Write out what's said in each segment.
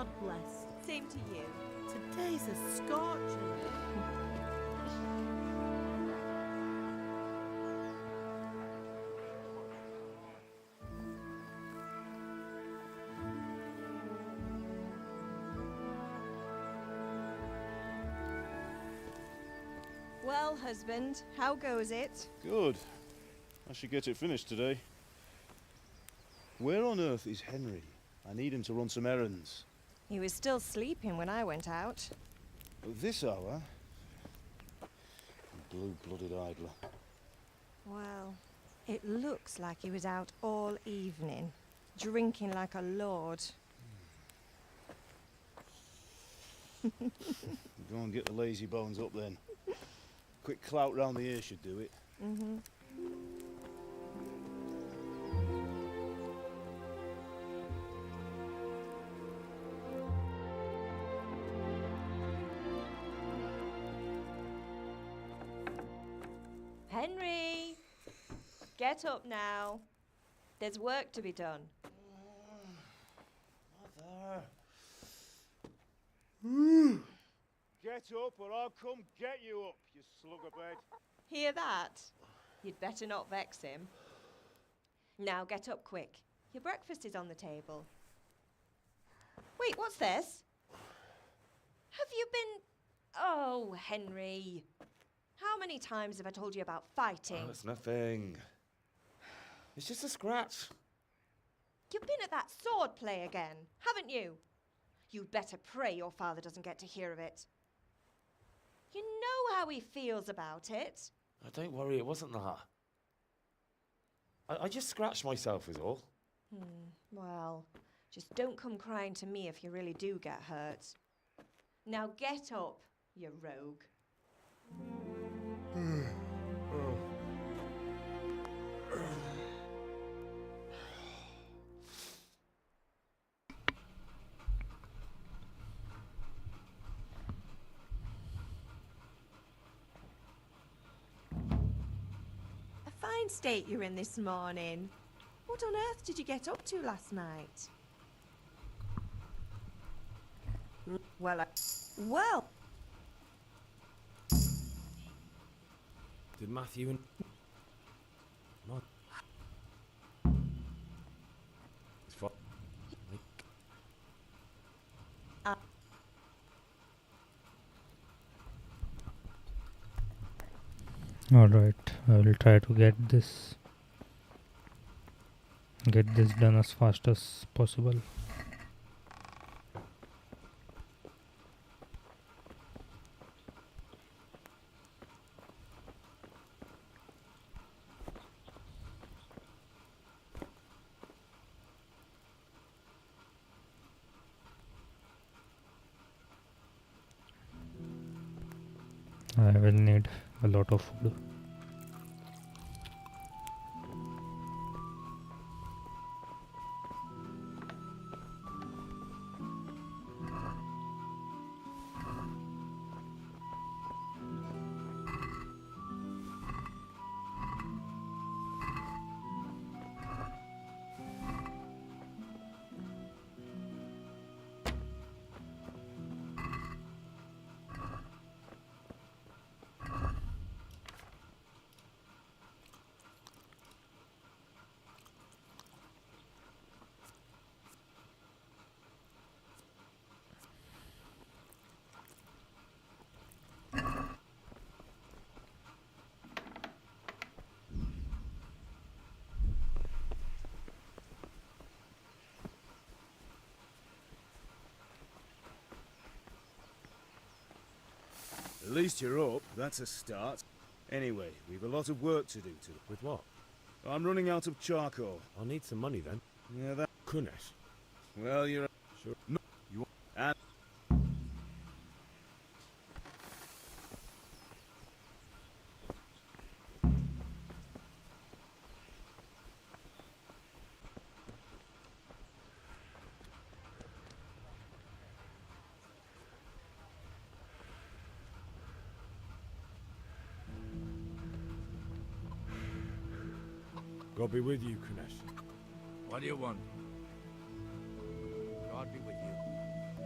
God bless. Same to you. Today's a scorcher. Well, husband, how goes it? Good. I should get it finished today. Where on earth is Henry? I need him to run some errands. He was still sleeping when I went out. At this hour? Blue-blooded idler. Well, it looks like he was out all evening, drinking like a lord. Go and get the lazy bones up then. Quick clout round the ear should do it. Mm-hmm. Henry! Get up now. There's work to be done. Mother. Get up or I'll come get you up, you slugabed. Hear that? You'd better not vex him. Now get up quick. Your breakfast is on the table. Wait, what's this? Have you been... Oh, Henry. How many times have I told you about fighting? Oh, it's nothing. It's just a scratch. You've been at that sword play again, haven't you? You'd better pray your father doesn't get to hear of it. You know how he feels about it. Oh, don't worry, it wasn't that. I just scratched myself is all. Well, just don't come crying to me if you really do get hurt. Now get up, you rogue. A fine state you're in this morning. What on earth did you get up to last night? Well, Did Matthew and... Come on. It's fine. Alright, I will try to get this done as fast as possible. I will need a lot of food. At least you're up, that's a start. Anyway, we've a lot of work to do today. With what? I'm running out of charcoal. I'll need some money then. Yeah, that... Kunesh. Well, you're... Sure. No, you... And... God be with you, Kunesh. What do you want? God be with you.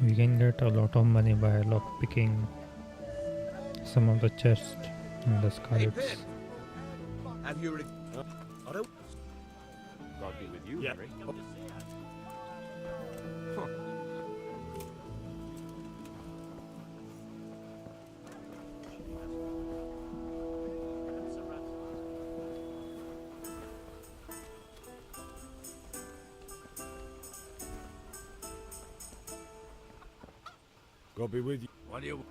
We can get a lot of money by lock picking some of the chests in the skylights. Have you... I don't... God be with you, Yeah. Henry. God be with you. What do you...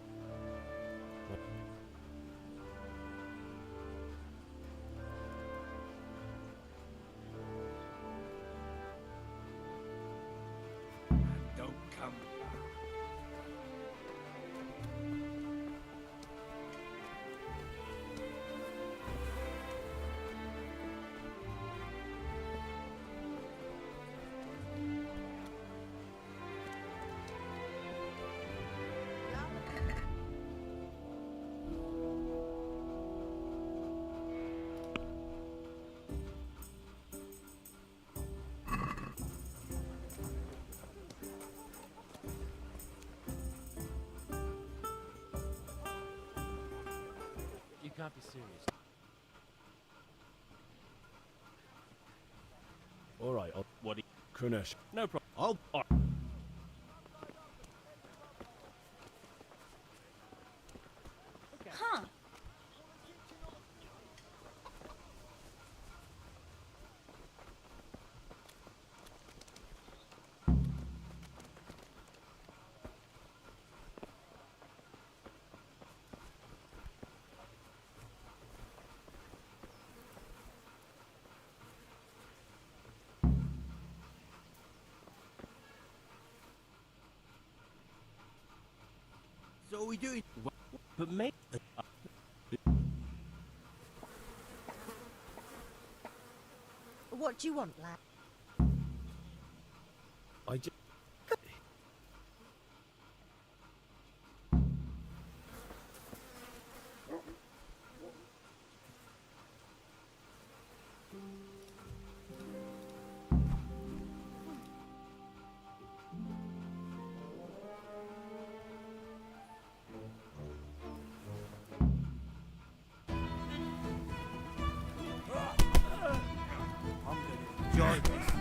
Don't come... You can't be serious. All right, I'll... What? Kunesh. No problem. I'll... Huh. So we do... But mate, What do you want, lad? I just... Join this.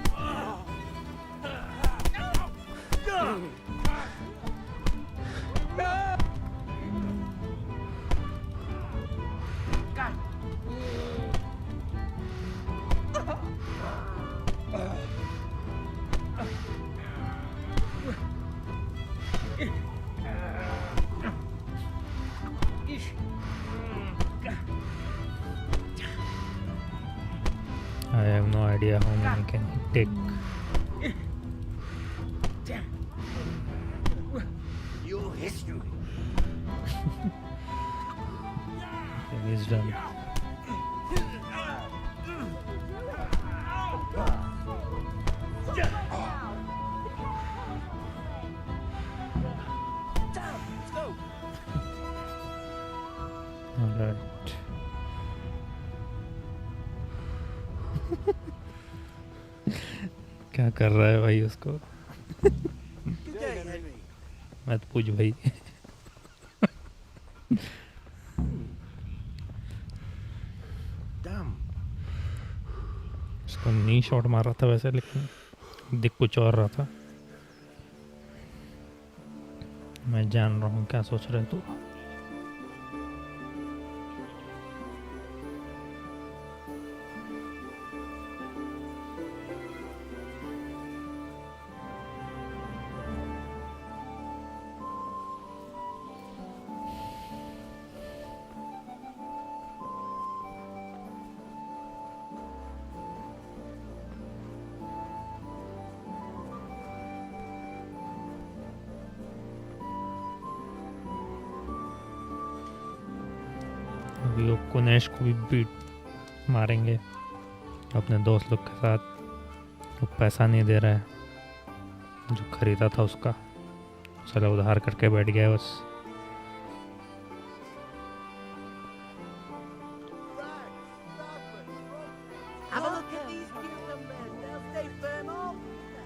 I have no idea how many can he take. Your history. Okay, he's done. Alright. क्या कर रहा है भाई उसको? Good day, Henry. मत पूछ भाई. Damn. उसको नी शॉट मार रहा था वैसे, लेकिन दिख कुछ और रहा था. मैं जान रहा हूँ क्या सोच रहे तू. अभी वो कुनेश को भी बीट मारेंगे अपने दोस्त लोग के साथ. वो पैसा नहीं दे रहा है जो खरीदा था उसका. चलो उधार करके बैठ गया बस. Have a look at these cucumbers. They'll stay firm all winter.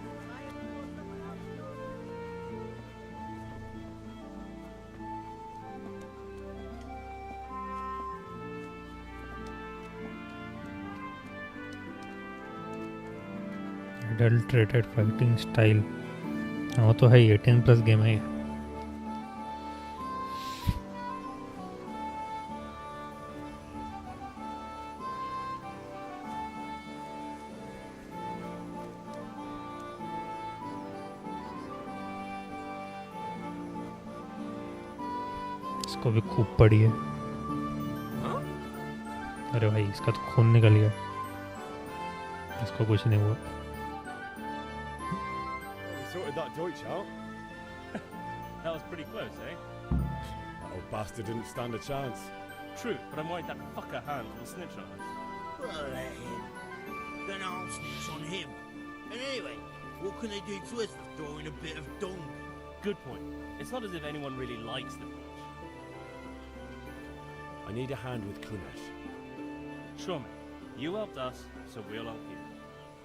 Adulterated fighting style, वो तो है 18+ गेम है ये। इसको भी खूब पड़ी है। अरे भाई इसका तो खून निकल गया, इसको कुछ नहीं हुआ। We sorted that Deutsch out. That was pretty close, eh? That old bastard didn't stand a chance. True, but I'm worried that fucker Hans will snitch on us. Well, let him. Then I'll snitch on him. And anyway, what can they do to us for throwing a bit of dung? Good point. It's not as if anyone really likes the village. I need a hand with Kunesh. Sure, mate. You helped us, so we'll help you.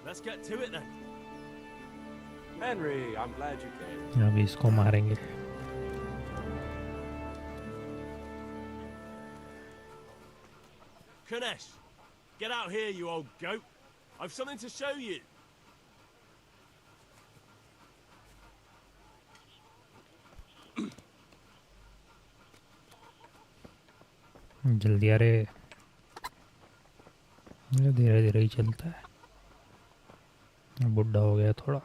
Let's get to it then. Henry, I'm glad you came. अभी इसको मारेंगे। Kanesh, get out here, you old goat. I've something to show you. जल्दी आ रे, ये धीरे धीरे ही चलता है, बुढ़ा हो गया थोड़ा।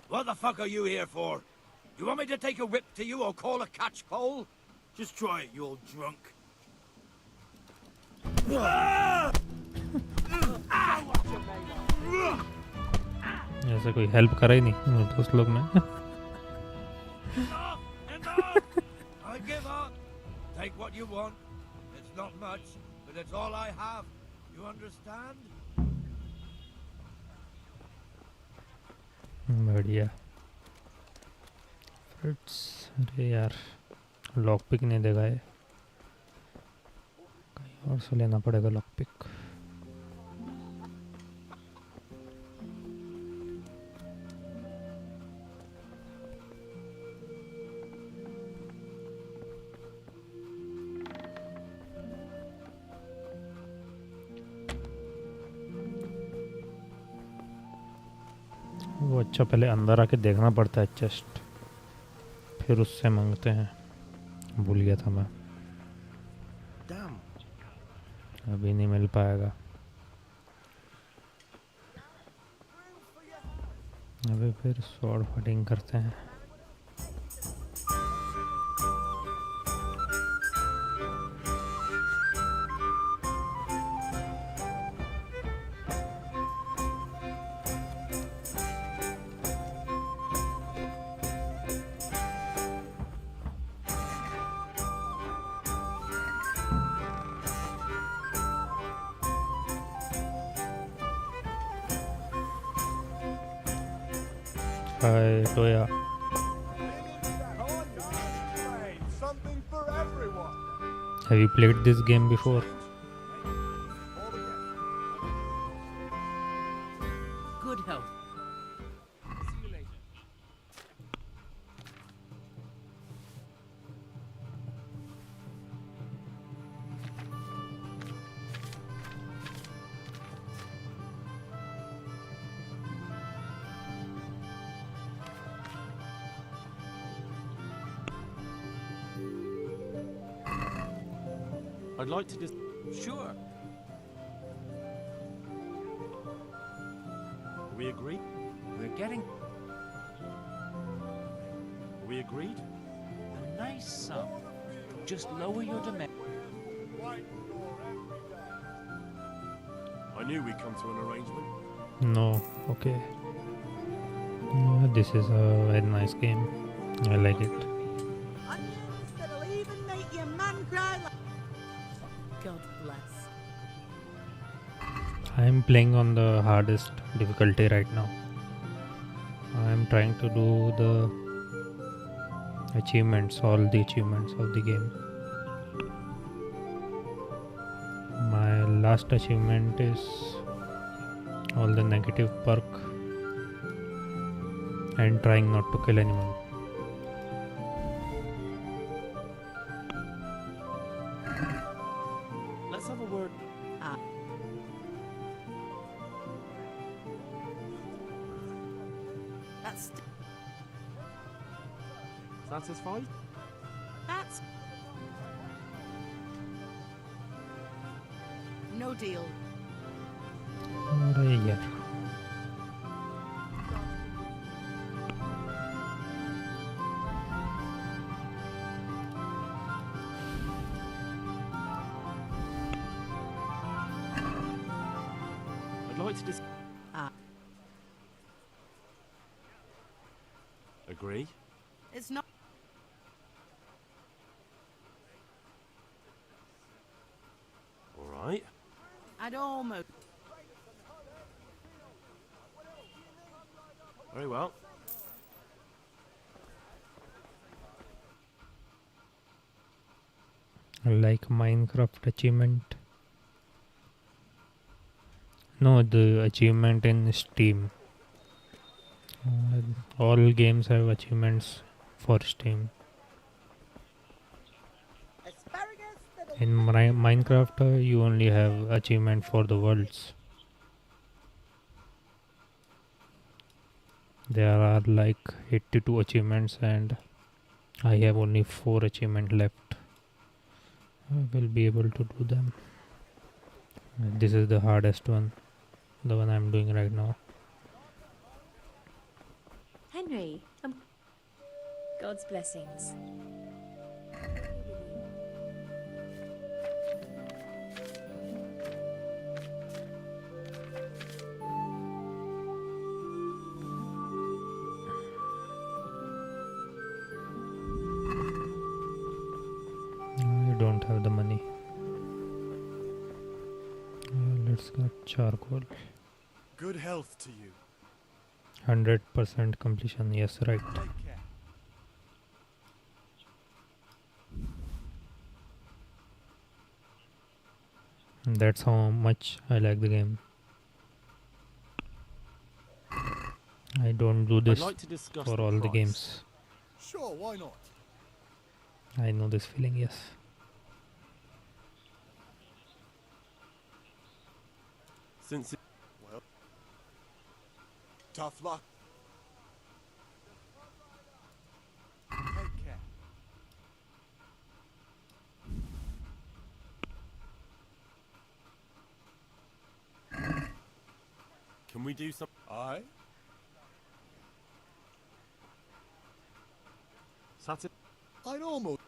What the fuck are you here for? You want me to take a whip to you or call a catchpole? Just try it, you old drunk. ऐसे कोई हेल्प करा ही नहीं मेरे दोस्त लोग ने। Enough! Enough! I give up. Take what you want. It's not much, but it's all I have. You understand? बढ़िया। फ्रिट्स, अरे यार लॉक पिक नहीं देगा ये, कहीं और से लेना पड़ेगा लॉक पिक। वो अच्छा पहले अंदर आके देखना पड़ता है चेस्ट, फिर उससे मांगते हैं। भूल गया था मैं, Damn. अभी नहीं मिल पाएगा। अभी फिर स्वॉर्ड फाइटिंग करते हैं। हाय Toya, Something for everyone. have you played this game before? Good health. See you later. I'd like to just... Sure. We agreed? We're getting We agreed? a nice sum. Just lower your demand. I knew we'd come to an arrangement. No, okay. Yeah, this is a very nice game. I like it. Onions that'll even make your man cry like... God bless. I am playing on the hardest difficulty right now. I am trying to do the achievements, all the achievements of the game. My last achievement is all the negative perk and trying not to kill anyone. That's Satisfied? that's no deal. अरे यार I'd like to Ah. Agree? It's not. All right. I'd almost. Very well. like Minecraft achievement. No, the achievement in Steam. All games have achievements for Steam. Asparagus that'll In Minecraft, you only have achievement for the worlds. There are like 82 achievements and I have only 4 achievements left. I will be able to do them. This is the hardest one, the one I'm doing right now. Henry, God's blessings. I don't have the money. Let's get charcoal. Good health to you. 100% completion, yes, right. Take care. That's how much I like the game. I don't do this I'd like to discuss for the all the price. games. Sure, why not? I know this feeling, yes. Since it, well, tough luck. Take care. Can we do some? Aye. I'd almost.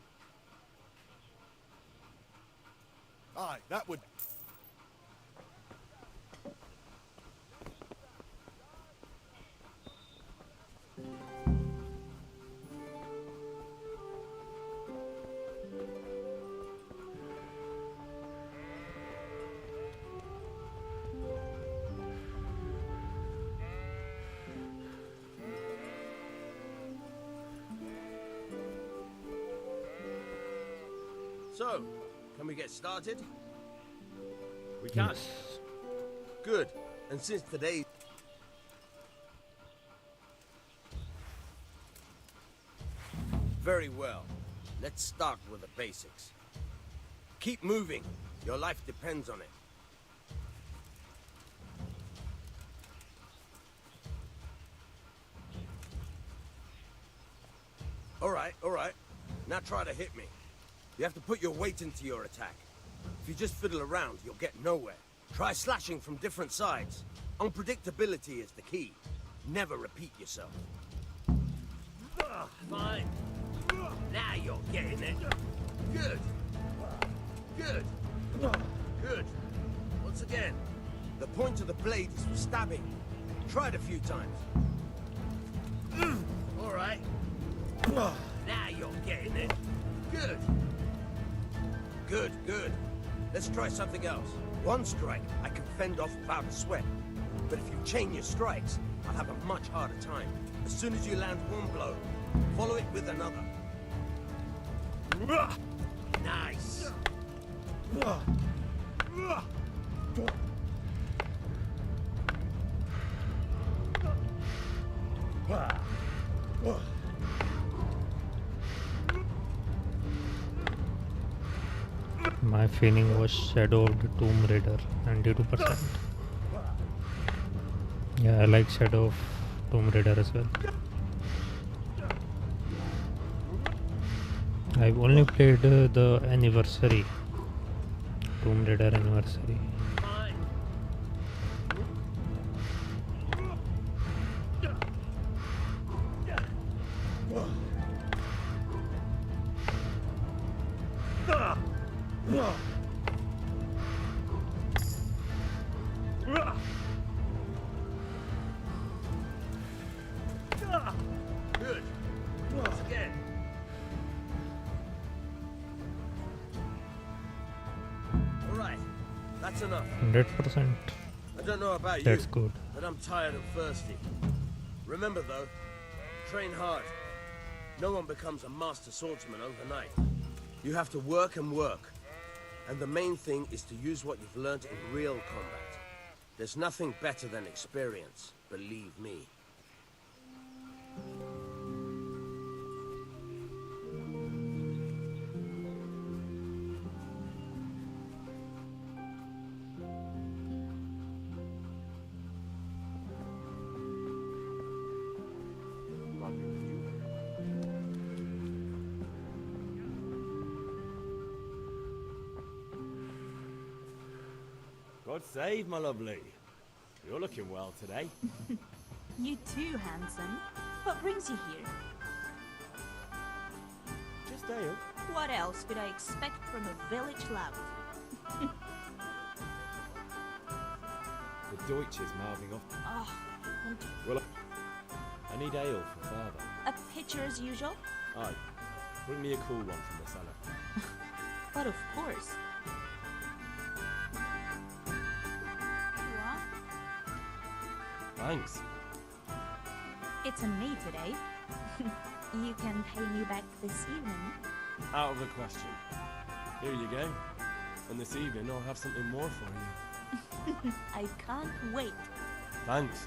Aye, that would. So, can we get started? We can. Yes. Good. And since today... Very well. Let's start with the basics. Keep moving. Your life depends on it. All right. Now try to hit me. You have to put your weight into your attack. If you just fiddle around, you'll get nowhere. Try slashing from different sides. Unpredictability is the key. Never repeat yourself. Fine. Now you're getting it. Good. Once again, the point of the blade is for stabbing. Try it a few times. All right. Now you're getting it. Good. Let's try something else. One strike, I can fend off without a sweat. But if you chain your strikes, I'll have a much harder time. As soon as you land one blow, follow it with another. Nice. My feeling was Shadow of the Tomb Raider, 92%. Yeah, I like Shadow of Tomb Raider as well. I've only played the anniversary. Tomb Raider anniversary. Good. Once again. All right. That's enough. 100%. I don't know about That's you, good. but I'm tired and thirsty. Remember though, train hard. No one becomes a master swordsman overnight. You have to work and work. And the main thing is to use what you've learned in real combat. There's nothing better than experience, believe me. God save, my lovely. You're looking well today. You too, handsome. What brings you here? Just ale. What else could I expect from a village lout? The Deutsch is mouthing off. Oh, and Well, I need ale for father. a pitcher as usual? Aye. Bring me a cool one from the cellar. But of course. What? Thanks. It's on me today. You can pay me back this evening. Out of the question. Here you go. And this evening I'll have something more for you. I can't wait. Thanks.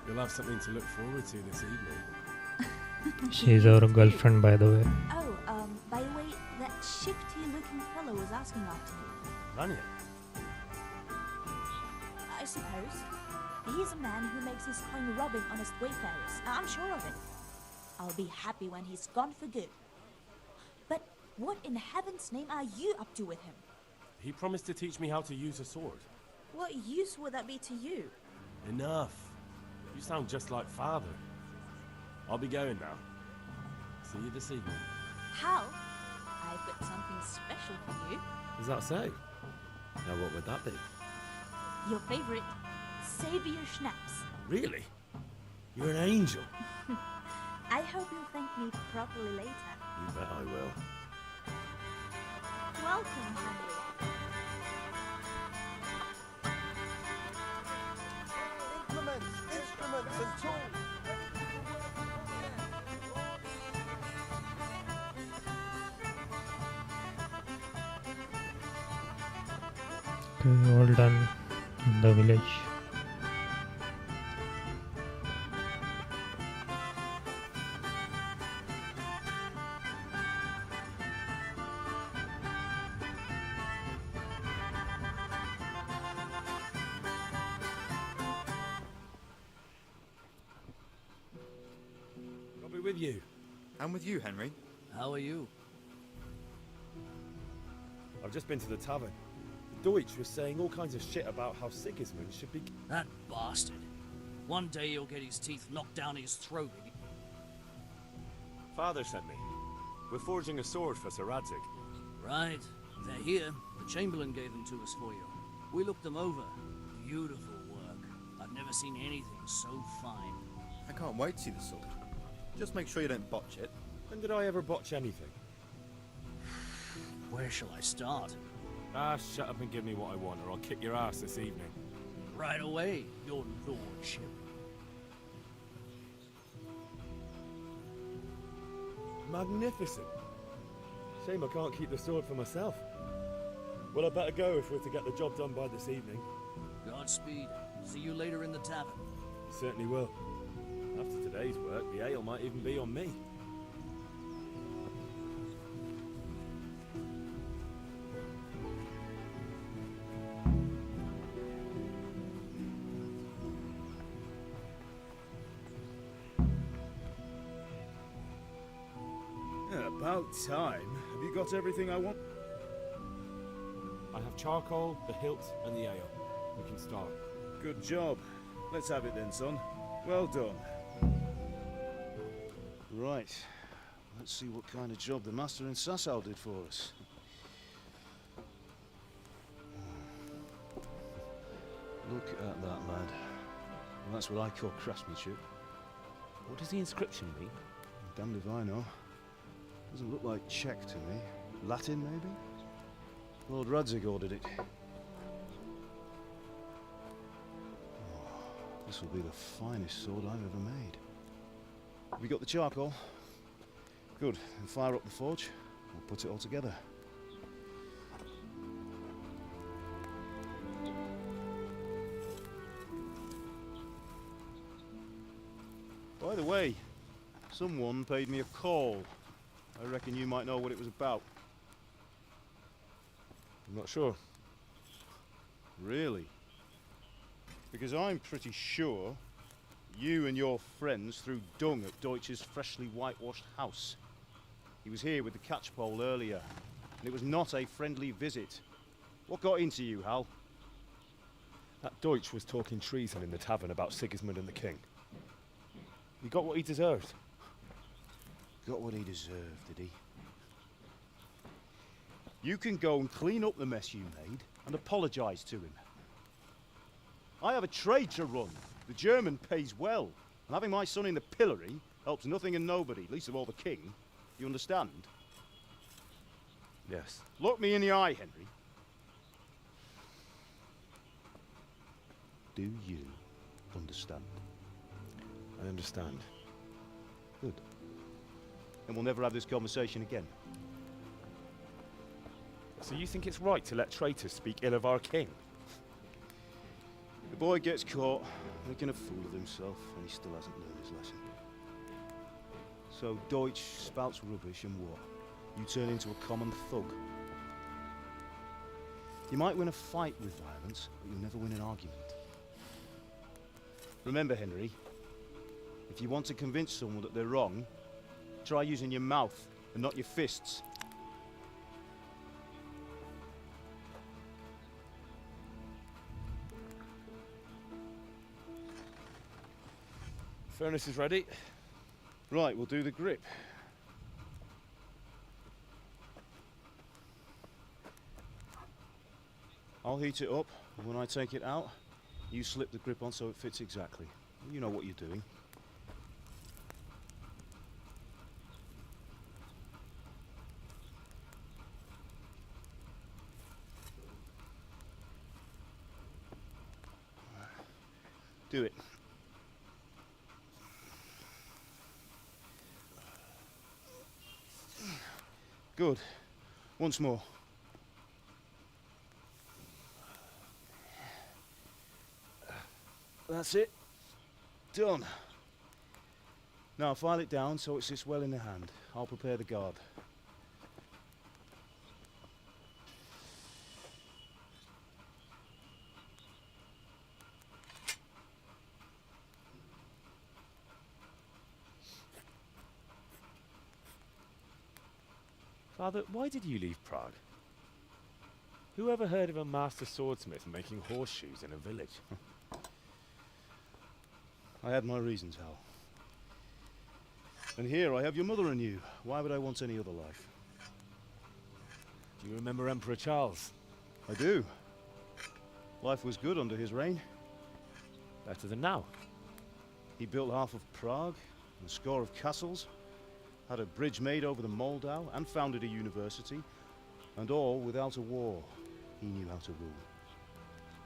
You'll have something to look forward to this evening. She's our girlfriend, by the way. Oh, by the way, that shifty-looking fellow was asking after me. Rania? I suppose. He's a man who makes his coin robbing honest wayfarers. I'm sure of it. I'll be happy when he's gone for good. But what in heaven's name are you up to with him? He promised to teach me how to use a sword. What use would that be to you? Enough. You sound just like father. I'll be going now. See you this evening. Hal, I've got something special for you. Is that so? Now what would that be? Your favorite Savior Schnapps. Really? You're an angel. I hope you'll thank me properly later. You bet I will. Welcome, Henry. Instruments and tools. Okay, all done in the village. I'll be with you. And with you, Henry. How are you? I've just been to the tavern. Deutsch was saying all kinds of shit about how Sigismund should be... That bastard. One day he'll get his teeth knocked down his throat. Father sent me. We're forging a sword for Sir Radzig. Right. They're here. The Chamberlain gave them to us for you. We looked them over. Beautiful work. I've never seen anything so fine. I can't wait to see the sword. Just make sure you don't botch it. When did I ever botch anything? Where shall I start? Ah, shut up and give me what I want, or I'll kick your ass this evening. Right away, your lordship. Magnificent. Shame I can't keep the sword for myself. Well, I better go if we're to get the job done by this evening. Godspeed. See you later in the tavern. You certainly will. After today's work, the ale might even be on me. About time. Have you got everything I want? I have charcoal, the hilt, and the ale. We can start. Good job. Let's have it then, son. Well done. Right. Let's see what kind of job the master in Sasau did for us. Look at that, lad. Well, that's what I call craftsmanship. What does the inscription mean? Damned if I know. Doesn't look like Czech to me. Latin, maybe? Lord Radzig ordered it. Oh, this will be the finest sword I've ever made. Have you got the charcoal? Good. Then fire up the forge. We'll put it all together. By the way, someone paid me a call. I reckon you might know what it was about. I'm not sure. Really? Because I'm pretty sure you and your friends threw dung at Deutsch's freshly whitewashed house. He was here with the catchpole earlier, and it was not a friendly visit. What got into you, Hal? That Deutsch was talking treason in the tavern about Sigismund and the king. He got what he deserved. Got what he deserved, did he? You can go and clean up the mess you made and apologise to him. I have a trade to run. The German pays well, and having my son in the pillory helps nothing and nobody, least of all the king. You understand? Yes. Look me in the eye, Henry. Do you understand? I understand. Good. Then we'll never have this conversation again. So you think it's right to let traitors speak ill of our king? The boy gets caught, making a fool of himself, and he still hasn't learned his lesson. So Deutsch spouts rubbish, and what? You turn into a common thug. You might win a fight with violence, but you'll never win an argument. Remember, Henry, if you want to convince someone that they're wrong, try using your mouth and not your fists. Furnace is ready. Right, we'll do the grip. I'll heat it up, and when I take it out, you slip the grip on so it fits exactly. You know what you're doing. Do it. Good. Once more. That's it. Done. Now file it down so it sits well in the hand. I'll prepare the guard. Father, why did you leave Prague? Who ever heard of a master swordsmith making horseshoes in a village? I had my reasons, Hal. And here I have your mother and you. Why would I want any other life? Do you remember Emperor Charles? I do. Life was good under his reign. Better than now. He built half of Prague, and a score of castles, had a bridge made over the Moldau, and founded a university, and all without a war. He knew how to rule.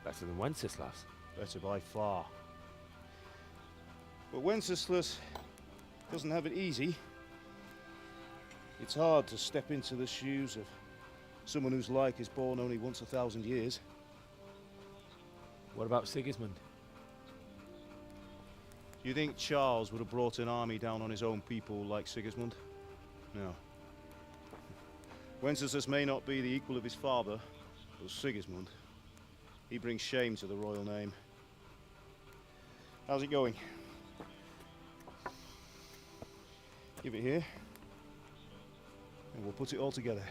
Better than Wenceslas. Better by far. But Wenceslas doesn't have it easy. It's hard to step into the shoes of someone whose like is born only once 1,000 years. What about Sigismund? Do you think Charles would have brought an army down on his own people like Sigismund? No. Wenceslas may not be the equal of his father, but Sigismund, he brings shame to the royal name. How's it going? Give it here. and we'll put it all together.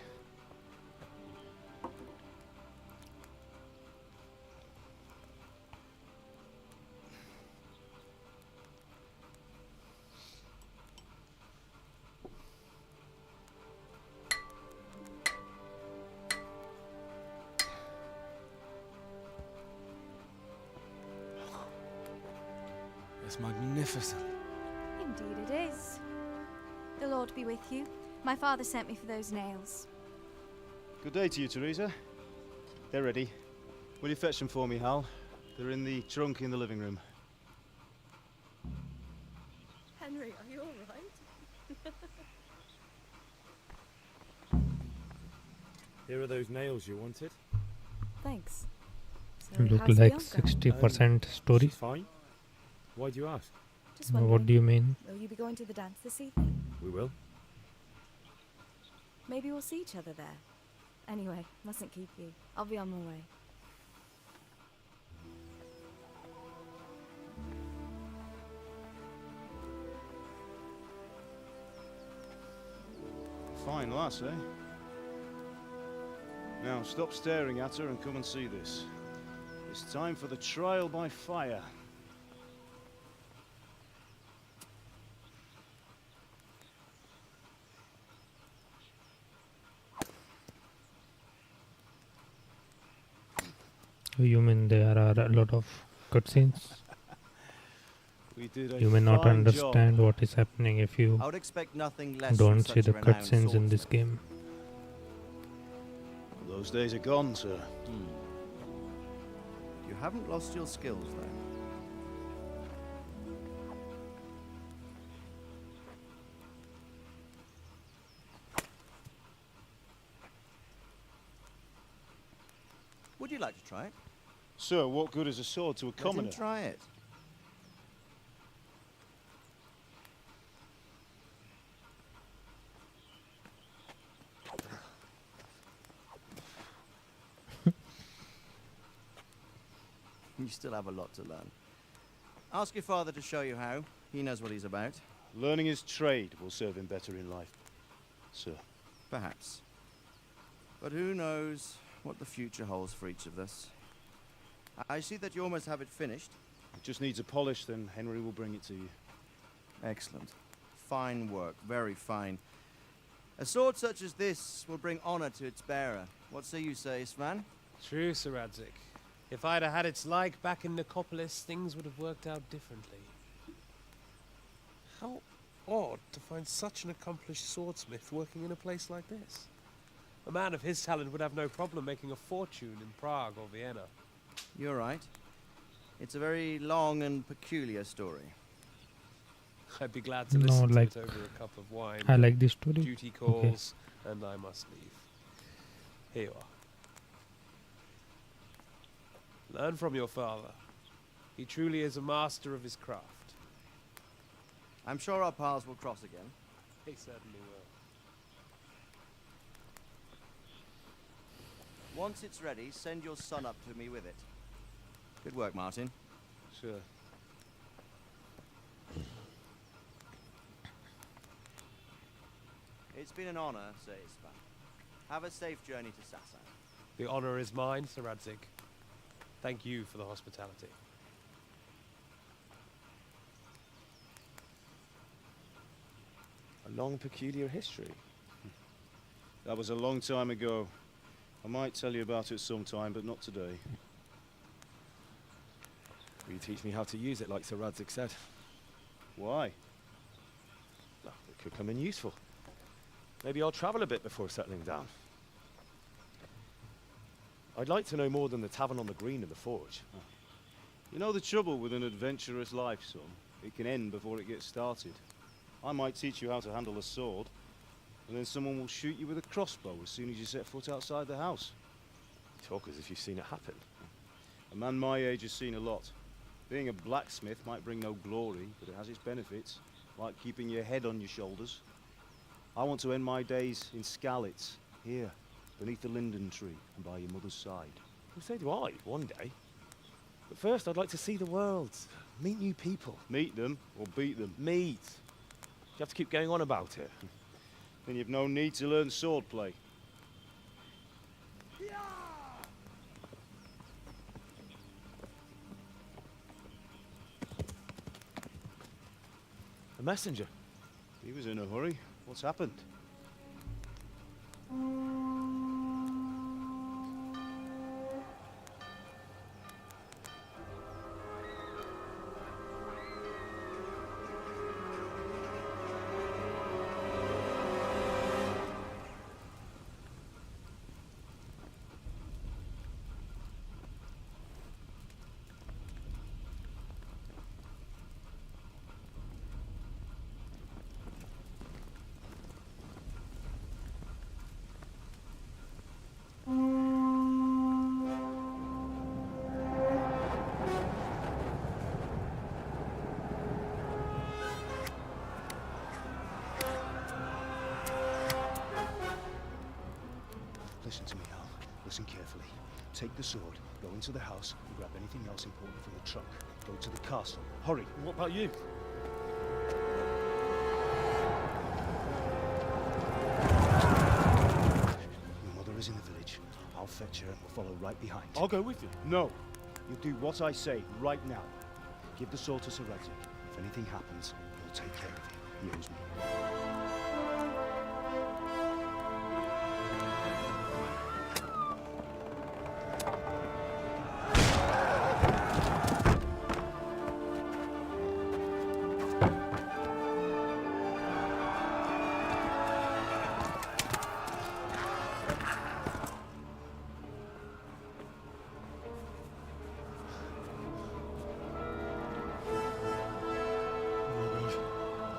It's magnificent. Indeed it is. The Lord be with you. My father sent me for those nails. Good day to you, Teresa. They're ready. Will you fetch them for me, Hal? They're in the trunk in the living room. Henry, are you all right? Here are those nails you wanted. Thanks. So Look how's like Bianca? 60% story. She's fine. Why do you ask? Just wondering. What do you mean? Will you be going to the dance this evening? We will. Maybe we'll see each other there. Anyway, mustn't keep you. I'll be on my way. Fine lass, eh? Now, stop staring at her and come and see this. It's time for the trial by fire. You mean there are a lot of cutscenes? We did a You may not fine understand job. what is happening if you I would expect nothing less don't from see such the a renowned cutscenes in this swordsman. game. Those days are gone, sir. You haven't lost your skills, though. Would you like to try it? Sir, what good is a sword to a Let him commoner? try it. You still have a lot to learn. Ask your father to show you how. He knows what he's about. Learning his trade will serve him better in life, sir. Perhaps. But who knows what the future holds for each of us. I see that you almost have it finished. It just needs a polish, then Henry will bring it to you. Excellent. Fine work. Very fine. A sword such as this will bring honor to its bearer. What say you, Svan? True, Sir Radzik. If I'd have had its like back in Nicopolis, things would have worked out differently. How odd to find such an accomplished swordsmith working in a place like this. A man of his talent would have no problem making a fortune in Prague or Vienna. You're right. It's a very long and peculiar story. I'd be glad to No, listen like, to it over a cup of wine. I like this story. Duty calls, and I must leave. Here you are. Learn from your father. He truly is a master of his craft. I'm sure our paths will cross again. He certainly will. Once it's ready, send your son up to me with it. Good work, Martin. Sure. It's been an honor, Sir Ispan. Have a safe journey to Sassan. The honor is mine, Sir Radzik. Thank you for the hospitality. A long, peculiar history. That was a long time ago. I might tell you about it sometime, but not today. Will you teach me how to use it like Sir Radzik said? Why? Well, it could come in useful. Maybe I'll travel a bit before settling down. I'd like to know more than the tavern on the green and the forge. You know the trouble with an adventurous life, son? It can end before it gets started. I might teach you how to handle a sword, and then someone will shoot you with a crossbow as soon as you set foot outside the house. You talk as if you've seen it happen. A man my age has seen a lot. Being a blacksmith might bring no glory, but it has its benefits, like keeping your head on your shoulders. I want to end my days in Skalitz, here, beneath the linden tree and by your mother's side. Well, so do I, one day. But first, I'd like to see the world, meet new people. Meet them or beat them. Meet. You have to keep going on about it. Then you've no need to learn swordplay. A messenger. He was in a hurry. What's happened? Listen to me, Al. Listen carefully. Take the sword, go into the house, and grab anything else important from the trunk. Go to the castle. Hurry. What about you? Your mother is in the village. I'll fetch her and we'll follow right behind. I'll go with you. No. You do what I say right now. Give the sword to Sir Redrick. If anything happens, he'll take care of you. He owes me.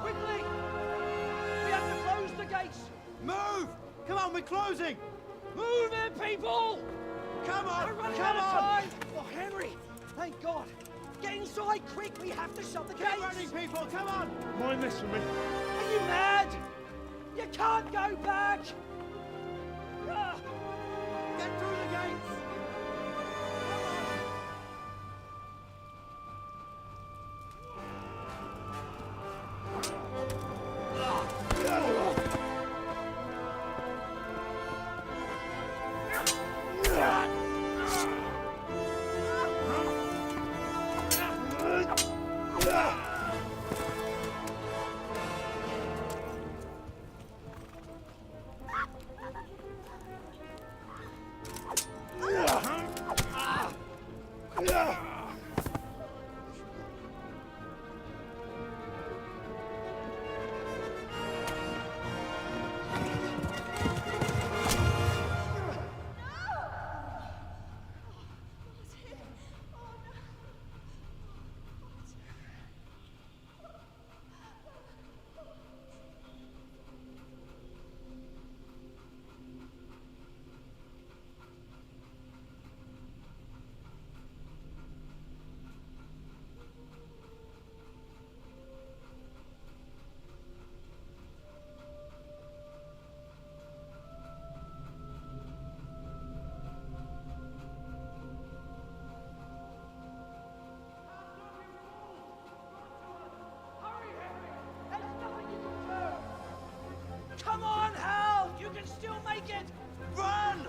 Quickly! We have to close the gates! Move! Come on, we're closing! Move it, people! Come on! We're running Come out of on! time! Oh, Henry! Thank God! Get inside, quick! We have to shut the Keep gates! running, people! Come on! Mind this for me. Are you mad? You can't go back! Ah! Get through the gates! Come on, Hal! You can still make it! Run!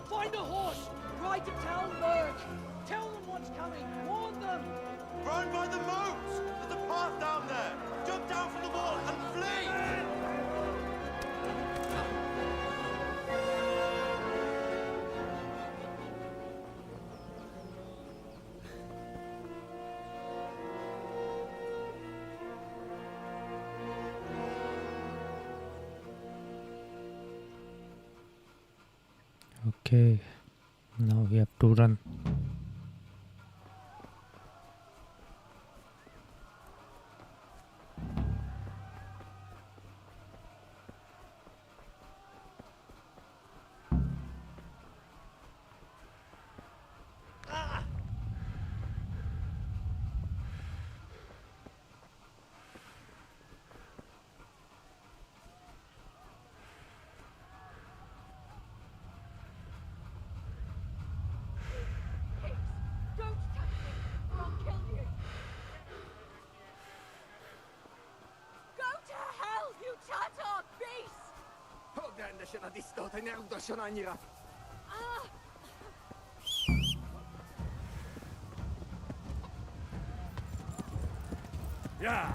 Find a horse! Ride to town, Burke! Tell them what's coming! Warn them! Run by the moat! There's a path down there! Jump down from the wall and flee! Okay, now we have to run. Yeah.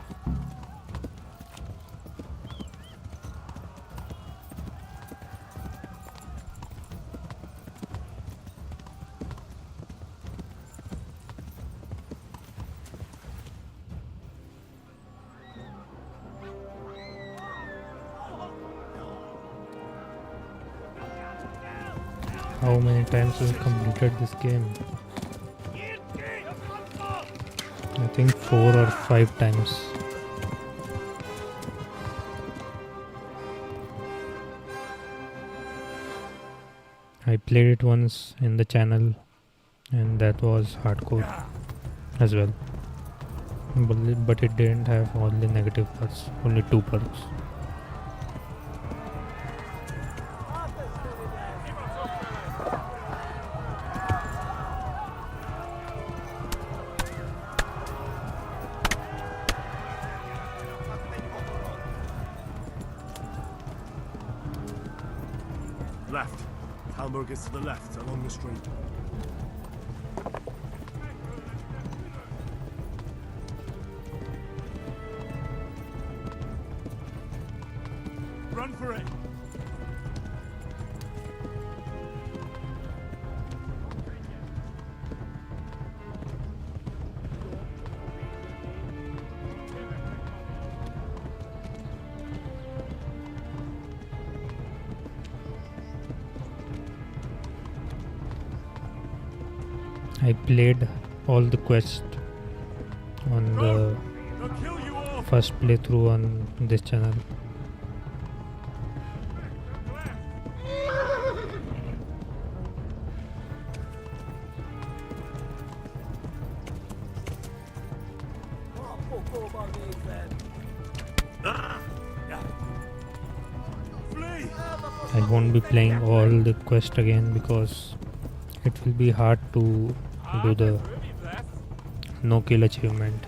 How many times have I completed this game? I think 4 or 5 times. I played it once in the channel and that was hardcore as well. But it didn't have all the negative parts, only 2 perks. Left. Hamburg is to the left, along the street. Run for it! I played all the quests on the first playthrough on this channel. I won't be playing all the quest again because it will be hard to do the no kill achievement.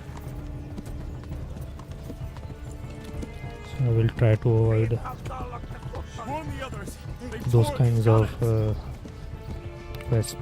So I will try to avoid those kinds of quests.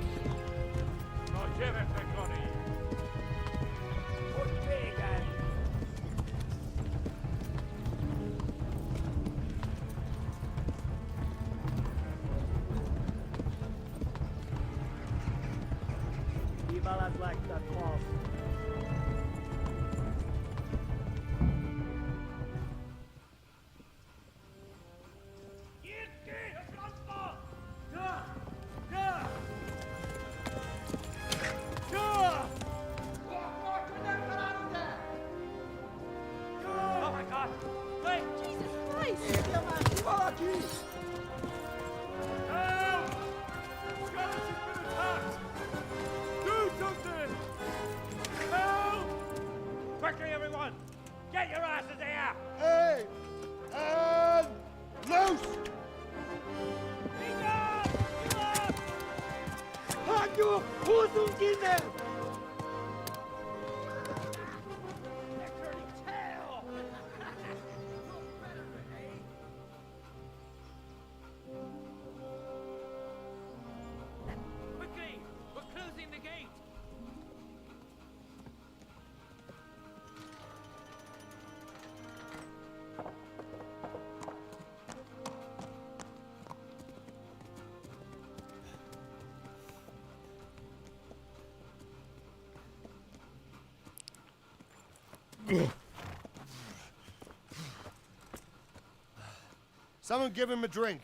Someone give him a drink.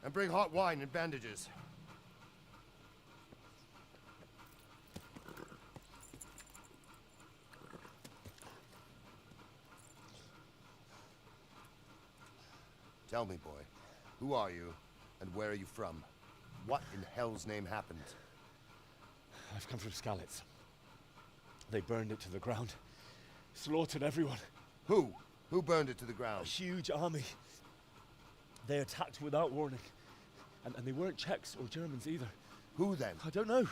And bring hot wine and bandages. Tell me, boy, who are you, and where are you from? What in hell's name happened? I've come from Skalitz. They burned it to the ground. Slaughtered everyone. Who? Who burned it to the ground? A huge army. They attacked without warning. And they weren't Czechs or Germans either. Who then? I don't know.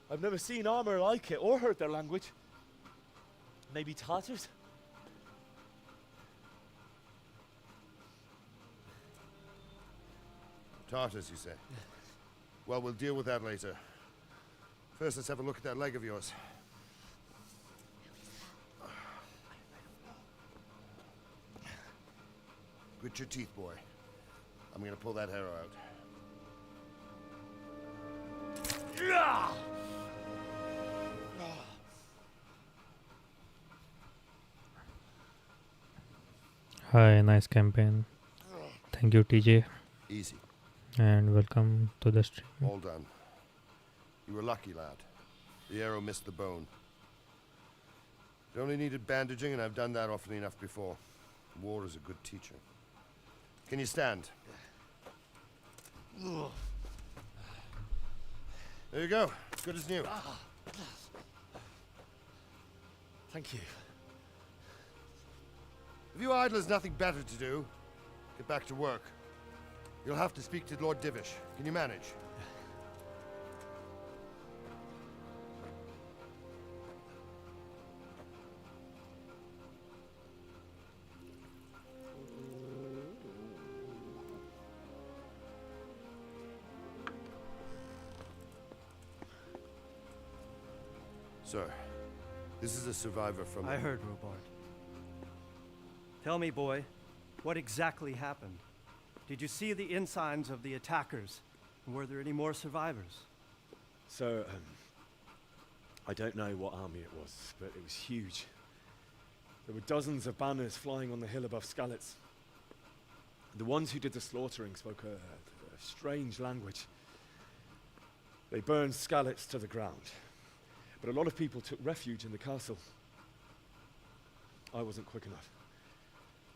I've never seen armor like it or heard their language. Maybe Tatars? Well, Tartars, you say? Well, we'll deal with that later. First, let's have a look at that leg of yours. Grit your teeth, boy. I'm gonna pull that arrow out. Hi, nice campaign. Thank you, TJ. Easy. And welcome to the stream. All done. You were lucky, lad. The arrow missed the bone. It only needed bandaging, and I've done that often enough before. War is a good teacher. Can you stand? There you go. Good as new. Thank you. If you idlers nothing better to do, get back to work. You'll have to speak to Lord Divish. Can you manage? Sir, this is a survivor from... I heard, Robard. Tell me, boy, what exactly happened? Did you see the ensigns of the attackers? And were there any more survivors? So, I don't know what army it was, but it was huge. There were dozens of banners flying on the hill above Skalitz. The ones who did the slaughtering spoke a strange language. They burned Skalitz to the ground. But a lot of people took refuge in the castle. I wasn't quick enough.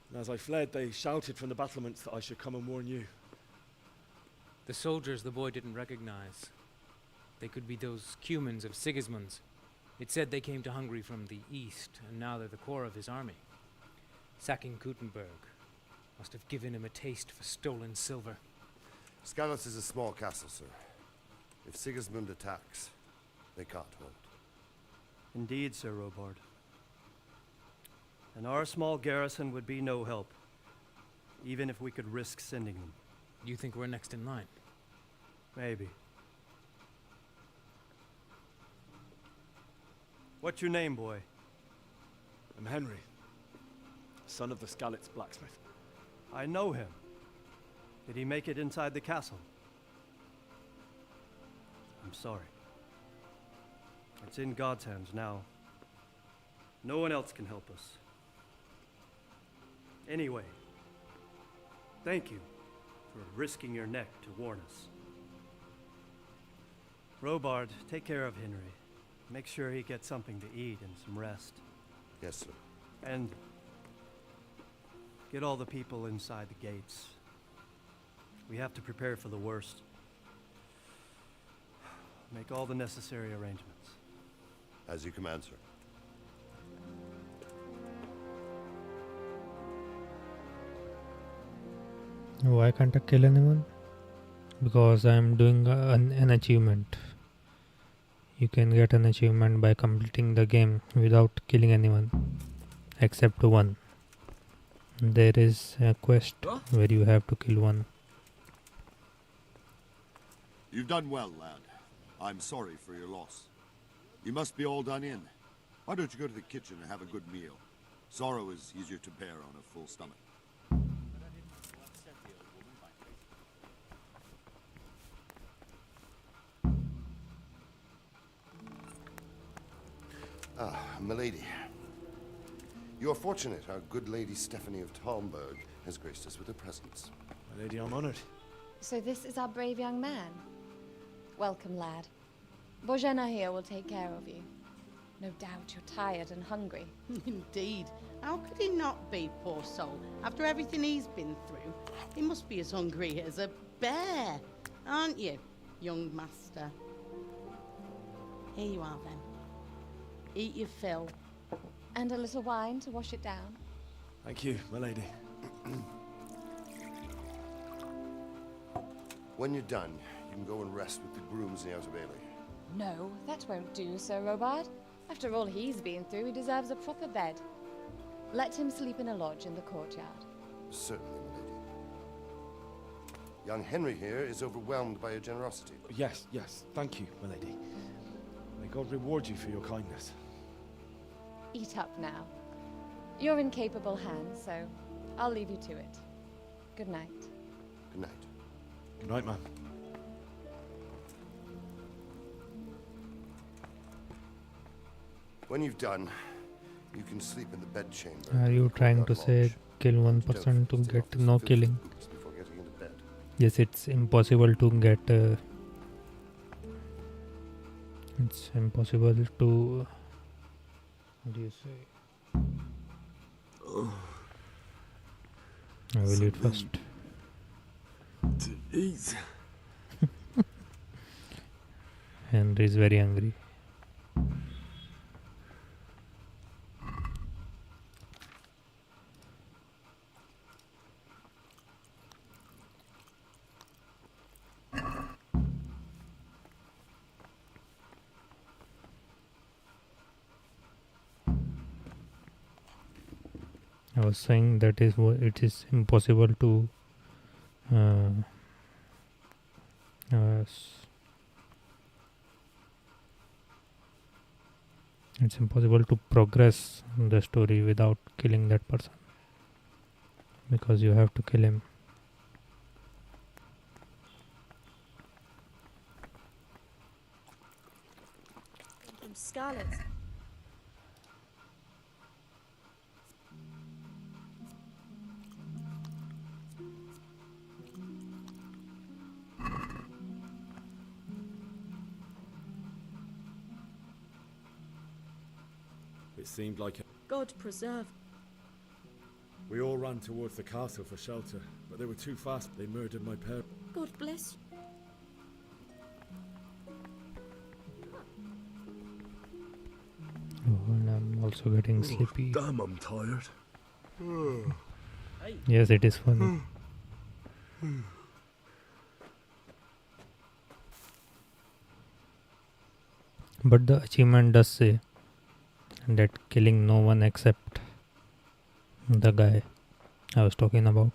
And as I fled, they shouted from the battlements that I should come and warn you. The soldiers the boy didn't recognize. They could be those Cumans of Sigismund's. It said they came to Hungary from the east, and now they're the core of his army. Sacking Kuttenberg must have given him a taste for stolen silver. Skalitz is a small castle, sir. If Sigismund attacks, they can't hold. Indeed, Sir Robard. And our small garrison would be no help, even if we could risk sending them. You think we're next in line? Maybe. What's your name, boy? I'm Henry, son of the Skalitz blacksmith. I know him. Did he make it inside the castle? I'm sorry. It's in God's hands now. No one else can help us. Anyway, thank you for risking your neck to warn us. Robard, take care of Henry. Make sure he gets something to eat and some rest. Yes, sir. And get all the people inside the gates. We have to prepare for the worst. Make all the necessary arrangements. As you command, sir. Why can't I kill anyone? Because I'm doing an achievement. You can get an achievement by completing the game without killing anyone, except one. There is a quest where you have to kill one. You've done well, lad. I'm sorry for your loss. You must be all done in. Why don't you go to the kitchen and have a good meal? Sorrow is easier to bear on a full stomach. Ah, milady. You are fortunate our good lady Stephanie of Talmberg has graced us with her presence. My lady, I'm honored. So this is our brave young man. Welcome, lad. Bozhena here will take care of you. No doubt you're tired and hungry. Indeed. How could he not be, poor soul? After everything he's been through, he must be as hungry as a bear, aren't you, young master? Here you are, then. Eat your fill. And a little wine to wash it down. Thank you, my lady. When you're done, you can go and rest with the grooms in the Outer Bailey. No, that won't do, Sir Robard. After all he's been through, he deserves a proper bed. Let him sleep in a lodge in the courtyard. Certainly, milady. Young Henry here is overwhelmed by your generosity. Yes, yes. Thank you, my lady. May God reward you for your kindness. Eat up now. You're in capable hands, so I'll leave you to it. Good night. Good night. Good night, ma'am. When you've done, you can sleep in the bedchamber. Are you trying to say kill one person to get no killing? Before getting into bed. Yes, it's impossible to get. It's impossible to. What do you say? I will eat first. To eat. Henry is very hungry. I was saying that is it is impossible to it's impossible to progress the story without killing that person, because you have to kill him. From Scarlet. It seemed like God preserve. we all ran towards the castle for shelter, but they were too fast. They murdered my parents. God bless you. Oh, and I'm also getting sleepy. Damn, I'm tired. Yes, it is funny. But the achievement does say that killing no one except the guy I was talking about.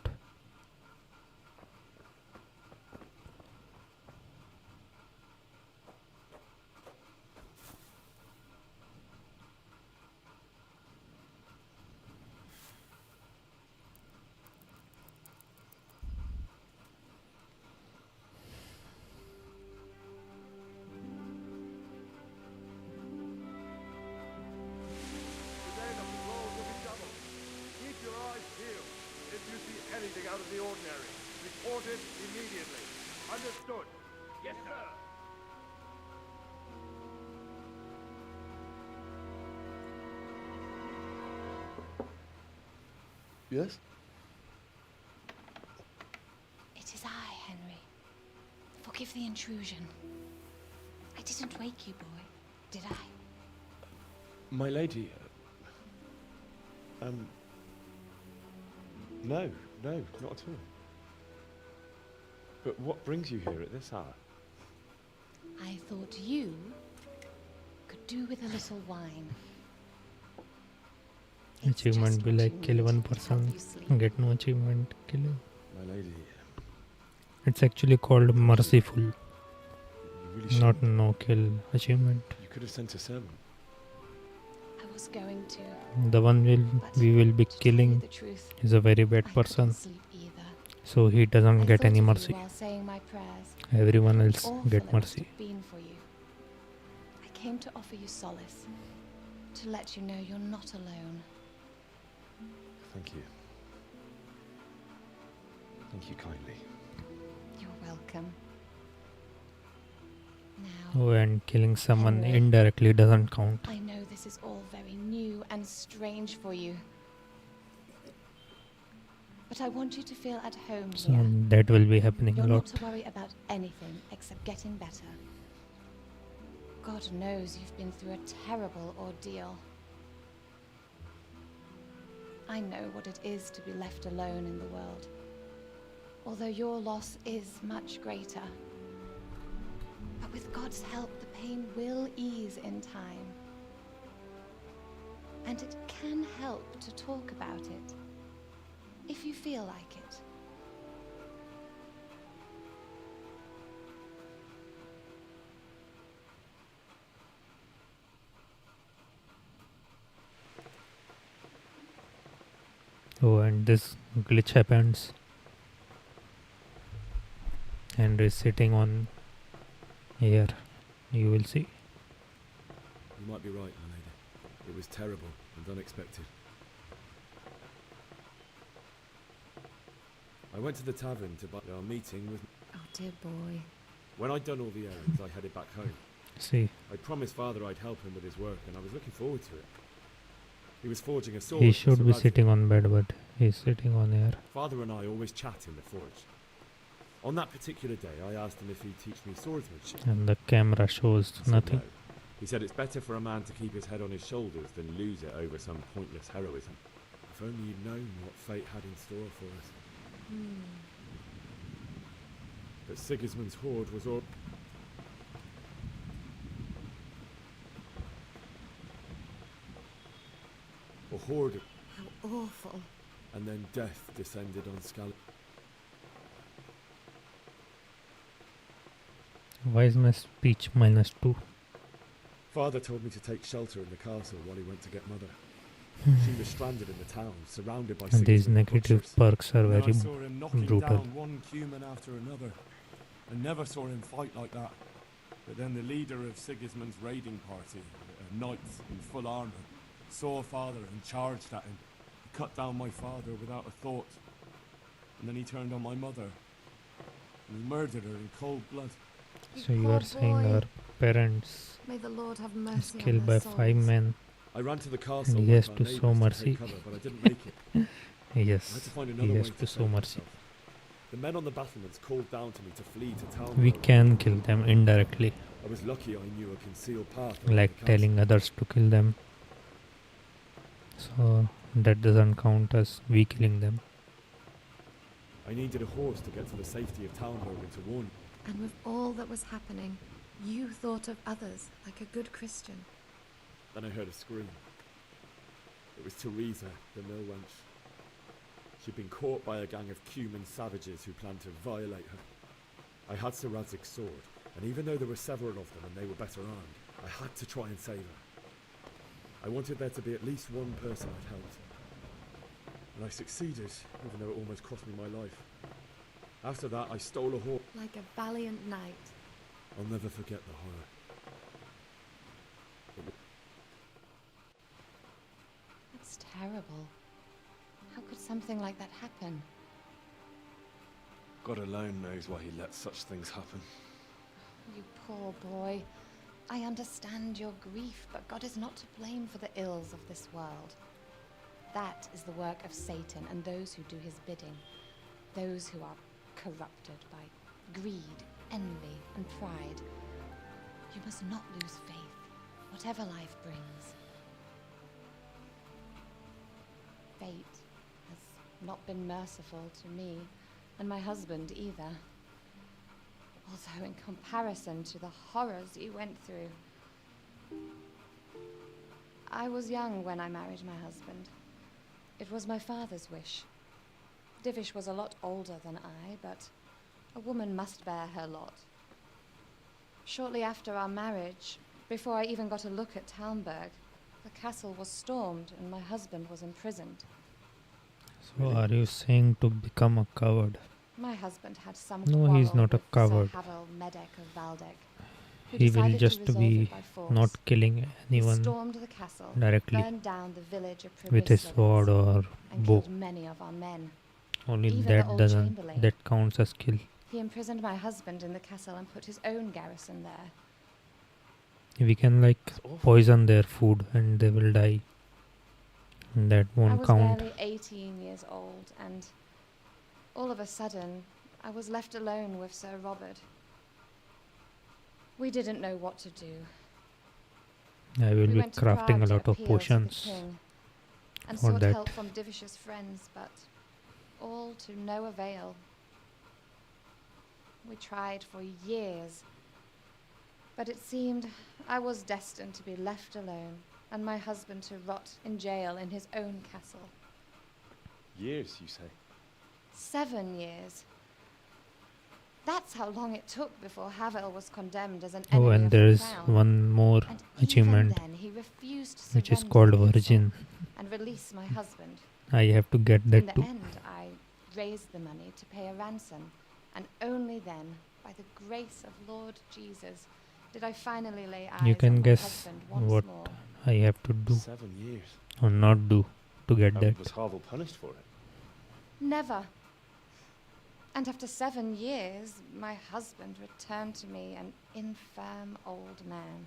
Today the patrols will be doubled. Keep your eyes peeled. If you see anything out of the ordinary, report it immediately. Understood? Yes, sir. Yes? It is I, Henry. Forgive the intrusion. I didn't wake you, boy, did I? My lady. No, not at all. But what brings you here at this hour? I thought you could do with a little wine. Achievement be like kill one person, get no achievement, kill him. My lady. It's actually called merciful, You really not shouldn't. no kill achievement. You could have sent a servant. I was going to. The one we will be killing the truth, is a very bad person, sleep either. so he doesn't get any thought of mercy. you while saying my prayers. Everyone else Awful get it must mercy. have been for you. I came to offer you solace, to let you know you're not alone. Thank you. Thank you kindly. You're welcome. Oh, and killing someone Henry, indirectly doesn't count. I know this is all very new and strange for you. But I want you to feel at home So here. that will be happening You're a not lot. to worry about anything except getting better. God knows you've been through a terrible ordeal. I know what it is to be left alone in the world. Although your loss is much greater. But with God's help, the pain will ease in time. And it can help to talk about it, if you feel like it. Oh, and this glitch happens. Henry is sitting on here. You will see. You might be right, my lady. It was terrible and unexpected. I went to the tavern to buy our meeting with... Oh, dear boy. When I'd done all the errands, I headed back home. See. I promised Father I'd help him with his work, and I was looking forward to it. He was forging a sword. He should be sitting on bed, but he's sitting on here. Father and I always chat in the forge. On that particular day, I asked him if he'd teach me swordsmanship. And the camera shows nothing. No. He said it's better for a man to keep his head on his shoulders than lose it over some pointless heroism. If only you'd known what fate had in store for us. But Sigismund's horde was all... A horde. How awful. And then death descended on Scal. Why is my speech -2? Father told me to take shelter in the castle while he went to get Mother. She was stranded in the town, surrounded by And these Sigismund negative butchers. perks are very I saw him knocking brutal. down one human after another. I never saw him fight like that. But then the leader of Sigismund's raiding party, a knight in full armour, saw Father and charged at him. He cut down my father without a thought. And then he turned on my mother. And he murdered her in cold blood. So you are saying our parents May the Lord have is mercy killed on by their 5 souls. men. I ran to the castle. And he has with to our show neighbours to mercy. take cover, but I didn't make it. I had Yes, to find he another has way to show save mercy. myself. The men on the battlements called down to me to flee to town. We can kill them indirectly, I was lucky I knew a concealed path. around like the castle. telling others to kill them. So that doesn't count as we killing them. I needed a horse to get to the safety of Townberg and to warn you. And with all that was happening, you thought of others like a good Christian. Then I heard a scream. It was Teresa, the mill wench. She'd been caught by a gang of Cuman savages who planned to violate her. I had Sir Radzig's sword, and even though there were several of them and they were better armed, I had to try and save her. I wanted there to be at least one person I'd helped. And I succeeded, even though it almost cost me my life. After that, I stole a horse. Like a valiant knight. I'll never forget the horror. That's terrible. How could something like that happen? God alone knows why he lets such things happen. You poor boy. I understand your grief, but God is not to blame for the ills of this world. That is the work of Satan and those who do his bidding. Those who are corrupted by greed, envy, and pride. You must not lose faith, whatever life brings. Fate has not been merciful to me, and my husband either. Although in comparison to the horrors you went through. I was young when I married my husband. It was my father's wish. Divish was a lot older than I, but a woman must bear her lot. Shortly after our marriage, before I even got a look at Townberg, the castle was stormed and my husband was imprisoned. So are you saying to become a coward? My husband had some No, he's quarrel not a with coward. Sir Havel Medek of Valdek, who He will decided to just resolve be it by force. not killing He anyone stormed the castle, directly burned down the village of with his Pribyslavs, sword or and bow. killed many of our men. Only Even the that old doesn't, chamberlain. that counts as kill. He imprisoned my husband in the castle and put his own garrison there. We can like poison their food and they will die. And that I won't was count. barely 18 years old, and all of a sudden, I was left alone with Sir Robert. We didn't know what to do. I will We be went to crafting Prague a to lot of appeal to the potions king, and for sought that. help from Divish's friends, but all to no avail. We tried for years, but it seemed I was destined to be left alone, and my husband to rot in jail in his own castle. Years, you say? 7 years. That's how long it took before Havel was condemned as an Oh, enemy and of there the is crown. one more And achievement, even then he refused to which is surrender called the castle Virgin. and release my husband. I have to get In that the too. end, I raised the money to pay a ransom, and only then, by the grace of Lord Jesus, did I finally lay eyes You can on my guess husband once what more. I have to do 7 years. or not do to get that. Was Harville punished for it? Never. And after 7 years, my husband returned to me an infirm old man.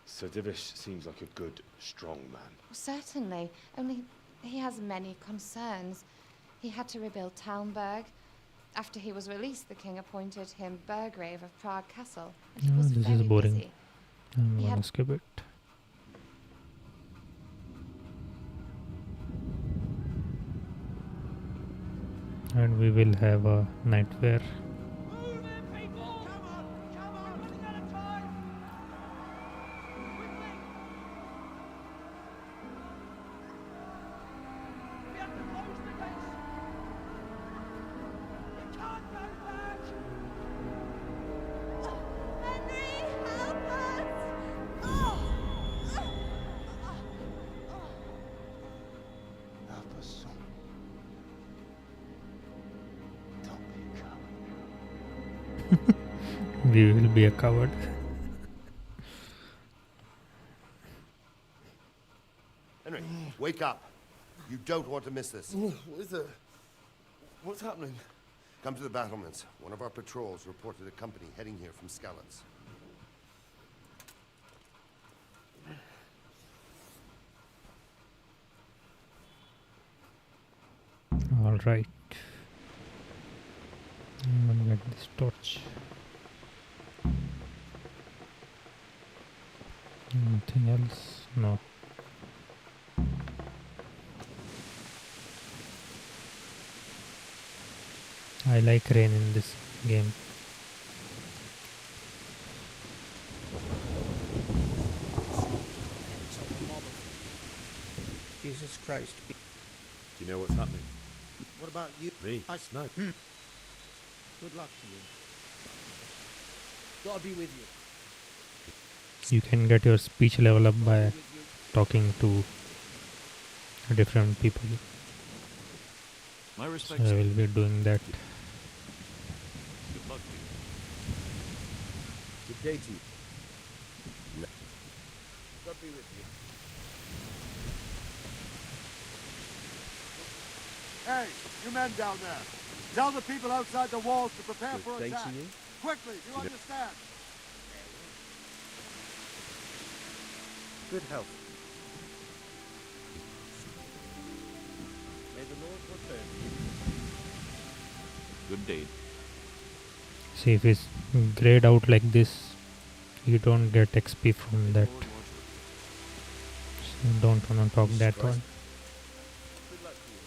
Sir Divish seems like a good, strong man. Certainly, only he has many concerns. He had to rebuild Talmberg. After he was released, the king appointed him Burgrave of Prague Castle, and he was This very is boring. busy. I'm He gonna had skip it. And we will have a night fair. Help us, son. Don't be a coward. We will be a coward. Henry, wake up. You don't want to miss this. What's happening? Come to the battlements. One of our patrols reported a company heading here from Skalitz. All right. I'm gonna get this torch. Anything else? No. I like rain in this game. Jesus Christ. Do you know what's happening? What about you? Me? No. Good luck to you. God be with you. You can get your speech level up by talking to different people. My So respects. I will be doing that. Good luck to you. Good day to you. God be with you. Hey, you men down there. Tell the people outside the walls to prepare for Good day attack. to you. Quickly, do you understand? Good health. May the Lord return. Good day. See, if it's grayed out like this, you don't get XP from that. So don't wanna talk that one. Good luck to you.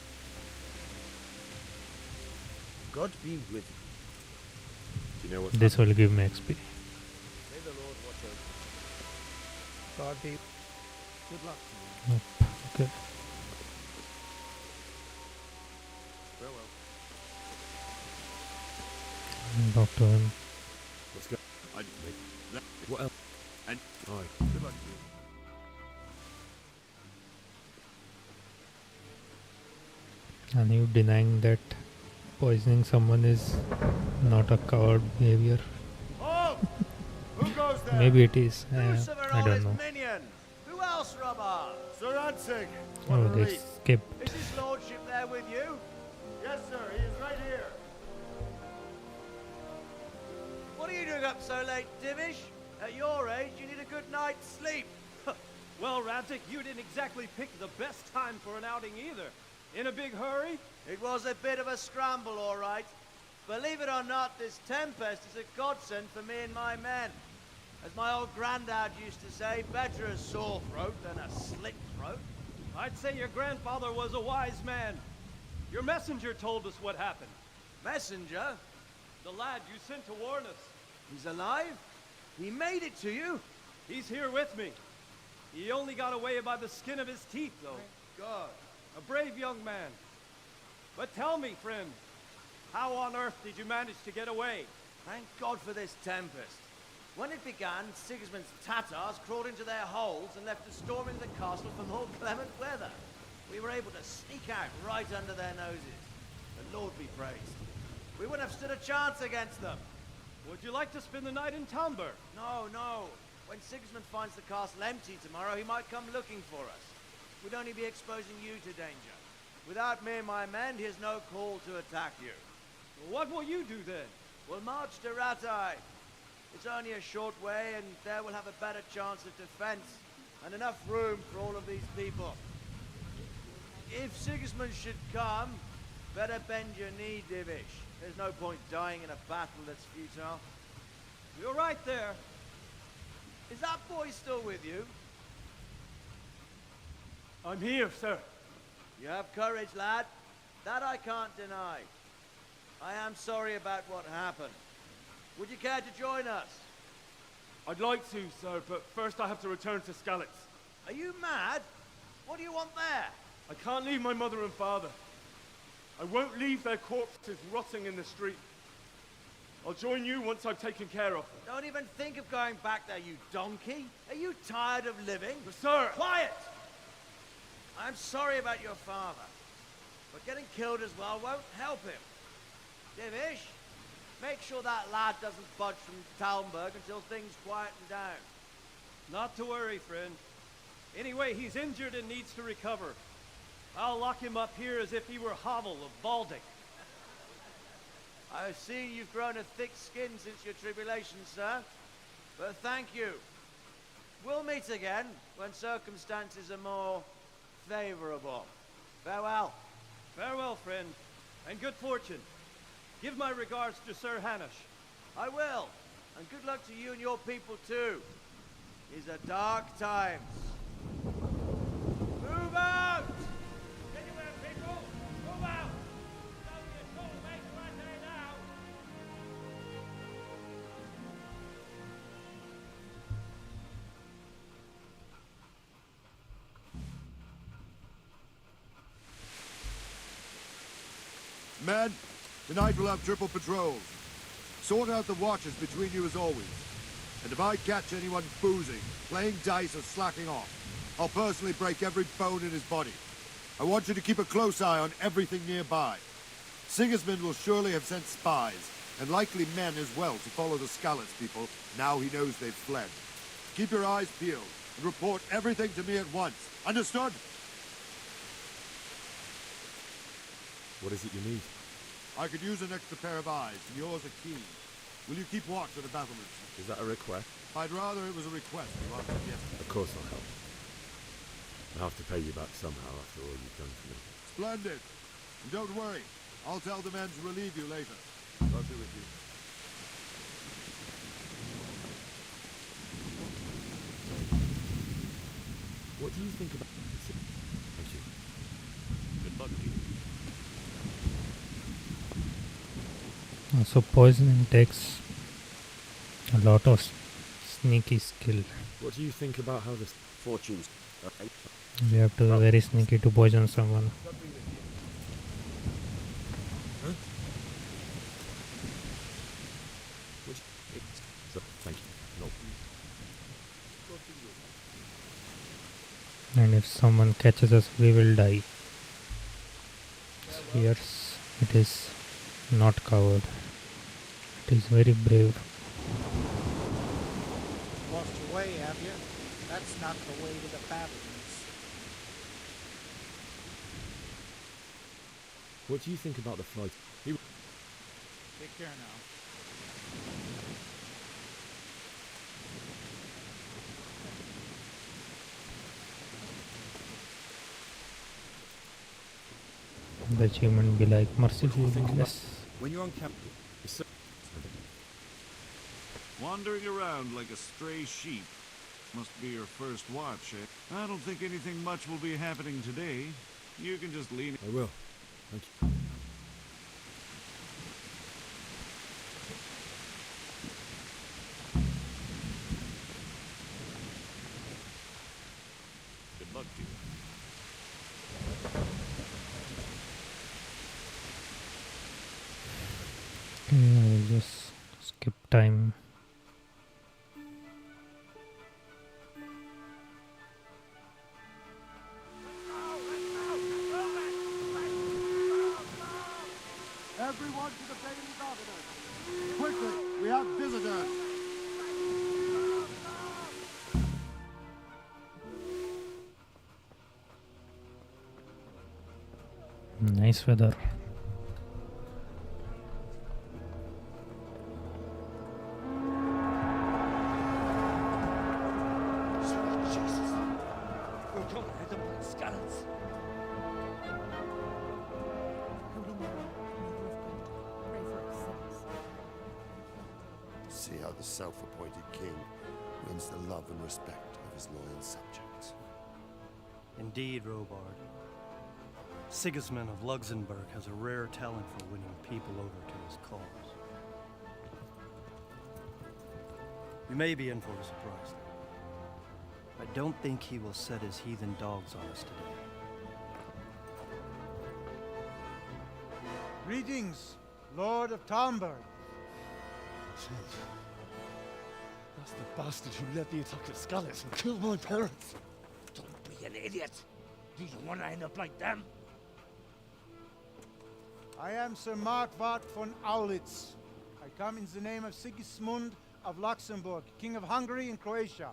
God be with you. Do you know what's This will give me XP. May the Lord watch over you. God be. Good luck to you. Nope. Okay. Farewell. Talk to him. Let's go. What else? And Right. Good luck to you. And you denying that poisoning someone is not a coward behavior. Halt! Who goes there? Maybe it is. I don't know. Minion. Who else, Robber? Sir Ansig. Oh, they skipped. Is his lordship there with you? Yes, sir. He is right here. What are you doing up so late, Divish? At your age, you need a good night's sleep. Well, Radzik, you didn't exactly pick the best time for an outing either. In a big hurry? It was a bit of a scramble, all right. Believe it or not, this tempest is a godsend for me and my men. As my old granddad used to say, better a sore throat than a slit throat. I'd say your grandfather was a wise man. Your messenger told us what happened. Messenger? The lad you sent to warn us. He's alive? He made it to you? He's here with me. He only got away by the skin of his teeth, though. Thank God. A brave young man. But tell me, friend, how on earth did you manage to get away? Thank God for this tempest. When it began, Sigismund's Tatars crawled into their holes and left us storming the castle for more clement weather. We were able to sneak out right under their noses. The Lord be praised. We wouldn't have stood a chance against them. Would you like to spend the night in Talmberg? No, no. When Sigismund finds the castle empty tomorrow, he might come looking for us. We'd only be exposing you to danger. Without me and my men, he has no call to attack you. What will you do then? We'll march to Ratai. It's only a short way, and there we'll have a better chance of defense, and enough room for all of these people. If Sigismund should come, better bend your knee, Divish. There's no point dying in a battle that's futile. You're right there. Is that boy still with you? I'm here, sir. You have courage, lad. That I can't deny. I am sorry about what happened. Would you care to join us? I'd like to, sir, but first I have to return to Skalitz. Are you mad? What do you want there? I can't leave my mother and father. I won't leave their corpses rotting in the street. I'll join you once I've taken care of them. Don't even think of going back there, you donkey. Are you tired of living? But sir! Quiet! I'm sorry about your father, but getting killed as well won't help him. Divish, make sure that lad doesn't budge from Talmberg until things quieten down. Not to worry, friend. Anyway, he's injured and needs to recover. I'll lock him up here as if he were Havel of Baldic. I see you've grown a thick skin since your tribulation, sir. But thank you. We'll meet again when circumstances are more favorable. Farewell. Farewell, friend, and good fortune. Give my regards to Sir Hanush. I will, and good luck to you and your people too. These are dark times. Move out! Anywhere, people! Move out! Don't be a troublemaker right there now! Men, tonight we'll have triple patrols. Sort out the watches between you as always. And if I catch anyone boozing, playing dice or slacking off, I'll personally break every bone in his body. I want you to keep a close eye on everything nearby. Sigismund will surely have sent spies, and likely men as well, to follow the Skalitz people, now he knows they've fled. Keep your eyes peeled, and report everything to me at once. Understood? What is it you need? I could use an extra pair of eyes, and yours are keen. Will you keep watch at the battlements? Is that a request? I'd rather it was a request, you are suggesting. Of course I'll help. I'll have to pay you back somehow after all you've done for me. Splendid. And don't worry, I'll tell the men to relieve you later. God be with you. What do you think about this? Thank you. Good luck to you. So poisoning takes a lot of sneaky skill. What do you think about how this fortunes? You have to be very sneaky to poison someone. Huh? Thank you. No. And if someone catches us, we will die. So yes, it is not covered. It is very brave. Lost your way, have you? That's not the way to the battlements. What do you think about the flight? Take care now. The achievement be like merciful yes. When you're on camp, wandering around like a stray sheep must be your first watch, eh? I don't think anything much will be happening today. You can just lean. I will. Thank you. Good luck to you. Okay, I will just skip time. Everyone to the Bailey Governor. Quickly, we have visitors. Nice weather. Sweet Jesus. We're going to hit them like skeletons. See how the self-appointed king wins the love and respect of his loyal subjects. Indeed, Robard. Sigismund of Luxembourg has a rare talent for winning people over to his cause. You may be in for a surprise, though. I don't think he will set his heathen dogs on us today. Greetings, Lord of Talmberg. That's the bastard who led the attack at Scarlet and killed my parents. Don't be an idiot. Do you want to end up like them? I am Sir Markwart von Aulitz. I come in the name of Sigismund of Luxembourg, King of Hungary and Croatia,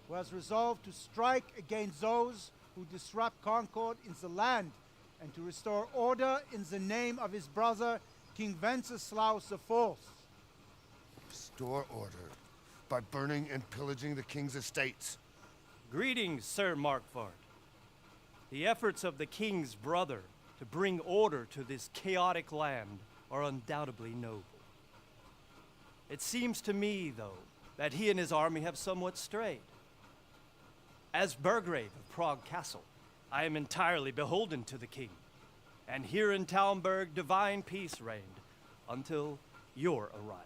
who has resolved to strike against those who disrupt concord in the land and to restore order in the name of his brother, King Wenceslaus IV. Restore order by burning and pillaging the king's estates. Greetings, Sir Markwart. The efforts of the king's brother to bring order to this chaotic land are undoubtedly noble. It seems to me, though, that he and his army have somewhat strayed. As Burgrave of Prague Castle, I am entirely beholden to the king, and here in Talmberg divine peace reigned until your arrival.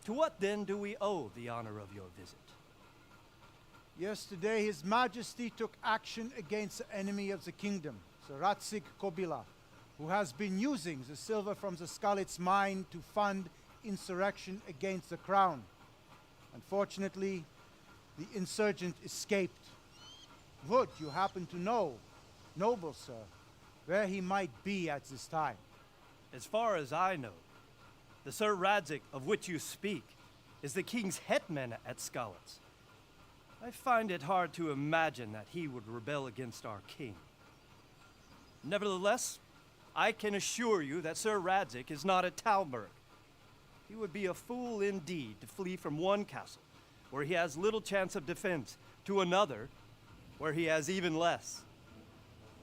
To what then do we owe the honor of your visit? Yesterday, His Majesty took action against the enemy of the kingdom, Sir Ratzik Kobila, who has been using the silver from the Skalitz mine to fund insurrection against the crown. Unfortunately, the insurgent escaped. Would you happen to know, noble sir, where he might be at this time? As far as I know, the Sir Radzik of which you speak is the king's hetman at Skalitz. I find it hard to imagine that he would rebel against our king. Nevertheless, I can assure you that Sir Radzik is not at Talmberg. He would be a fool indeed to flee from one castle, where he has little chance of defense, to another, where he has even less.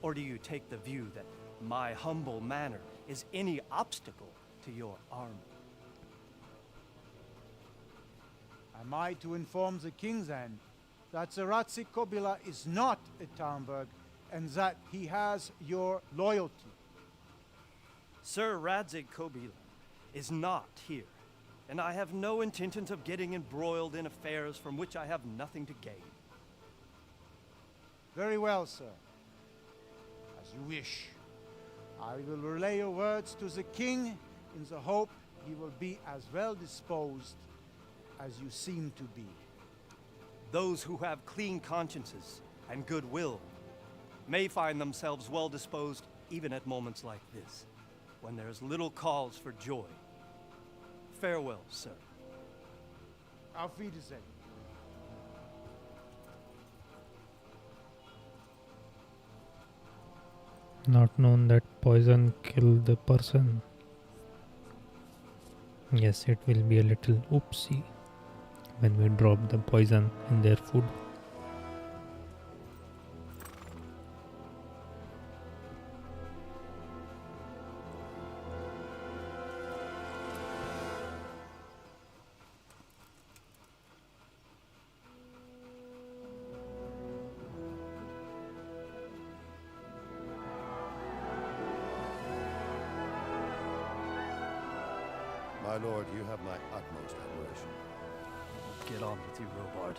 Or do you take the view that my humble manner is any obstacle to your army? Am I to inform the king then that Sir Ratzik Kobila is not at Talmberg and that he has your loyalty? Sir Radzik Kobila is not here, and I have no intentions of getting embroiled in affairs from which I have nothing to gain. Very well, sir. As you wish. I will relay your words to the king in the hope he will be as well disposed as you seem to be. Those who have clean consciences and goodwill may find themselves well disposed even at moments like this, when there is little cause for joy. Farewell, sir. Auf Wiedersehen. Not known that poison killed the person. Yes, it will be a little oopsie when we drop the poison in their food. My lord, you have my utmost admiration. Get on with you, Robard.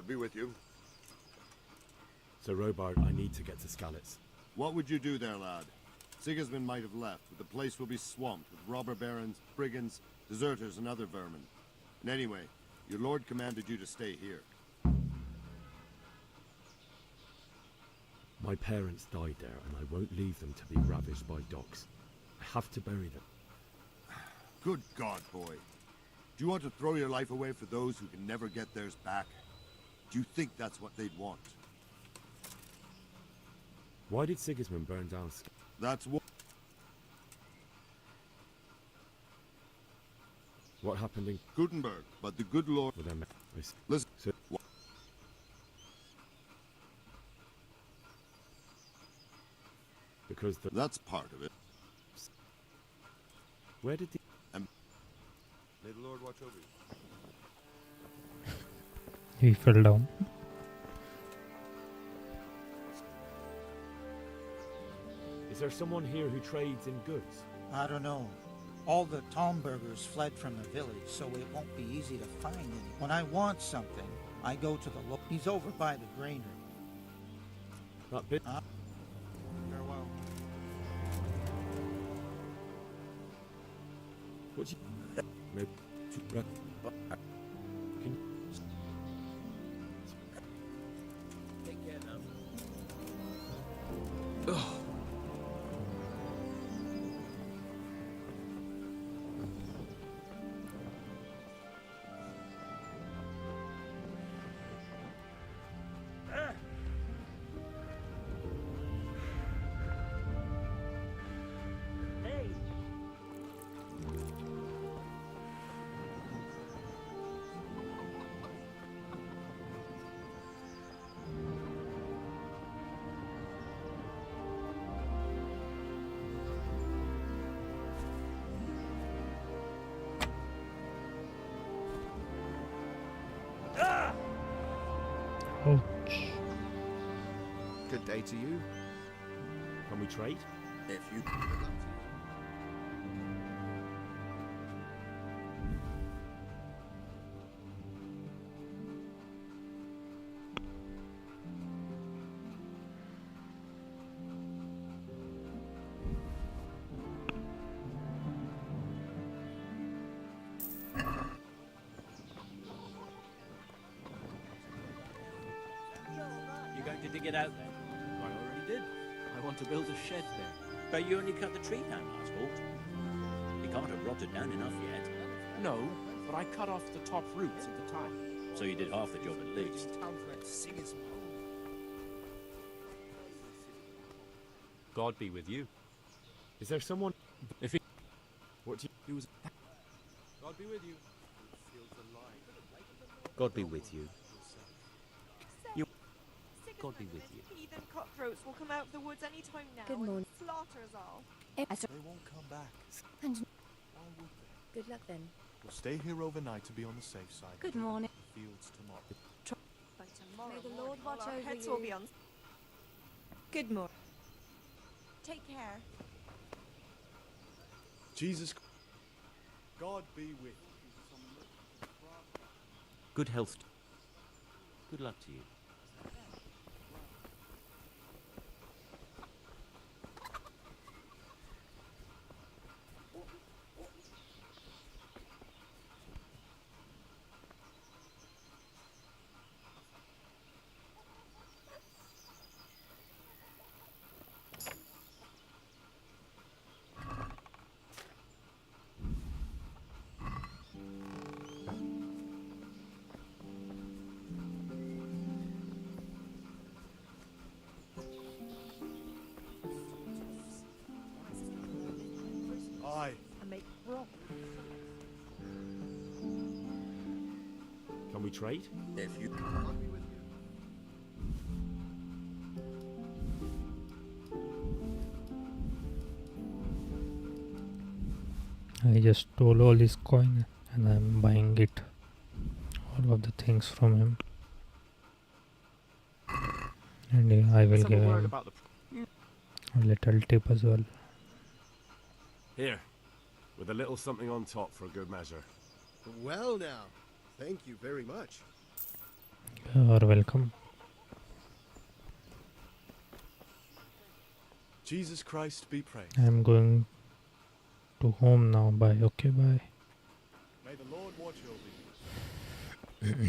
God be with you. Sir Robard, I need to get to Skalitz. What would you do there, lad? Sigismund might have left, but the place will be swamped with robber barons, brigands, deserters, and other vermin. And anyway, your lord commanded you to stay here. My parents died there, and I won't leave them to be ravaged by dogs. I have to bury them. Good God, boy. Do you want to throw your life away for those who can never get theirs back? Do you think that's what they'd want? Why did Sigismund burn down That's what happened in Gutenberg, but the good lord... Listen... Because that's part of it. Where did the... May the Lord watch over you. He fell down. Is there someone here who trades in goods? I don't know. All the Tomburgers fled from the village, so it won't be easy to find any. When I want something, I go to the he's over by the granary. That bit... Farewell. What's you... Take care now. Oh. Ouch. Good day to you. Can we trade? If you... You're going to dig it out then? I already did. I want to build a shed there. But you only cut the tree down last autumn. It can't have rotted down enough yet. No, but I cut off the top roots at the time. So you did half the job at least. God be with you. Is there someone... If he... What do He was... God be with you. God be with you. God be with you. Heathen cutthroats will come out of the woods any time now. Good morning. And slaughter us all. They won't come back. And Why would they? good luck then. We'll stay here overnight to be on the safe side. Good morning. Fields tomorrow. By tomorrow May the morning, Lord watch all our over heads you. will be on. Good morning. Take care. Jesus. God be with you. Good health. Good luck to you. Aye. And make broth. Can we trade? If you... I just stole all his coin and I'm buying it. All of the things from him. And I will Let's have give a word him about a little tip as well. Here, with a little something on top for good measure. Well now, thank you very much. You're welcome. Jesus Christ be praised. I'm going to home now. Bye. Okay, bye. May the Lord watch over you.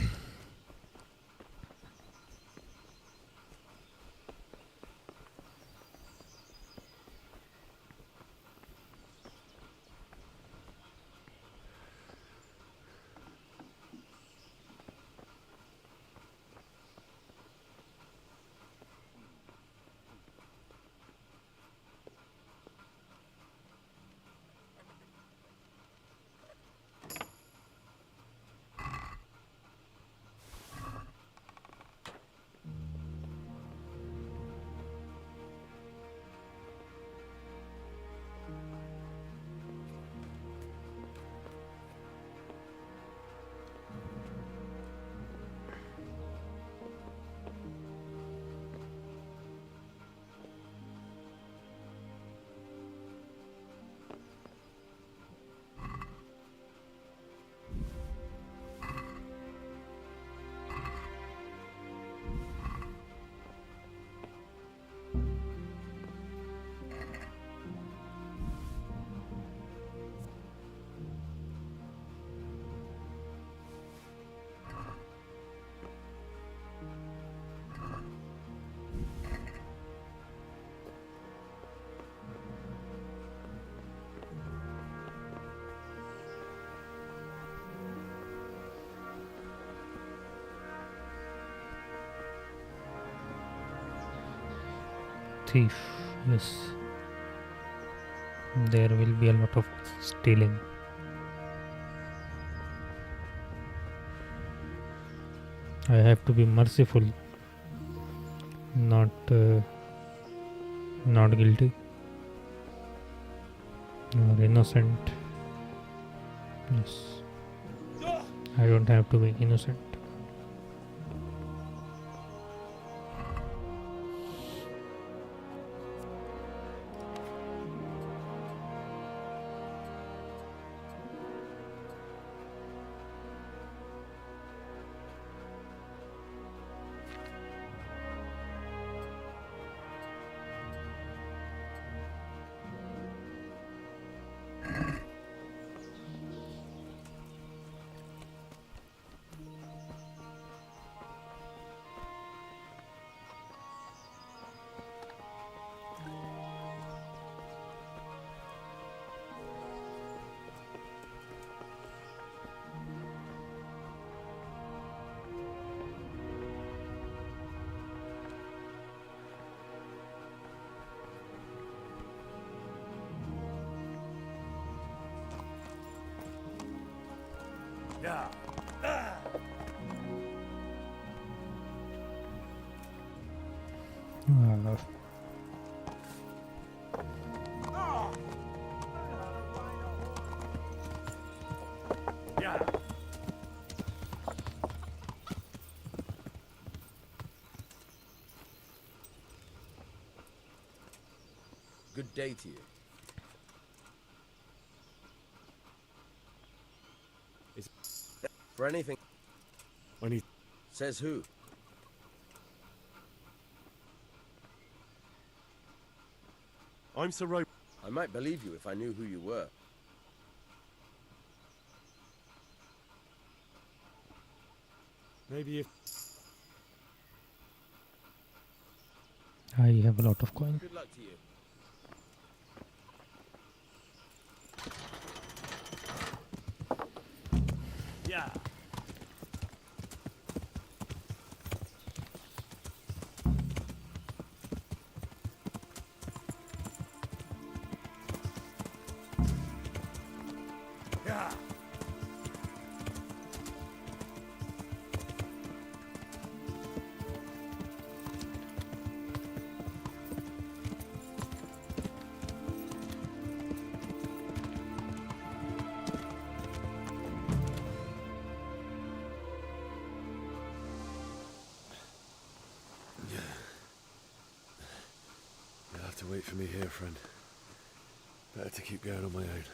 Thief, yes. There will be a lot of stealing. I have to be merciful, not guilty or innocent. Yes, I don't have to be innocent. Yeah. Yeah. Good day to you. For anything. When he says who? I'm Sir Ro. I might believe you if I knew who you were. Maybe if I have a lot of coins. Good luck to you. Yeah. Yeah. you'll have to wait for me here, friend. Better to keep going on my own.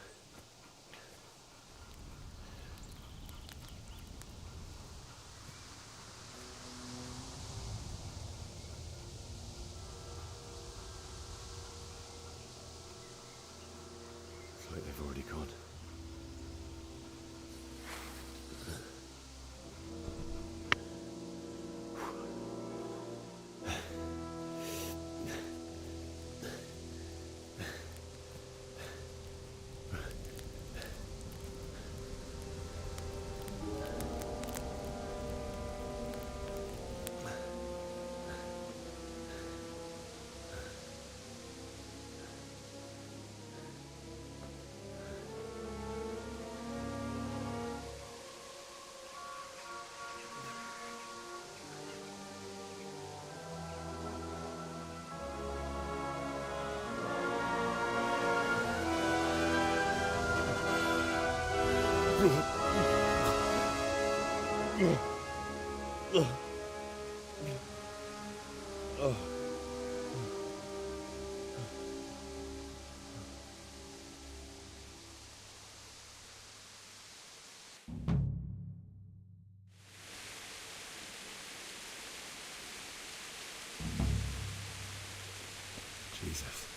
Jesus.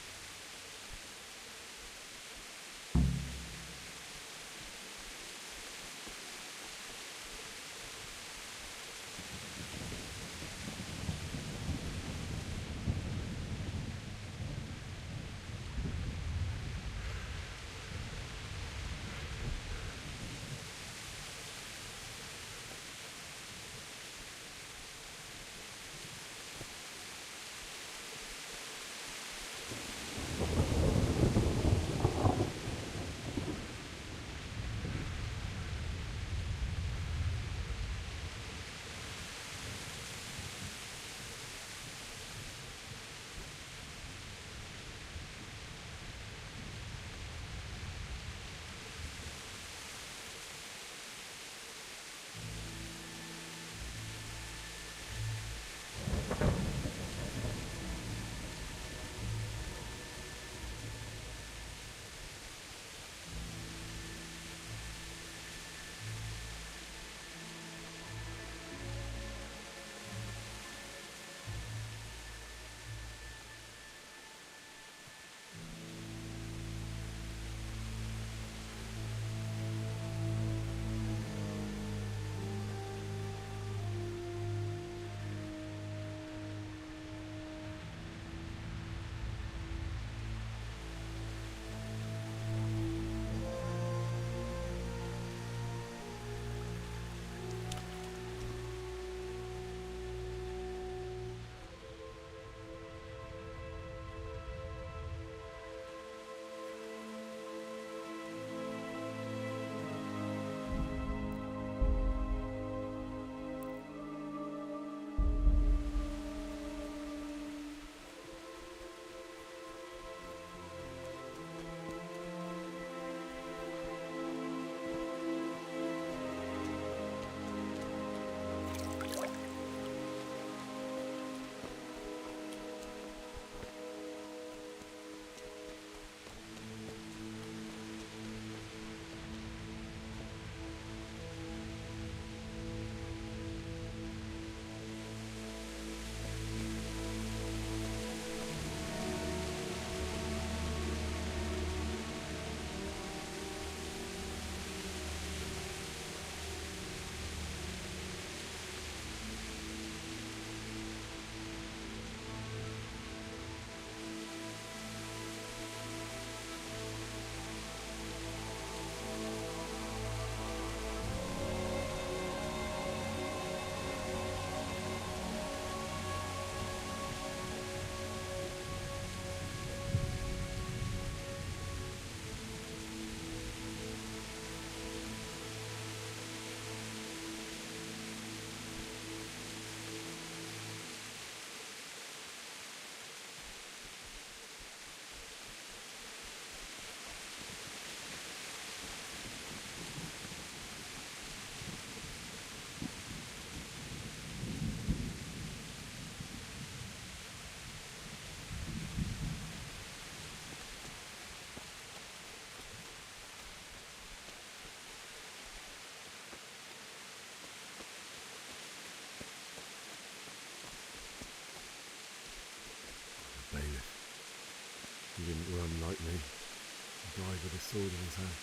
He didn't run like me. He died with a sword in his hand.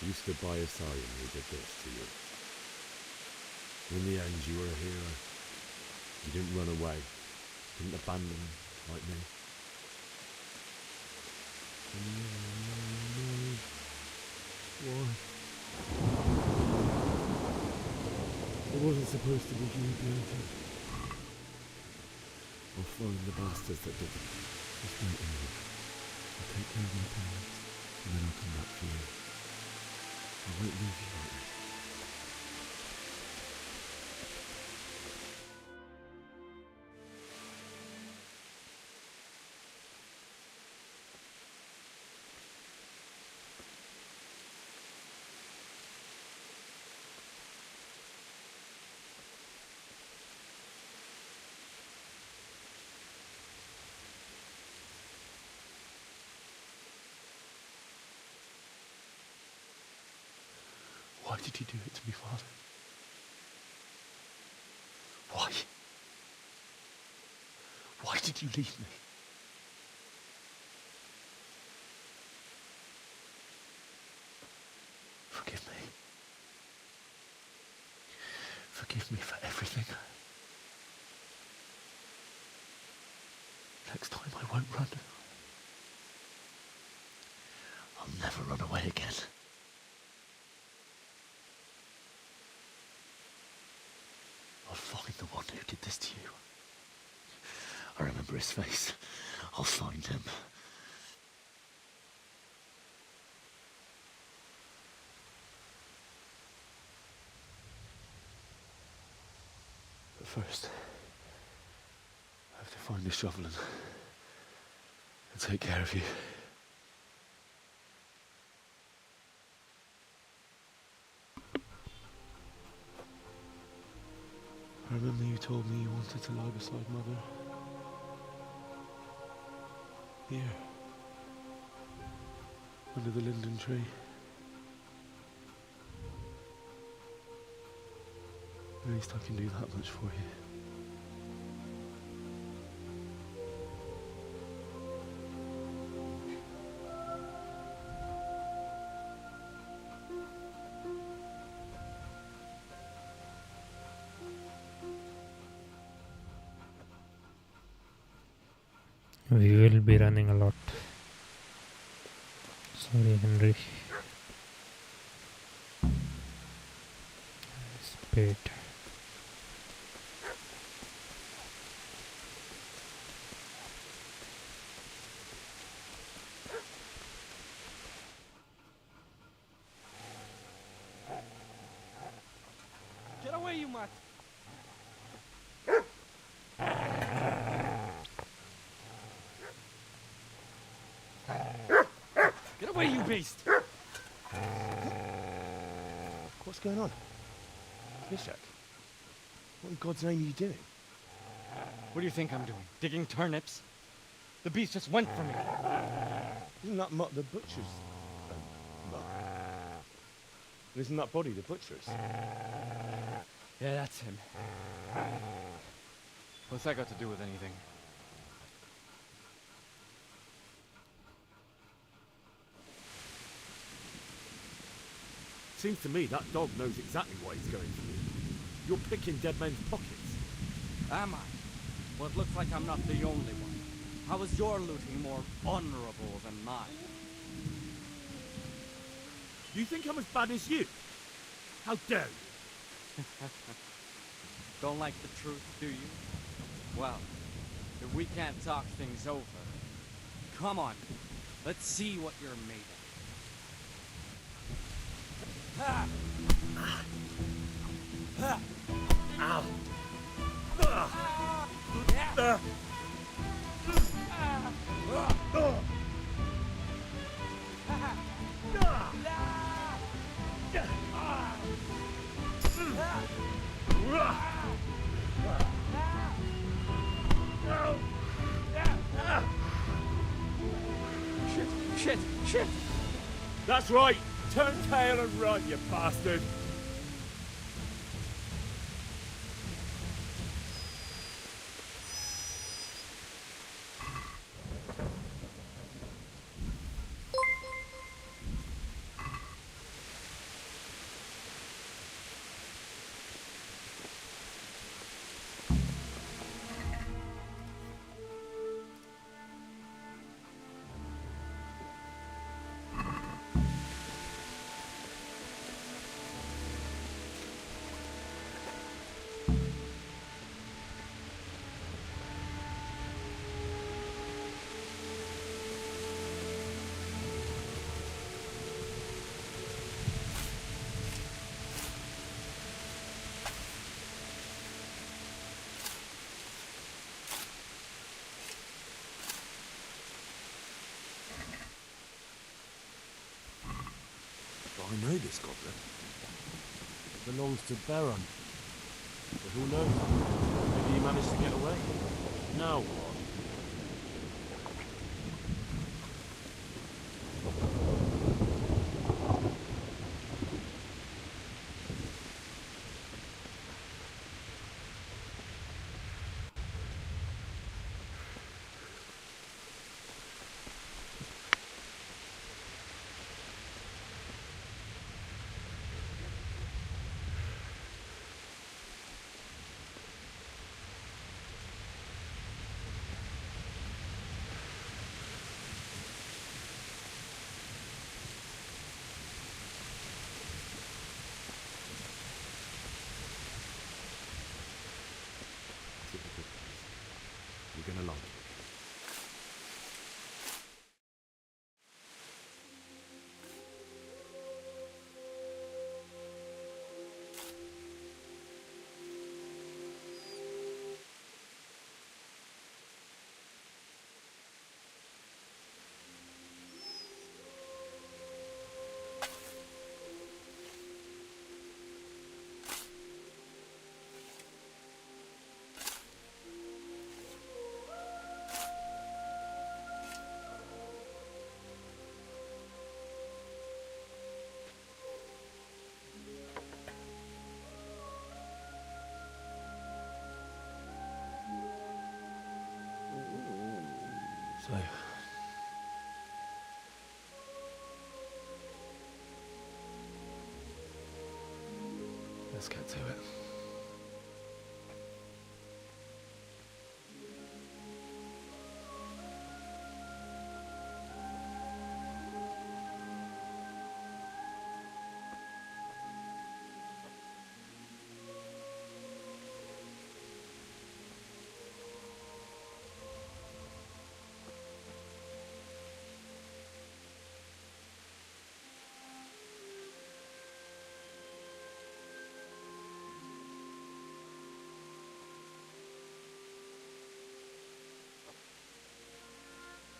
You stood by his side and he did this to you. In the end, you were a hero. You didn't run away. Didn't abandon him like me. Why? It wasn't supposed to be you, Beauty. I'll find the bastards that did it. Just wait a minute. I'll take care of my parents, and then I'll come back for you. I won't leave you like this. did you do it to me, Father? Why? Why did you leave me? Forgive me. Forgive me for everything. Next time I won't run. I'll never run away again. I'll find the one who did this to you. I remember his face. I'll find him. But first, I have to find a shovel and take care of you. I remember you told me you wanted to lie beside Mother. Here. Under the linden tree. At least I can do that much for you. We will be running a lot. Sorry, Henry. Spade. Get away, you mutt! Get away, you beast! What's going on? Bishop? What in God's name are you doing? What do you think I'm doing? Digging turnips? The beast just went for me. Isn't that the butcher's mutt? Isn't that body the butcher's? Yeah, that's him. What's that got to do with anything? Seems to me that dog knows exactly why he's going for you. You're picking dead men's pockets. Am I? Well, it looks like I'm not the only one. How is your looting more honorable than mine? You think I'm as bad as you? How dare you? Don't like the truth, do you? Well, if we can't talk things over, come on, let's see what you're made of. Ah! Ah! Ow! Shit! That's right! Turn tail and run, you bastard! I know this goblet. It belongs to Baron. But who knows? Maybe he managed to get away. Now what? along. So, let's get to it.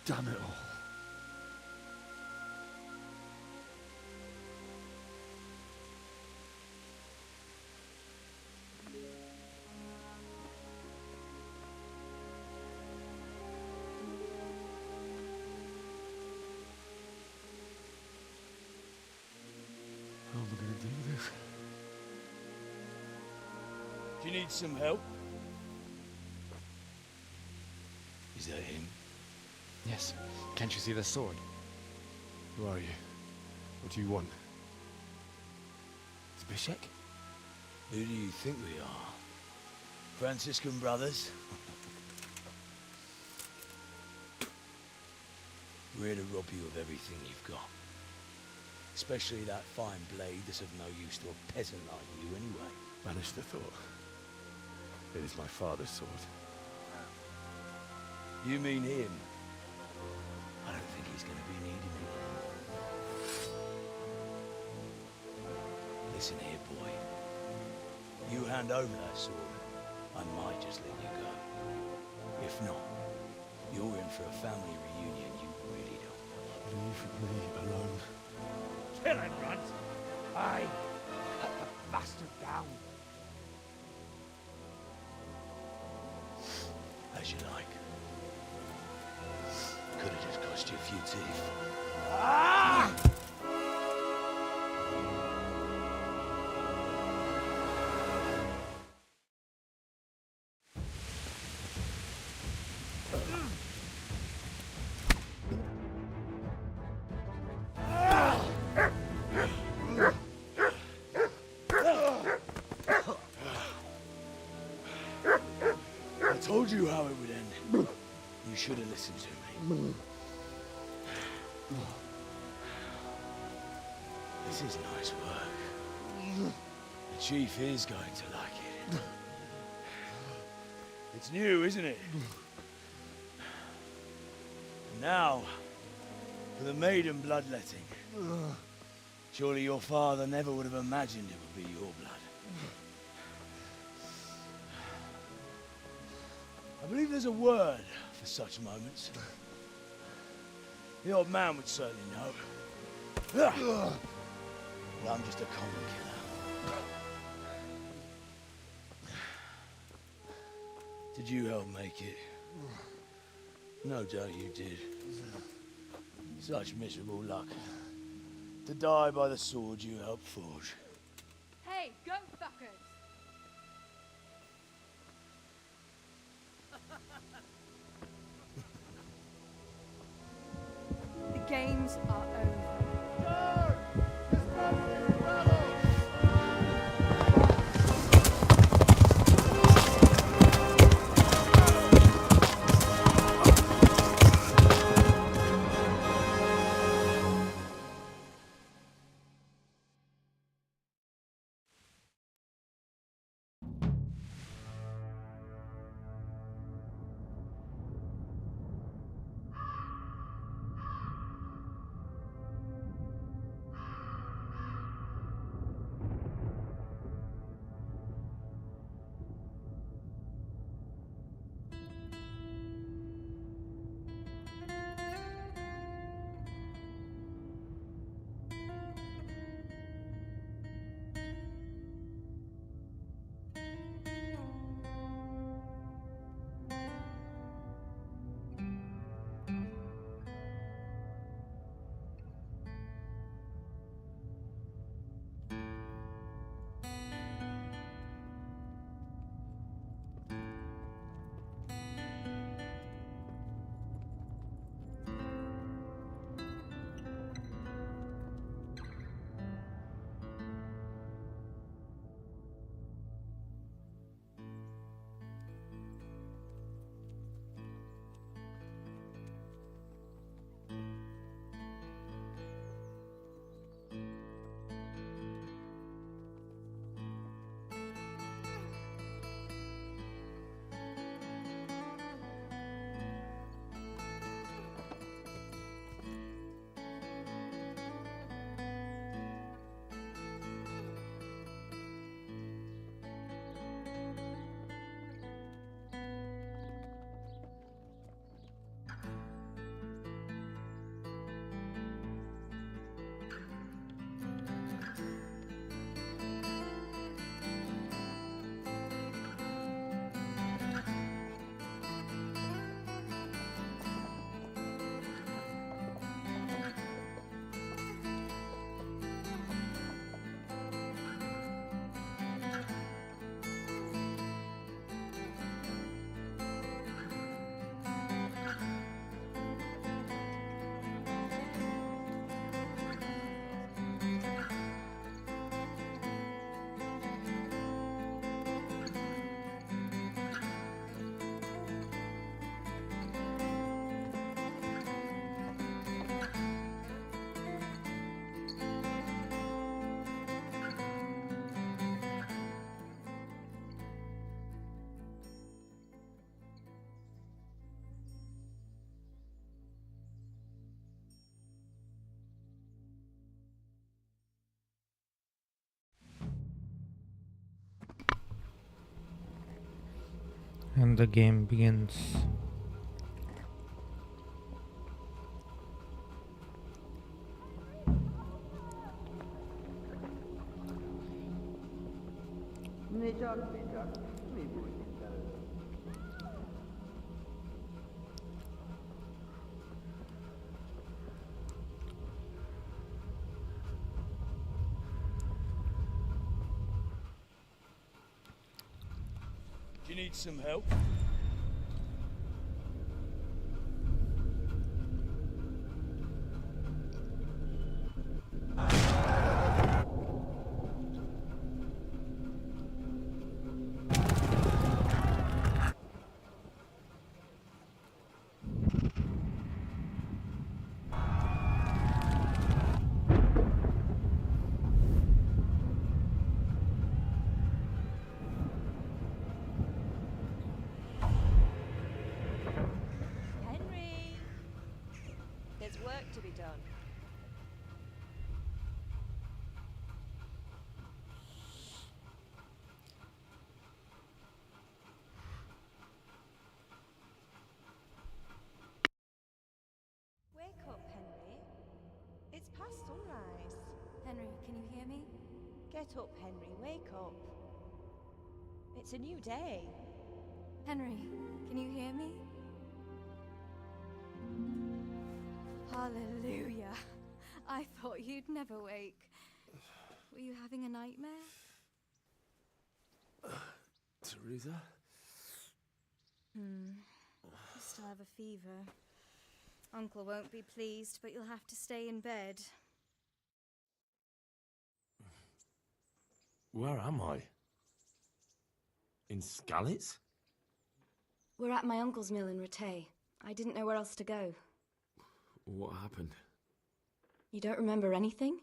Damn it all. How am I going to do this? Do you need some help? Is that him? Yes. Can't you see the sword? Who are you? What do you want? Zbyszek? Who do you think we are? Franciscan brothers? We're here to rob you of everything you've got. Especially that fine blade that's of no use to a peasant like you anyway. Banish the thought. It is my father's sword. You mean him? I don't think he's going to be needing it. Listen here, boy. You hand over that sword, I might just let you go. If not, you're in for a family reunion you really don't. Leave me alone. Kill him, Runt! Aye! Cut the bastard down! As you like. Could have just cost you a few teeth. Ah! I told you how it would end. You should have listened to me. This is nice work. The chief is going to like it. It's new, isn't it? And now, for the maiden bloodletting. Surely your father never would have imagined it would be your blood. I believe there's a word for such moments. The old man would certainly know. Well, I'm just a common killer. Did you help make it? No doubt you did. Such miserable luck. To die by the sword you helped forge. Hey, go fuckers! The games are over. And the game begins. Do you need some help? Henry! There's work to be done. Wake up, Henry. It's past sunrise. Henry, can you hear me? Get up, Henry. Wake up. It's a new day. Henry, can you hear me? Hallelujah. I thought you'd never wake. Were you having a nightmare? Teresa? You still have a fever. Uncle won't be pleased, but you'll have to stay in bed. Where am I? In Skalitz? We're at my uncle's mill in Rattay. I didn't know where else to go. What happened? You don't remember anything?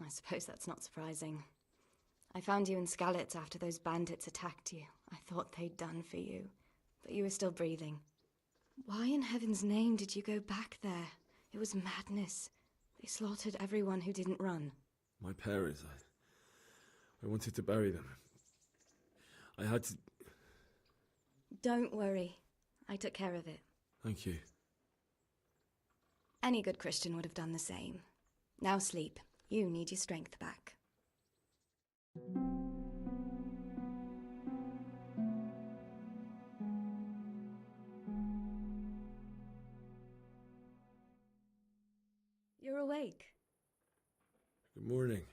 I suppose that's not surprising. I found you in Skalitz after those bandits attacked you. I thought they'd done for you, but you were still breathing. Why in heaven's name did you go back there? It was madness. They slaughtered everyone who didn't run. My parents, I wanted to bury them. I had to... Don't worry. I took care of it. Thank you. Any good Christian would have done the same. Now sleep. You need your strength back. You're awake. Good morning.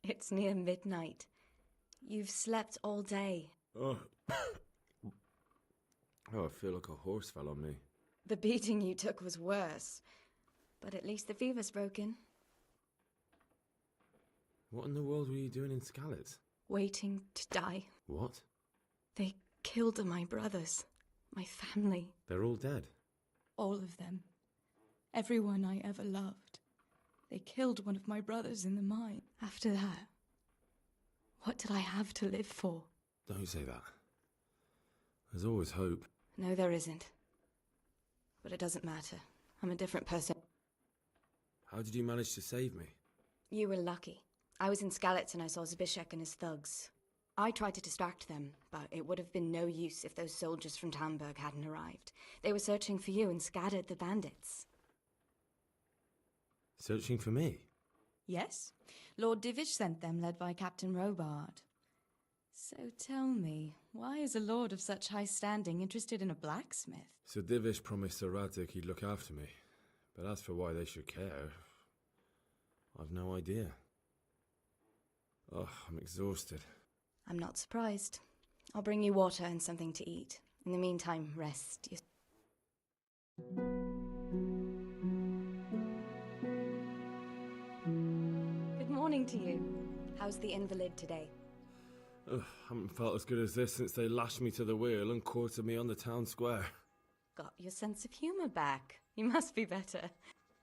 It's near midnight. You've slept all day. Oh, I feel like a horse fell on me. The beating you took was worse. But at least the fever's broken. What in the world were you doing in Skalitz? Waiting to die. What? They killed my brothers. My family. They're all dead. All of them. Everyone I ever loved. They killed one of my brothers in the mine. After that, what did I have to live for? Don't say that. There's always hope. No, there isn't. But it doesn't matter. I'm a different person. How did you manage to save me? You were lucky. I was in Skalitz and I saw Zbyszek and his thugs. I tried to distract them, but it would have been no use if those soldiers from Tamburg hadn't arrived. They were searching for you and scattered the bandits. Searching for me? Yes. Lord Divish sent them, led by Captain Robard. So tell me, why is a lord of such high standing interested in a blacksmith? So Divish promised Sir Radek he'd look after me. But as for why they should care, I've no idea. Oh, I'm exhausted. I'm not surprised. I'll bring you water and something to eat. In the meantime, rest. Good morning to you. How's the invalid today? Haven't felt as good as this since they lashed me to the wheel and quartered me on the town square. Got your sense of humor back. You must be better.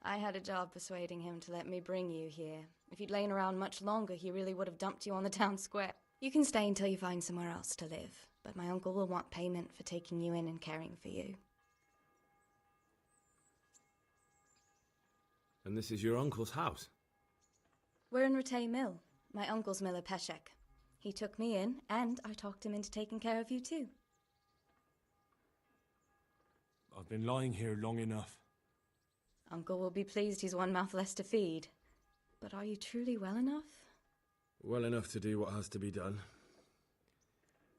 I had a job persuading him to let me bring you here. If you'd lain around much longer, he really would have dumped you on the town square. You can stay until you find somewhere else to live, but my uncle will want payment for taking you in and caring for you. And this is your uncle's house? We're in Rattay Mill, my uncle's mill at Peshek. He took me in, and I talked him into taking care of you too. I've been lying here long enough. Uncle will be pleased he's one mouth less to feed. But are you truly well enough? Well enough to do what has to be done.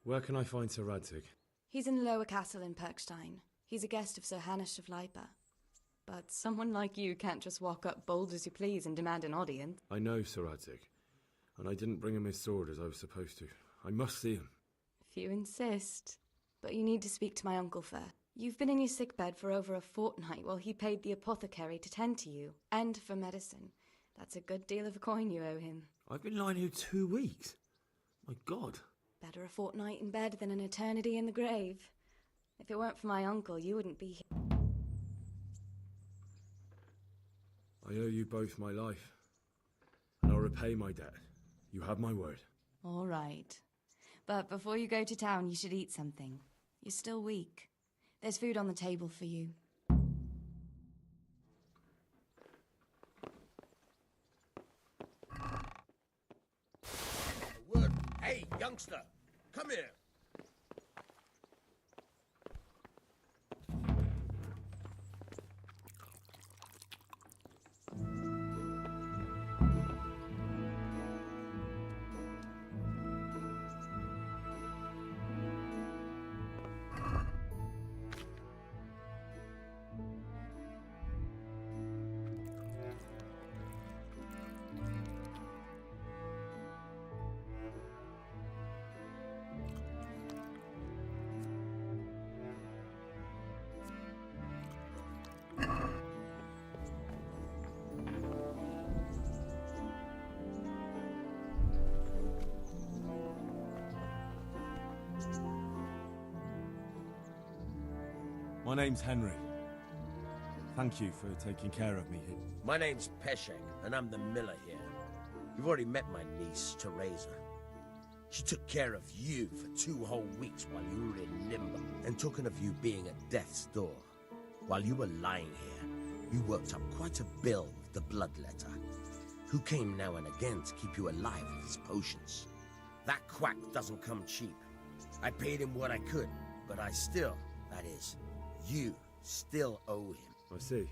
Where can I find Sir Radzig? He's in the lower castle in Perkstein. He's a guest of Sir Hanush of Leipa. But someone like you can't just walk up bold as you please and demand an audience. I know Sir Radzig, and I didn't bring him his sword as I was supposed to. I must see him. If you insist. But you need to speak to my uncle first. You've been in your sickbed for over a fortnight while he paid the apothecary to tend to you, and for medicine. That's a good deal of a coin you owe him. I've been lying here 2 weeks. My God. Better a fortnight in bed than an eternity in the grave. If it weren't for my uncle, you wouldn't be here. I owe you both my life, and I'll repay my debt. You have my word. All right. But before you go to town, you should eat something. You're still weak. There's food on the table for you. A word. Hey, youngster, come here. My name's Henry. Thank you for taking care of me. My name's Peshek, and I'm the miller here. You've already met my niece, Teresa. She took care of you for 2 whole weeks while you were in limbo, and talking of you being at death's door. While you were lying here, you worked up quite a bill with the bloodletter, who came now and again to keep you alive with his potions. That quack doesn't come cheap. I paid him what I could, but I still, that is, you still owe him. I see.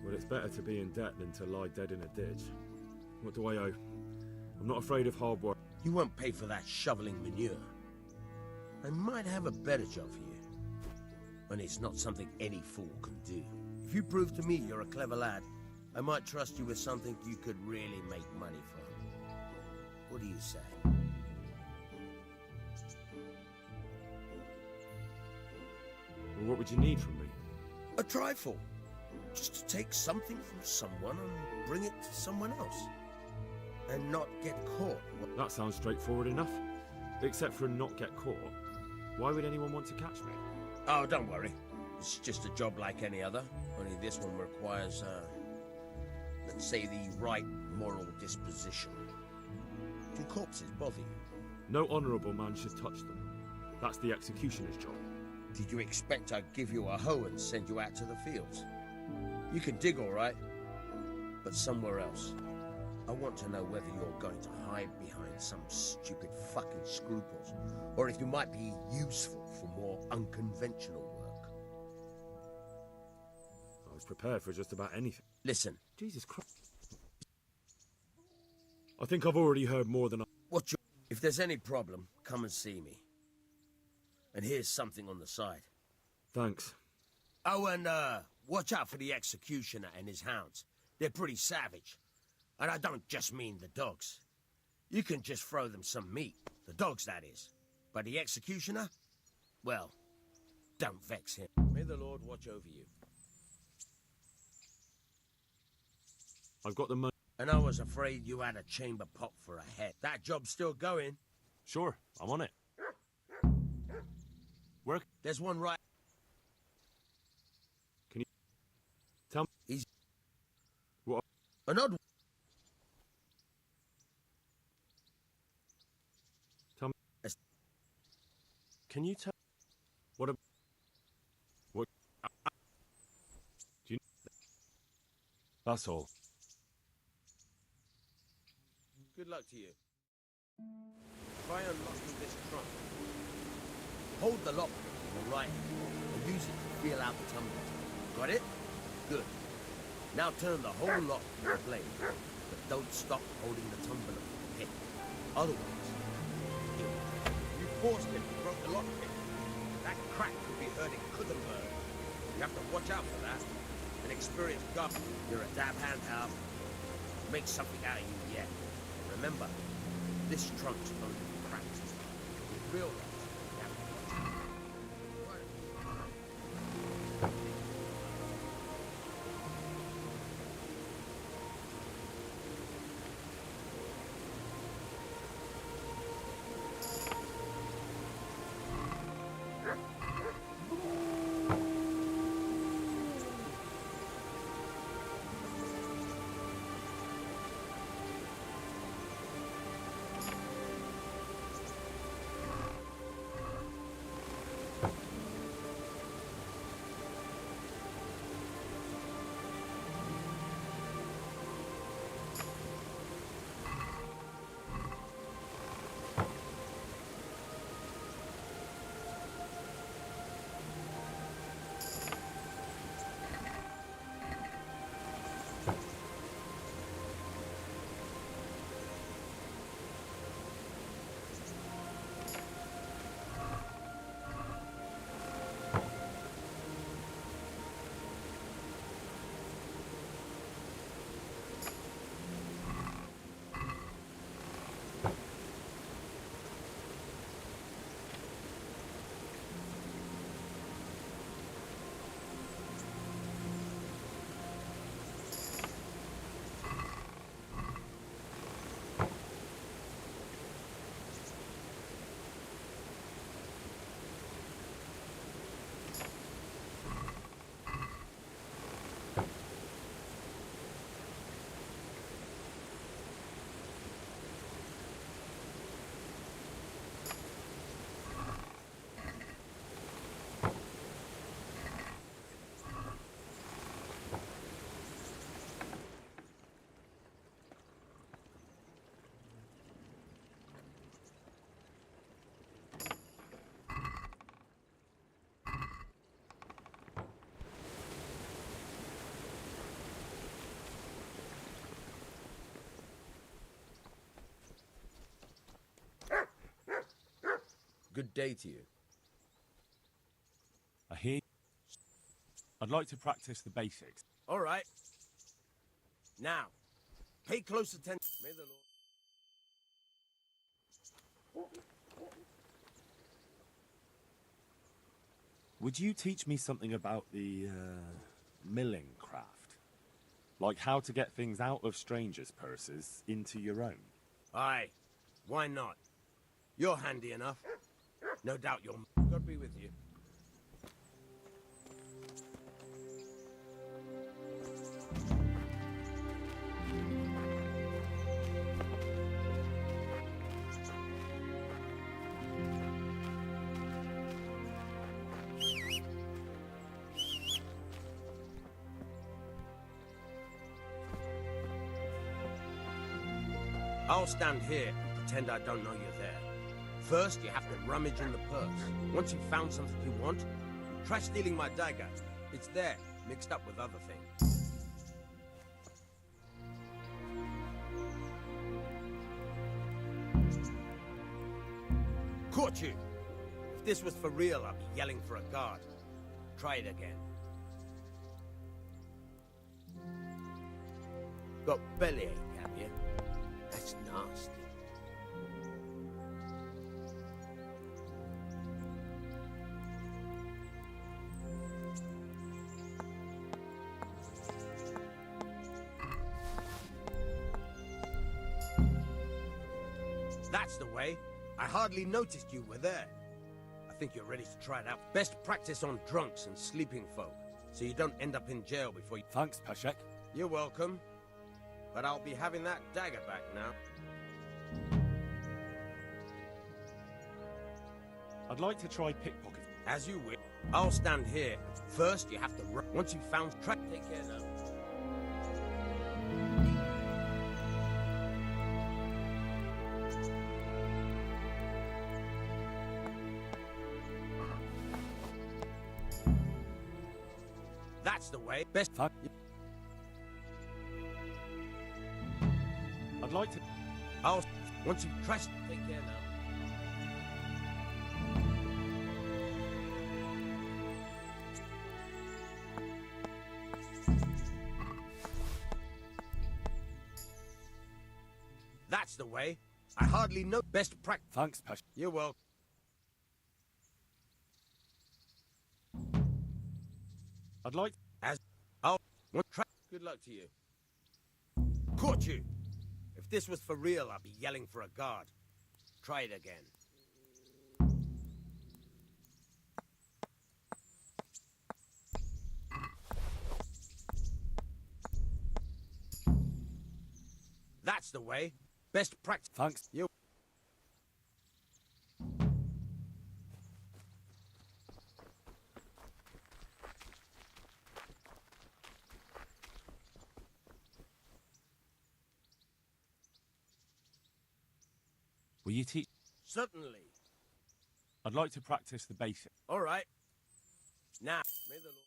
Well, it's better to be in debt than to lie dead in a ditch. What do I owe? I'm not afraid of hard work. You won't pay for that shoveling manure. I might have a better job for you. And it's not something any fool can do. If you prove to me you're a clever lad, I might trust you with something you could really make money from. What do you say? Well, what would you need from me? A trifle. Just to take something from someone and bring it to someone else. And not get caught. That sounds straightforward enough. Except for not get caught. Why would anyone want to catch me? Oh, don't worry. It's just a job like any other. Only this one requires, let's say, the right moral disposition. Do corpses bother you? No honourable man should touch them. That's the executioner's job. Did you expect I'd give you a hoe and send you out to the fields? You can dig all right, but somewhere else. I want to know whether you're going to hide behind some stupid fucking scruples, or if you might be useful for more unconventional work. I was prepared for just about anything. Listen. Jesus Christ. I think I've already heard more than I... If there's any problem, come and see me. And here's something on the side. Thanks. Oh, and watch out for the executioner and his hounds. They're pretty savage. And I don't just mean the dogs. You can just throw them some meat. The dogs, that is. But the executioner? Well, don't vex him. May the Lord watch over you. I've got the money. And I was afraid you had a chamber pot for a head. That job's still going. Sure, I'm on it. Where? There's one right... Can you... tell me? He's... What? An odd... Tell me... Can you tell... What a... What... Do you... That's all. Good luck to you. Try unlocking this trunk. Hold the lock in the right and use it to feel out the tumbler. Got it? Good. Now turn the whole lock to the blade, but don't stop holding the tumbler from the pin. Otherwise, you forced him to broke the lock pin. That crack could be hurting Kuttenberg. You have to watch out for that. An experienced guard. You're a dab hand, Hal. Make something out of you yet. Remember, this trunk's only for practice. With real locks, you have to watch out. Good day to you. I hear. I'd like to practice the basics. All right. Now, pay close attention. May the Lord... Would you teach me something about the milling craft? Like how to get things out of strangers' purses into your own? Aye. Why not? You're handy enough. No doubt your God be with you. I'll stand here and pretend I don't know you're there. First, you have to rummage in the purse. Once you've found something you want, try stealing my dagger. It's there, mixed up with other things. Caught you! If this was for real, I'd be yelling for a guard. Try it again. Got bellyache, have you? That's nasty. That's the way. I hardly noticed you were there. I think you're ready to try it out. Best practice on drunks and sleeping folk, so you don't end up in jail before you... Thanks, Peshek. You're welcome. But I'll be having that dagger back now. I'd like to try pickpocket. As you wish. I'll stand here. First, you have to run. Once you've found track, take care now. That's the way. Best fuck. I'd like to. I'll. Once you've trust. Take care now. That's the way. I hardly know best practice. Thanks, Pash. You're welcome. I'd like. As I'll try. Good luck to you. Caught you. If this was for real, I'd be yelling for a guard. Try it again. That's the way. Best practice. Thanks. You. Will you teach? Certainly. I'd like to practice the basic. All right. Now, may the Lord.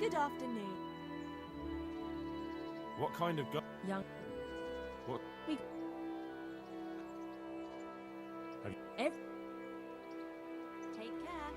Good afternoon. What kind of gun? Young. What? We. Have Take care.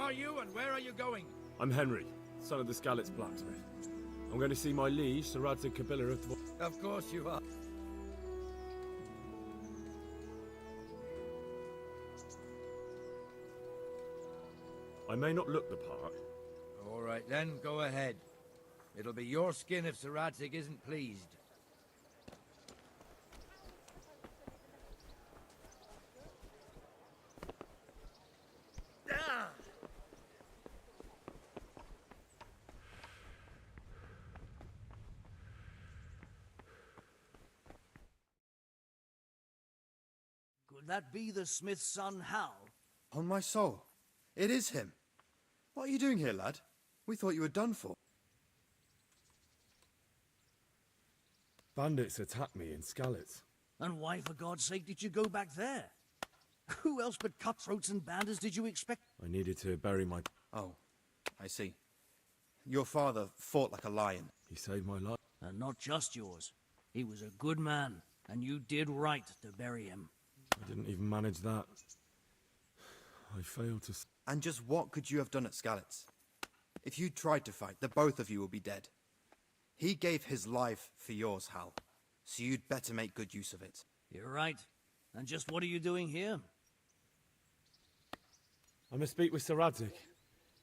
are you and where are you going? I'm Henry, son of the Skalitz blacksmith. I'm going to see my liege, Sir Radzig Kobyla of the... Of course you are. I may not look the part. All right then, go ahead. It'll be your skin if Sir Radzig isn't pleased. Could that be the smith's son, Hal? On my soul, it is him. What are you doing here, lad? We thought you were done for. Bandits attacked me in Skalitz. And why, for God's sake, did you go back there? Who else but cutthroats and bandits did you expect? I needed to bury my... Oh, I see. Your father fought like a lion. He saved my life. And not just yours. He was a good man, and you did right to bury him. I didn't even manage that. I failed to... And just what could you have done at Skalitz? If you tried to fight, the both of you will be dead. He gave his life for yours, Hal. So you'd better make good use of it. You're right. And just what are you doing here? I must speak with Sir Radzig.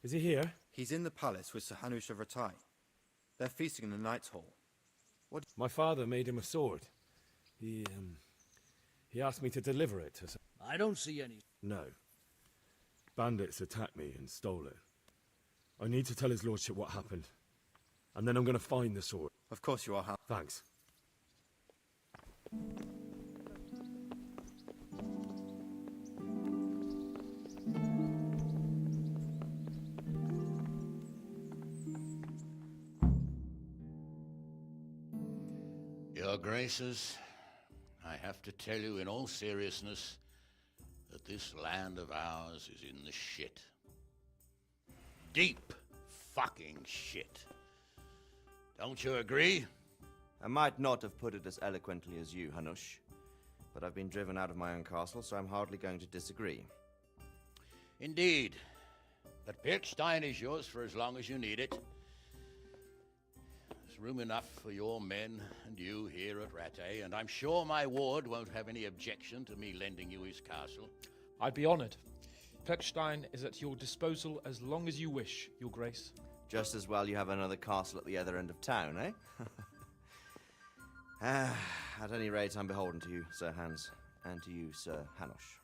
Is he here? He's in the palace with Sir Hanush of Rattay. They're feasting in the Knight's Hall. What? My father made him a sword. He asked me to deliver it to... I don't see any... No. Bandits attacked me and stole it. I need to tell his lordship what happened. And then I'm going to find the sword. Of course you are, Hal. Thanks. Your Graces, I have to tell you in all seriousness that this land of ours is in the shit. Deep fucking shit. Don't you agree? I might not have put it as eloquently as you, Hanush, but I've been driven out of my own castle, so I'm hardly going to disagree. Indeed. But Pirkstein is yours for as long as you need it. There's room enough for your men and you here at Rattay, and I'm sure my ward won't have any objection to me lending you his castle. I'd be honored. Pirkstein is at your disposal as long as you wish, Your Grace. Just as well you have another castle at the other end of town, eh? At any rate, I'm beholden to you, Sir Hans, and to you, Sir Hanush.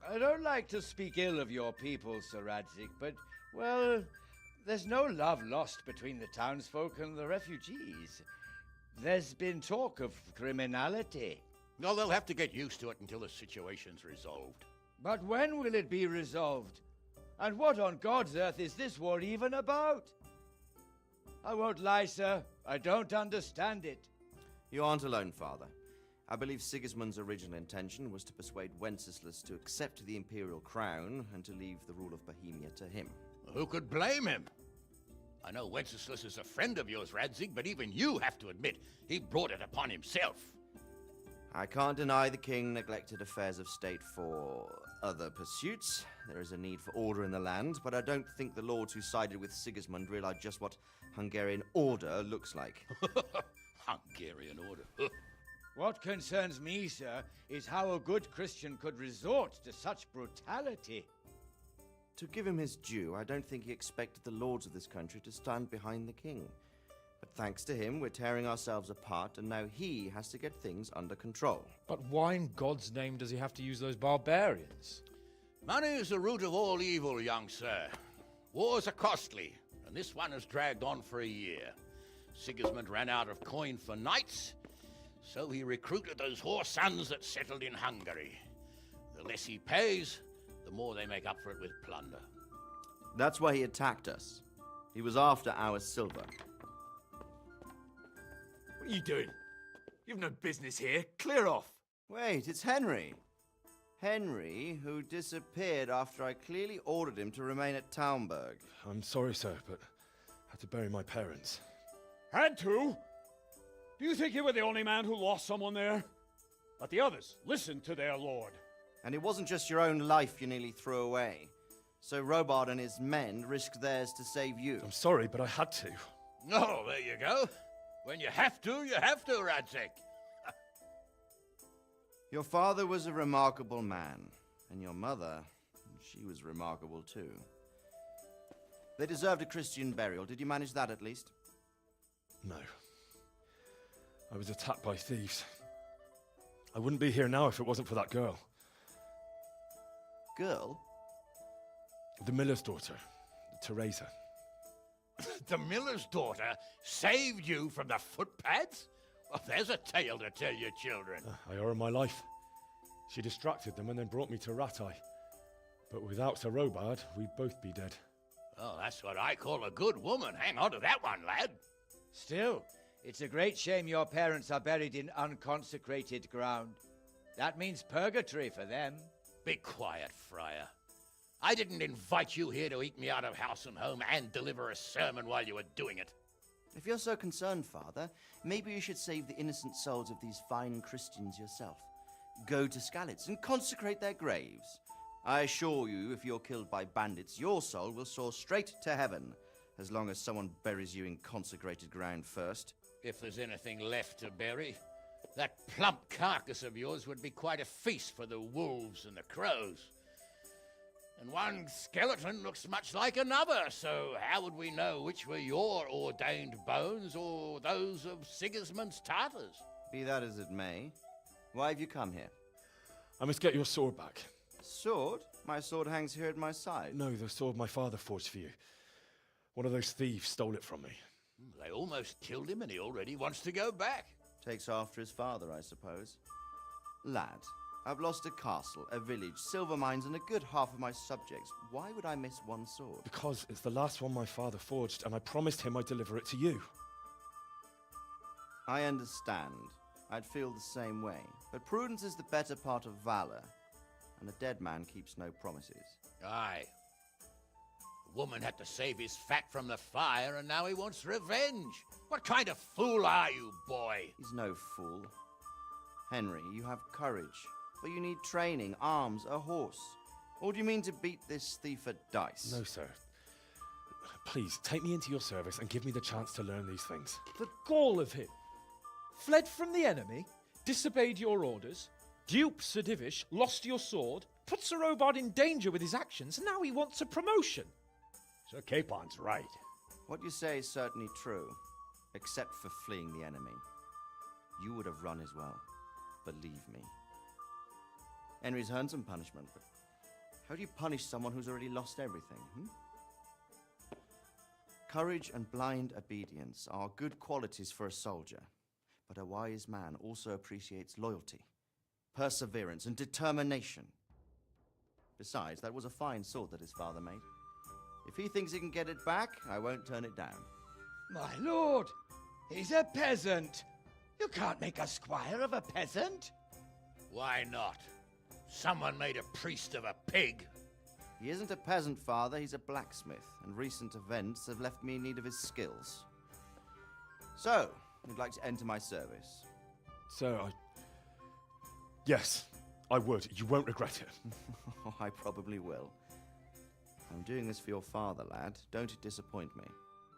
I don't like to speak ill of your people, Sir Radzig, but, well, there's no love lost between the townsfolk and the refugees. There's been talk of criminality. No, they'll have to get used to it until the situation's resolved. But when will it be resolved? And what on God's earth is this war even about? I won't lie, sir. I don't understand it. You aren't alone, Father. I believe Sigismund's original intention was to persuade Wenceslas to accept the imperial crown and to leave the rule of Bohemia to him. Who could blame him? I know Wenceslas is a friend of yours, Radzig, but even you have to admit he brought it upon himself. I can't deny the king neglected affairs of state for other pursuits. There is a need for order in the land, but I don't think the lords who sided with Sigismund realized just what Hungarian order looks like. Hungarian order. What concerns me, sir, is how a good Christian could resort to such brutality. To give him his due, I don't think he expected the lords of this country to stand behind the king. But thanks to him, we're tearing ourselves apart, and now he has to get things under control. But why in God's name does he have to use those barbarians? Money is the root of all evil, young sir. Wars are costly, and this one has dragged on for a year. Sigismund ran out of coin for knights, so he recruited those whore sons that settled in Hungary. The less he pays, the more they make up for it with plunder. That's why he attacked us. He was after our silver. What are you doing? You've no business here. Clear off. Wait, it's Henry. Henry, who disappeared after I clearly ordered him to remain at Taumberg. I'm sorry, sir, but I had to bury my parents. Had to? Do you think you were the only man who lost someone there? But the others listened to their lord. And it wasn't just your own life you nearly threw away. So Robard and his men risked theirs to save you. I'm sorry, but I had to. Oh, there you go. When you have to, Radzig. Your father was a remarkable man, and your mother, she was remarkable too. They deserved a Christian burial. Did you manage that at least? No. I was attacked by thieves. I wouldn't be here now if it wasn't for that girl. Girl? The miller's daughter, Teresa. The miller's daughter saved you from the footpads? Well, there's a tale to tell your children. I owe her my life. She distracted them and then brought me to Ratai. But without Sir Robard, we'd both be dead. Oh, that's what I call a good woman. Hang on to that one, lad. Still, it's a great shame your parents are buried in unconsecrated ground. That means purgatory for them. Be quiet, Friar. I didn't invite you here to eat me out of house and home and deliver a sermon while you were doing it. If you're so concerned, Father, maybe you should save the innocent souls of these fine Christians yourself. Go to Skalitz and consecrate their graves. I assure you, if you're killed by bandits, your soul will soar straight to heaven, as long as someone buries you in consecrated ground first. If there's anything left to bury, that plump carcass of yours would be quite a feast for the wolves and the crows. And one skeleton looks much like another, so how would we know which were your ordained bones or those of Sigismund's Tartars? Be that as it may, why have you come here? I must get your sword back. Sword? My sword hangs here at my side. No, the sword my father forged for you. One of those thieves stole it from me. They almost killed him and he already wants to go back. Takes after his father, I suppose. Lad, I've lost a castle, a village, silver mines, and a good half of my subjects. Why would I miss one sword? Because it's the last one my father forged, and I promised him I'd deliver it to you. I understand. I'd feel the same way. But prudence is the better part of valor, and a dead man keeps no promises. Aye. The woman had to save his fat from the fire, and now he wants revenge. What kind of fool are you, boy? He's no fool. Henry, you have courage, but you need training, arms, a horse. Or do you mean to beat this thief at dice? No, sir. Please, take me into your service and give me the chance to learn these things. The gall of him. Fled from the enemy, disobeyed your orders, duped Sir Divish, lost your sword, put Sir Robard in danger with his actions, and now he wants a promotion. Sir Capon's right. What you say is certainly true, except for fleeing the enemy. You would have run as well, believe me. Henry's earned some punishment, but how do you punish someone who's already lost everything, Courage and blind obedience are good qualities for a soldier, but a wise man also appreciates loyalty, perseverance, and determination. Besides, that was a fine sword that his father made. If he thinks he can get it back, I won't turn it down. My lord, he's a peasant. You can't make a squire of a peasant. Why not? Someone made a priest of a pig. He isn't a peasant, Father. He's a blacksmith, and recent events have left me in need of his skills. So, you'd like to enter my service? Sir, Yes, I would. You won't regret it. I probably will. I'm doing this for your father, lad. Don't disappoint me.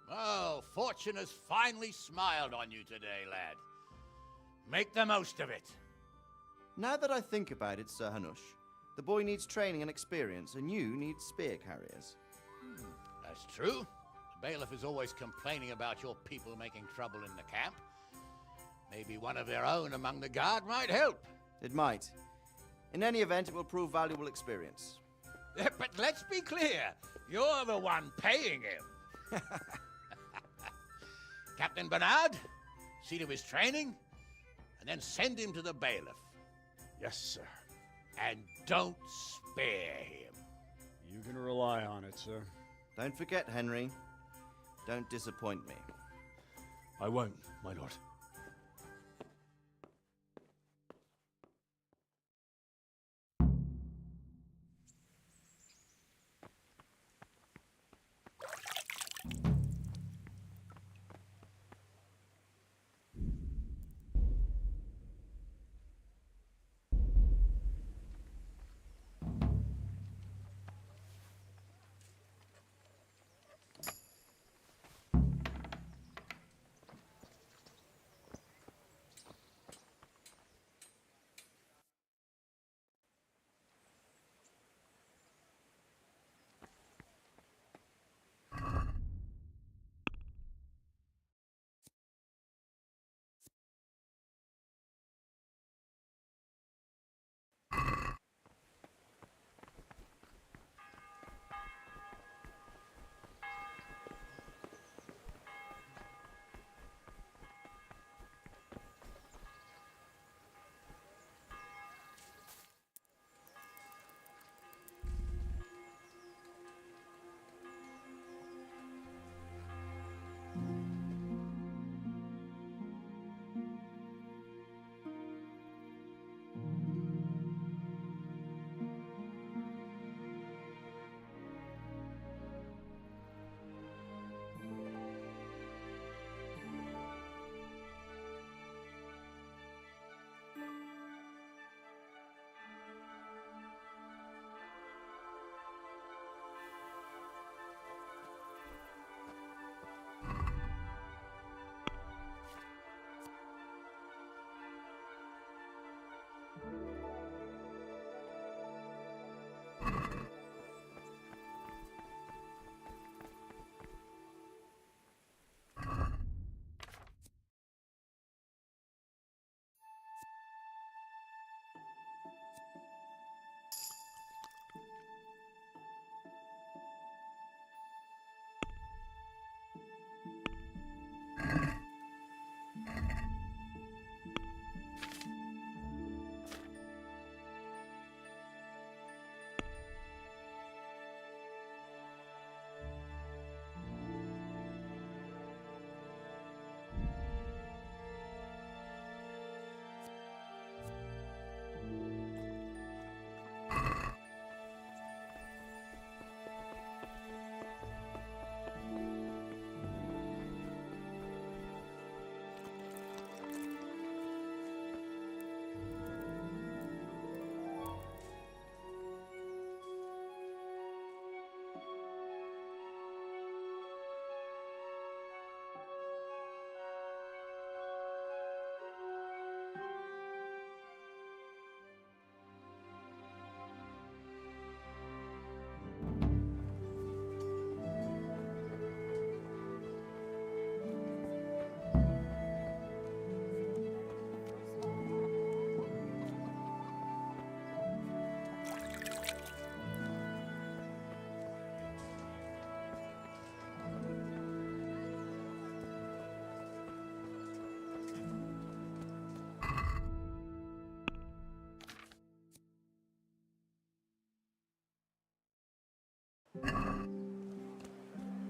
Oh, fortune has finally smiled on you today, lad. Make the most of it. Now that I think about it, Sir Hanush, the boy needs training and experience, and you need spear carriers. That's true. The bailiff is always complaining about your people making trouble in the camp. Maybe one of their own among the guard might help. It might. In any event, it will prove valuable experience. But let's be clear. You're the one paying him. Captain Bernard, see to his training, and then send him to the bailiff. Yes, sir. And don't spare him. You can rely on it, sir. Don't forget, Henry. Don't disappoint me. I won't, my lord.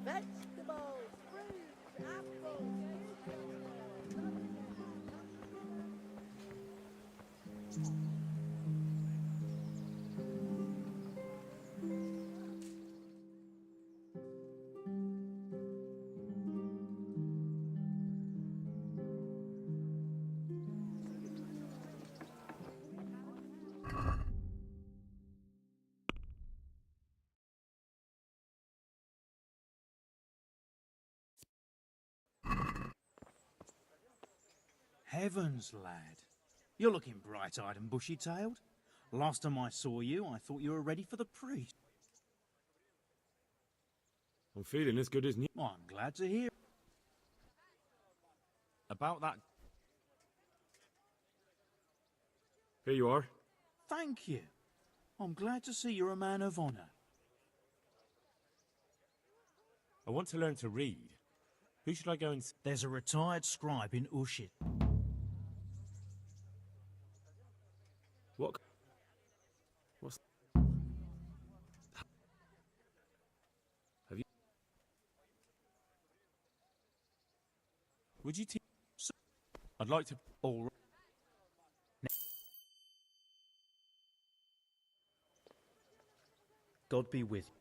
Vegetables, fruits, apples. Heavens, lad. You're looking bright-eyed and bushy-tailed. Last time I saw you, I thought you were ready for the priest. I'm feeling as good as new. Well, I'm glad to hear. About that. Here you are. Thank you. I'm glad to see you're a man of honour. I want to learn to read. Who should I go and see? There's a retired scribe in Ushit. What? What's... Have you... Would you teach? I'd like to... All right. God be with you.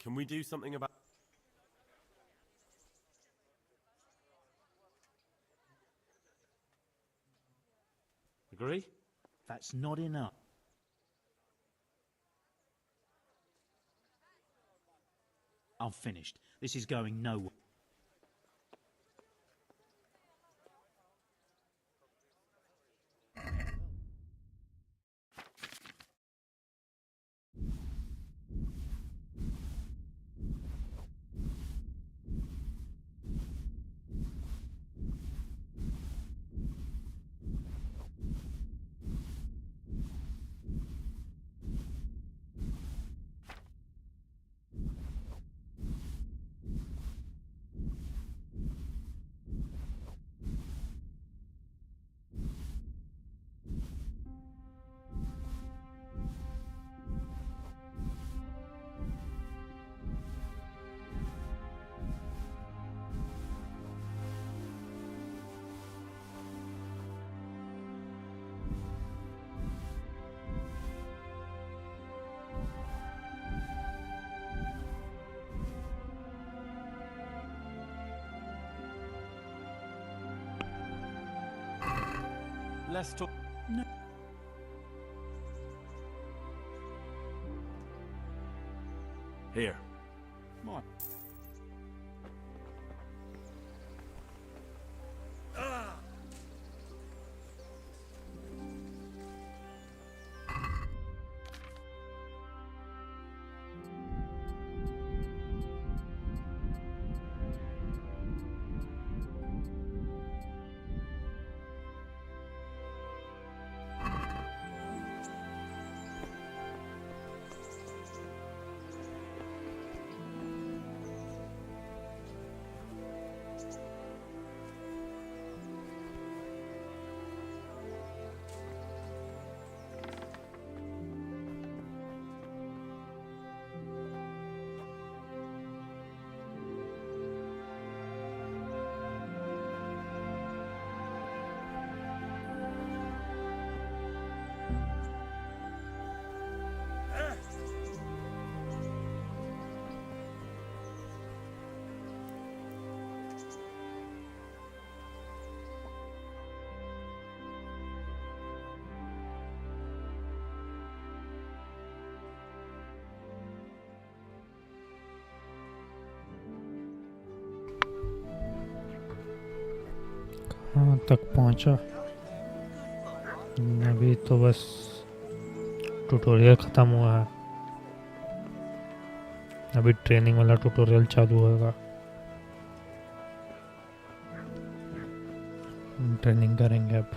Can we do something about... Agree? That's not enough. I'm finished. This is going nowhere. Let's talk... No. Here. My. कहाँ तक पहुँचा? अभी तो बस tutorial ख़त्म हुआ है. अभी ट्रेनिंग वाला ट्यूटोरियल चालू होगा. ट्रेनिंग करेंगे अब.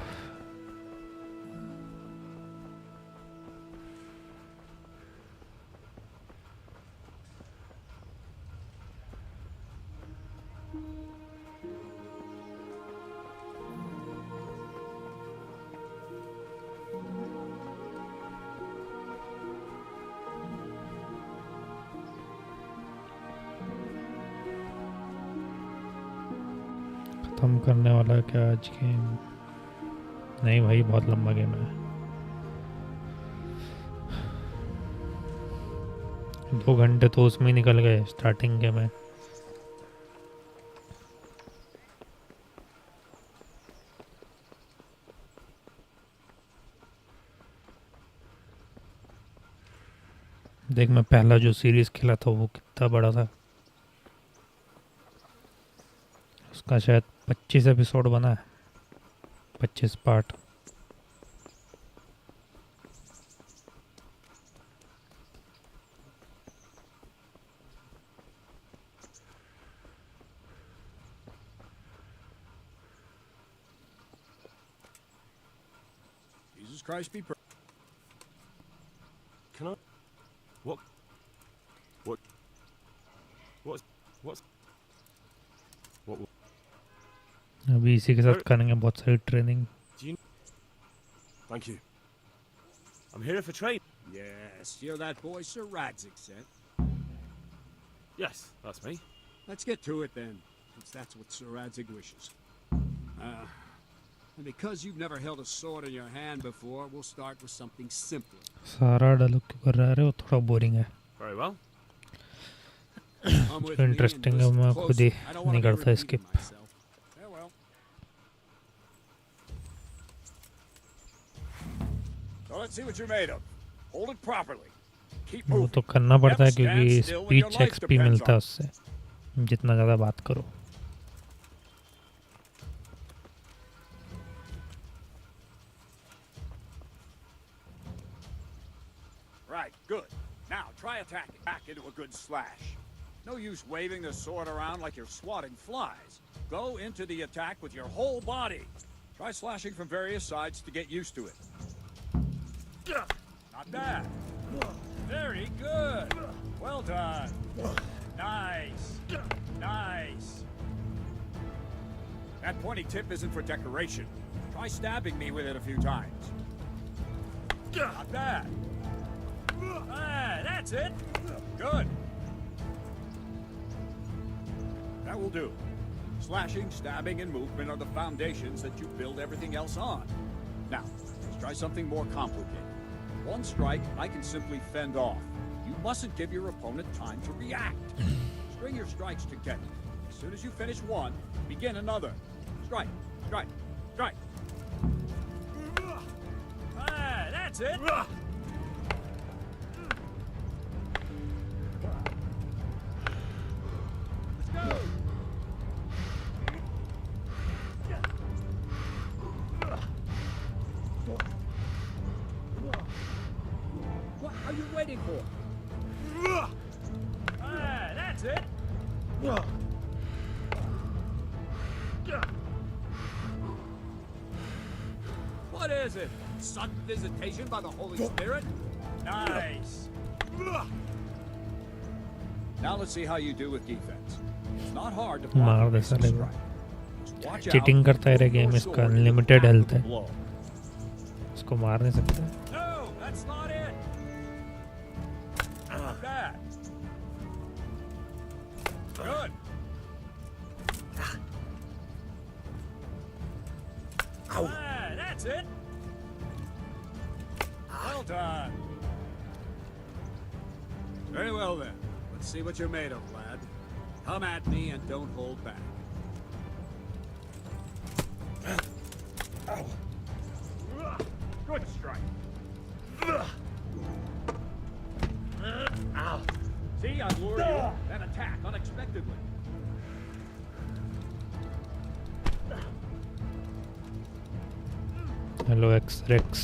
खत्म करने वाला है क्या आज गेम? नहीं भाई, बहुत लंबा गेम है. 2 घंटे तो उसमें ही निकल गए स्टार्टिंग के में. देख, मैं पहला जो सीरीज खेला था वो कितना बड़ा था. उसका शायद 25 एपिसोड बना है. 25 part. Jesus Christ be praised. Can I... What? What? अभी इसी के साथ करेंगे बहुत सारी training. Thank you. I'm here for trade. Yes, you're that boy Sir Radzik sent. Yes, that's me. Let's get to it then, since that's what Sir Radzik wishes. And because you've never held a sword in your hand before, we'll start with something simpler. सारा dialogue क्यों कर रहा है? वो थोड़ा boring है. Very well. जो interesting है मैं खुद ही नहीं करता skip. Farewell. So let's see what you're made of. Hold it properly. Keep वो moving. तो करना पड़ता है Never stand क्योंकि still when your speech life XP depends मिलता है on it. उससे जितना ज़्यादा बात करो. Right, good. Now try attacking. Back into a good slash. No use waving the sword around like you're swatting flies. Go into the attack with your whole body. Try slashing from various sides to get used to it. Not bad. Very good. Well done. Nice. Nice. That pointy tip isn't for decoration. Try stabbing me with it a few times. Not bad. Ah, that's it. Good. That will do. Slashing, stabbing, and movement are the foundations that you build everything else on. Now, let's try something more complicated. One strike, I can simply fend off. You mustn't give your opponent time to react. String your strikes together. As soon as you finish one, begin another. Strike, strike, strike. Ah, that's it. Let's go. What are you waiting for? Ah, that's it. What is it? Sudden visitation by the Holy Spirit? Nice. Now let's see how you do with defense. It's not hard to block मार a they basic साले को. strike. Just watch out cheating करता है रे for game your इसका sword in unlimited the health path of है. the blow. इसको मार नहीं सकते. No, that's not it. Not bad. Good. Ah, that's it. Well done. Very well then. Let's see what you're made of, lad. Come at me and don't hold back. Good strike. See, I lure you, then attack unexpectedly. Hello X Rex.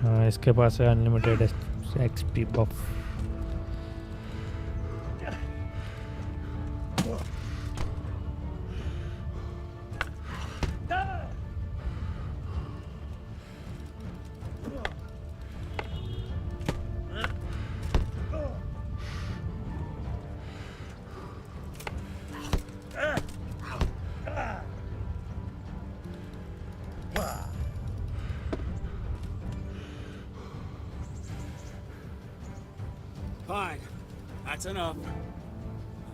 हाँ इसके पास है unlimited XP buff. Fine. That's enough.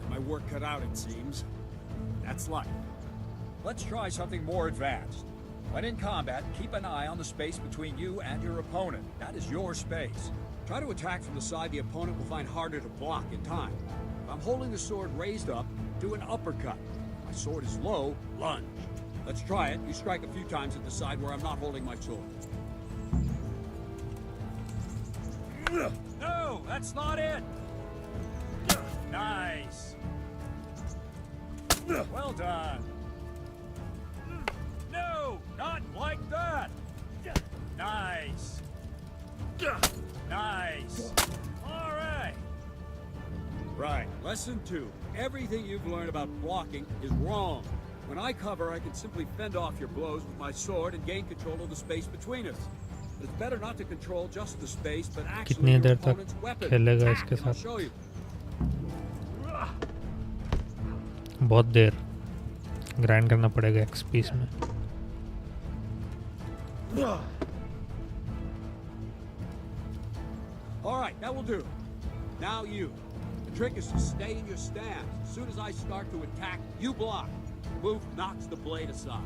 My work cut out, it seems. That's life. Let's try something more advanced. When in combat, keep an eye on the space between you and your opponent. That is your space. Try to attack from the side the opponent will find harder to block in time. If I'm holding the sword raised up, do an uppercut. If my sword is low, lunge. Let's try it. You strike a few times at the side where I'm not holding my sword. No, that's not it. Nice. Well done. No, not like that. Nice. Nice. All right. Right. Lesson 2. Everything you've learned about blocking is wrong. When I cover, I can simply fend off your blows with my sword and gain control of the space between us. But it's better not to control just the space, but actually कितनी your देर तक opponent's weapon. खेलेगा Attack, इसके and I'll साथ? show you. बहुत देर grind करना पड़ेगा XP में. All right, that will do. Now you. Trick is to stay in your stance. As soon as I start to attack, you block. Move knocks the blade aside.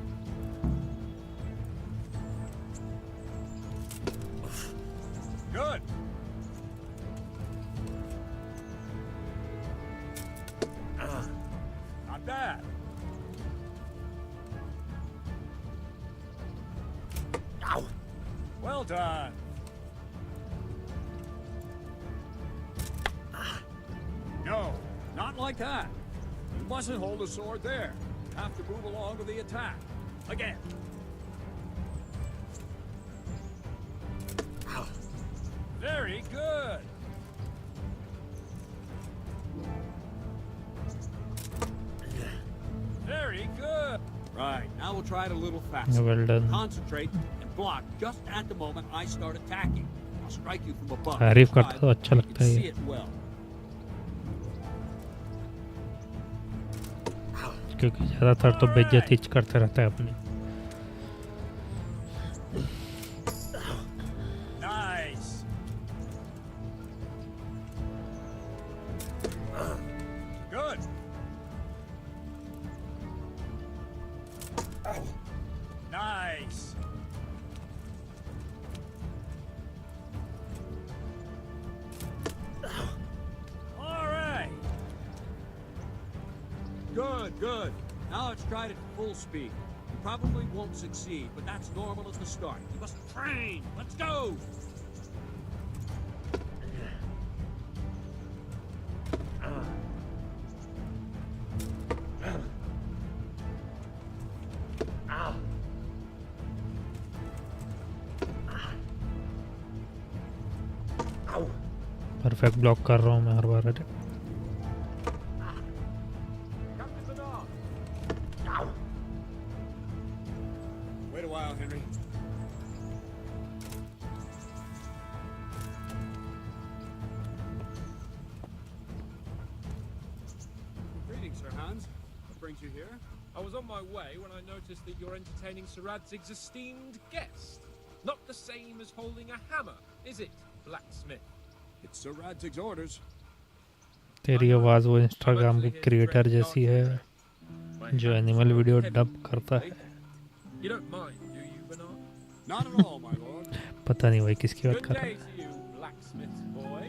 Good. Not bad. Ow. Well done. No, not like that. You mustn't hold a sword there. You have to move along to the attack. Again. Very good. Very good. Right, now we'll try it a little faster. Well done. Concentrate and block just at the moment I start attacking. I'll strike you from above. तारीफ करता तो अच्छा लगता है See ये it well. क्योंकि ज़्यादातर तो बेइज्जती करते रहता है अपनी Nice. Good. Nice. All right. Good, good. Now let's try it at full speed. You probably won't succeed, but that's normal at the start. You must train. Let's go. Perfect block कर रहा हूँ मैं हर बार अरे Wait a while, Henry. Greetings, Sir Hans. What brings you here? I was on my way when I noticed that you're entertaining Sir Radzig's esteemed guest. Not the same as holding a hammer, is it, blacksmith? It's Sir Radzig's orders. तेरी आवाज़ वो Instagram के creator जैसी है जो animal video dub करता है You don't mind, do you, Bernard? Not at all, my lord. पता नहीं भाई किसकी बात Good कर रहा day है to you, blacksmith's boy.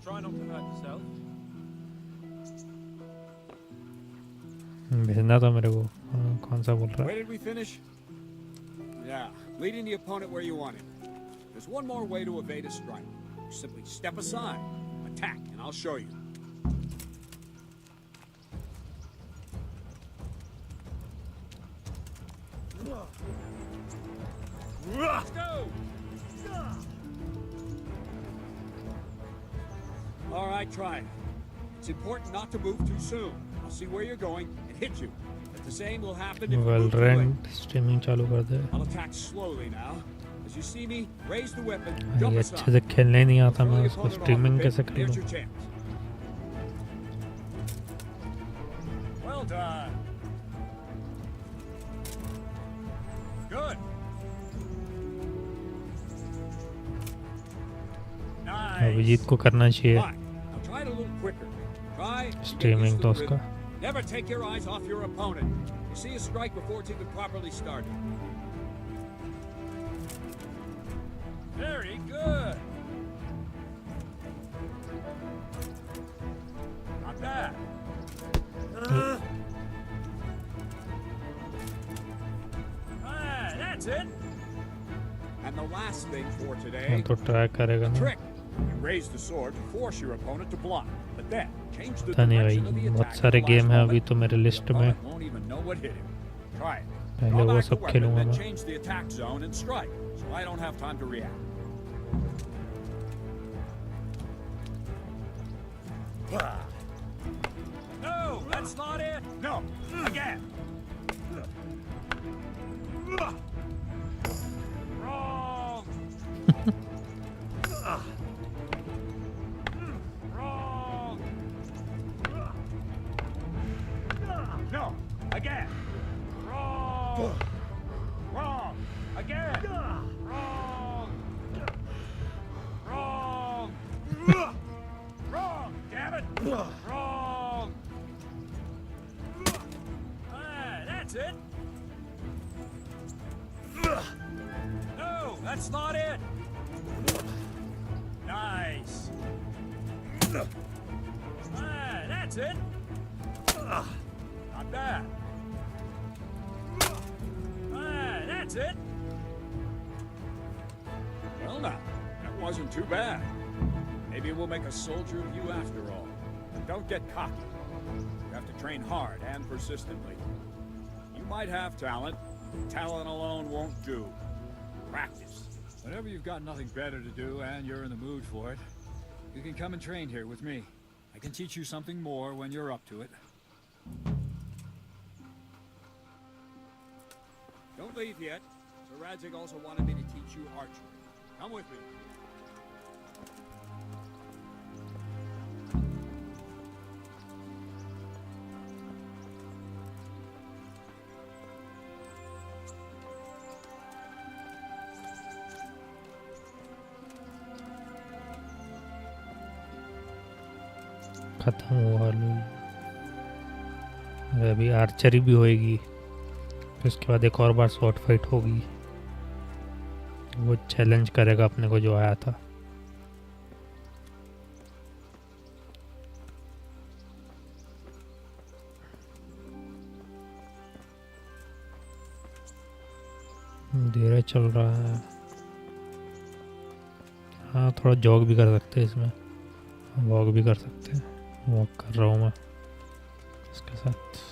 Try not to hurt yourself. भेजना था मेरे को कौन सा बोल रहा Where है did we finish? Yeah, leading the opponent where you want him. There's one more way to evade a strike. You simply step aside, attack, and I'll show you. Let's go! All right, try it. It's important not to move too soon. I'll see where you're going and hit you. But the same will happen if you move too late. Valorant streaming चालू कर दे I'll attack slowly now. As you see me, raise the weapon, ये jump अच्छे aside. से खेलने नहीं आता Throw मैं the उसको opponent off स्ट्रीमिंग a कैसे bit. कर Here's लूँ your chance. Well done. Good. Nice. Abhijit को करना चाहिए Fine. Now try it a little quicker. Try and get streaming used तो to the उसका rhythm. Never take your eyes off your opponent. You see a strike before it's even properly started. Very good. Not bad. That's it. And the last thing for today, तो try करेगा ना trick. You raise the sword to force your opponent to block, but then change the पता नहीं direction of the भाई बहुत attack सारे at the game last हैं moment. अभी तो मेरे लिस्ट में Opponent won't even know what hit him. Try it. पहले Draw वो back the सब weapon, खेलूंगा then मैं change the attack zone and strike, so I don't have time to react. No, that's not it. No, again. Wrong. Wrong. No, again. Wrong. Wrong. Again. Wrong. Wrong. Wrong. Damn it. That's it. No, that's not it. Nice. Ah, that's it. Not bad. Ah, that's it. Well now, that wasn't too bad. Maybe we'll make a soldier of you after all. But don't get cocky. You have to train hard and persistently. You might have talent. Talent alone won't do. Practice. Whenever you've got nothing better to do and you're in the mood for it, you can come and train here with me. I can teach you something more when you're up to it. Don't leave yet. Sir Radzig also wanted me to teach you archery. Come with me. खत्म हुआ lol. अभी archery भी होएगी, फिर उसके बाद एक और बार शॉर्ट फाइट होगी। वो चैलेंज करेगा अपने को जो आया था। धीरे चल रहा है। हाँ, थोड़ा जॉग भी कर सकते हैं इसमें, वॉक भी कर सकते हैं। वॉक कर रहा हूँ मैं इसके साथ।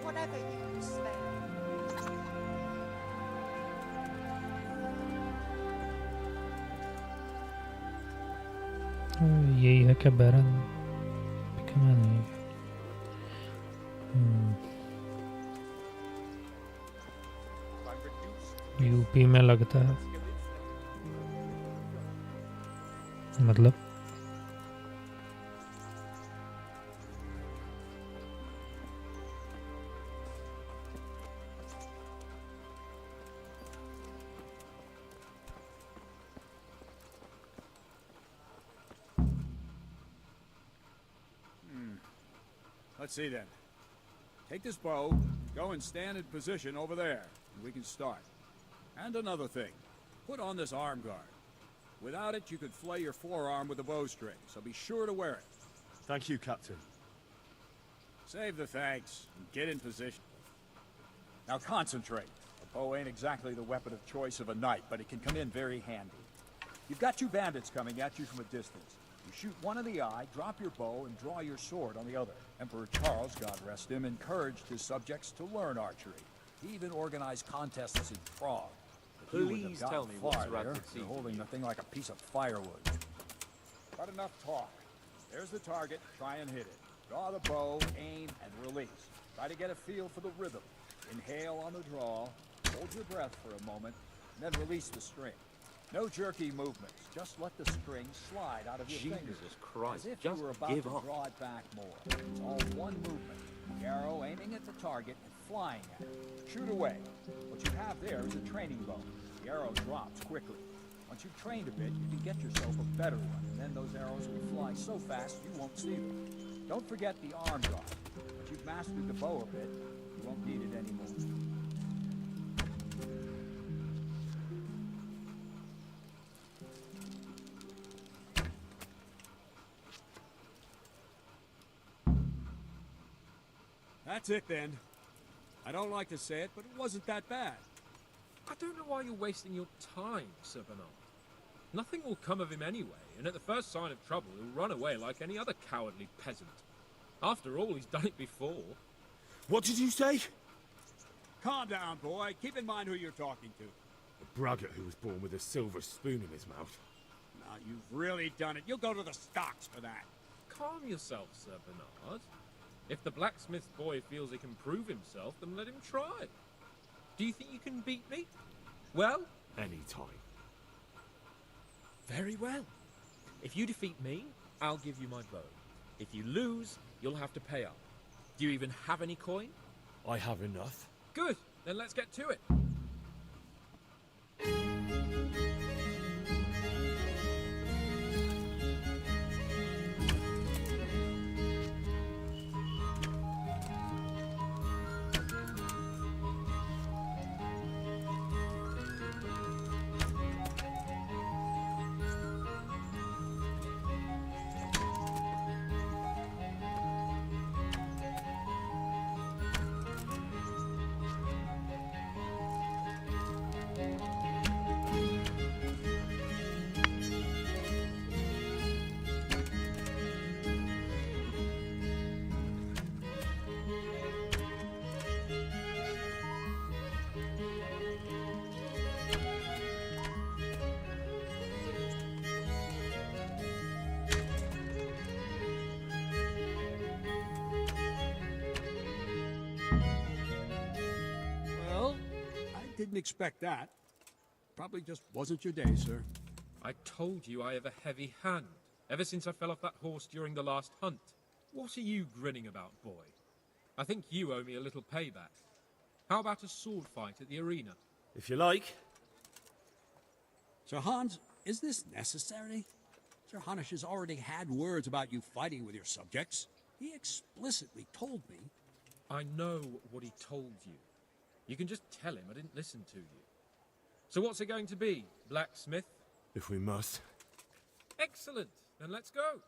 Whatever you smell. यही है क्या बैरन? नहीं। यूपी में लगता है, मतलब Let's see then. Take this bow, go and stand in position over there, and we can start. And another thing, put on this arm guard. Without it, you could flay your forearm with a bowstring, so be sure to wear it. Thank you, Captain. Save the thanks, and get in position. Now concentrate. A bow ain't exactly the weapon of choice of a knight, but it can come in very handy. You've got two bandits coming at you from a distance. You shoot one in the eye, drop your bow, and draw your sword on the other. Emperor Charles, God rest him, encouraged his subjects to learn archery. He even organized contests in Prague. If you wouldn't have Please tell gotten me what's far there, Radzig's you're holding the thing like a piece of firewood. But enough talk. There's the target. Try and hit it. Draw the bow, aim, and release. Try to get a feel for the rhythm. Inhale on the draw, hold your breath for a moment, and then release the string. No jerky movements. Just let the string slide out of your fingers. Jesus Christ, As if just you were about give to up. draw it back more. It's all one movement. The arrow aiming at the target and flying at it. Shoot away. What you have there is a training bow. The arrow drops quickly. Once you've trained a bit, you can get yourself a better one, and then those arrows will fly so fast you won't see them. Don't forget the arm guard. Once you've mastered the bow a bit, you won't need it anymore. That's it then. I don't like to say it, but it wasn't that bad. I don't know why you're wasting your time, Sir Bernard. Nothing will come of him anyway, and at the first sign of trouble, he'll run away like any other cowardly peasant. After all, he's done it before. What did you say? Calm down, boy. Keep in mind who you're talking to. A braggart who was born with a silver spoon in his mouth. Now, you've really done it. You'll go to the stocks for that. Calm yourself, Sir Bernard. If the blacksmith boy feels he can prove himself, then let him try. Do you think you can beat me? Well? Any time. Very well. If you defeat me, I'll give you my bow. If you lose, you'll have to pay up. Do you even have any coin? I have enough. Good. Then let's get to it. Well, I didn't expect that. Probably just wasn't your day, sir. I told you I have a heavy hand, ever since I fell off that horse during the last hunt. What are you grinning about, boy? I think you owe me a little payback. How about a sword fight at the arena? If you like. Sir Hans, is this necessary? Sir Hanush has already had words about you fighting with your subjects. He explicitly told me. I know what he told you. You can just tell him I didn't listen to you. So what's it going to be, blacksmith? If we must. Excellent. Then let's go.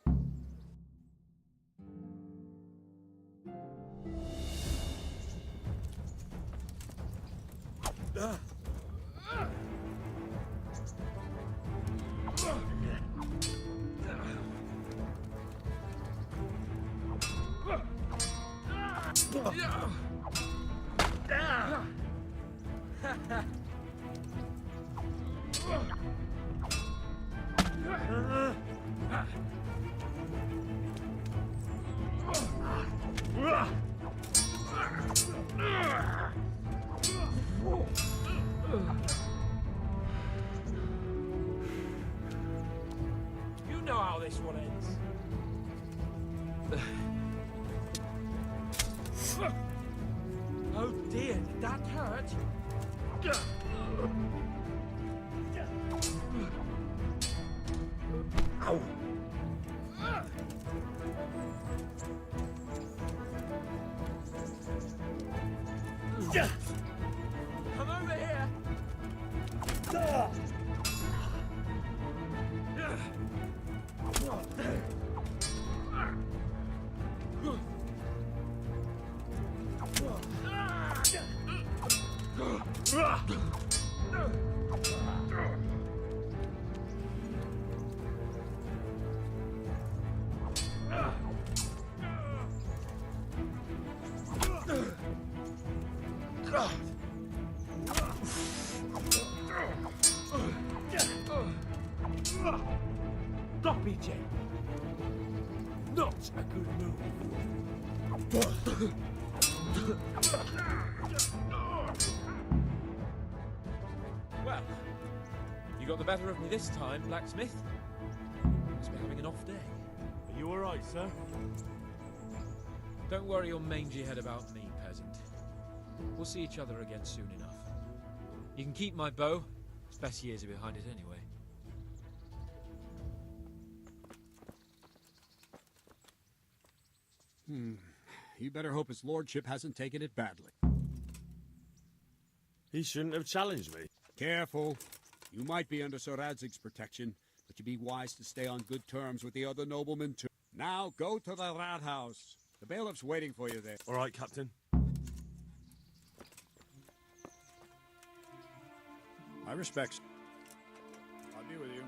You know how this one ends. Oh dear, did that hurt? Ow! Come over here! Stop, BJ. Not a good move. Well, you got the better of me this time, blacksmith. Must be having an off day. Are you alright, sir? Don't worry your mangy head about me, peasant. We'll see each other again soon enough. You can keep my bow. Its best years are behind it anyway. You better hope his lordship hasn't taken it badly. He shouldn't have challenged me. Careful. You might be under Sir Radzig's protection, but you'd be wise to stay on good terms with the other noblemen too. Now go to the rat house. The bailiff's waiting for you there. All right, Captain. My respects. I'll be with you.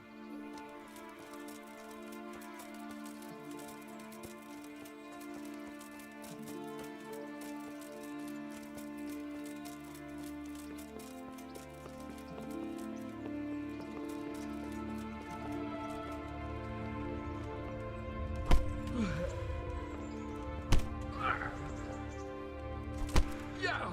Yeah.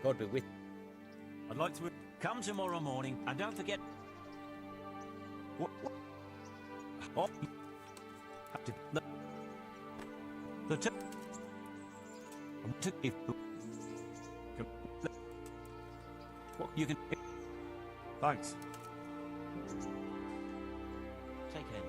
God be with. I'd like to... Come tomorrow morning, and don't forget... What? Oh. The if you can... Thanks. Take care.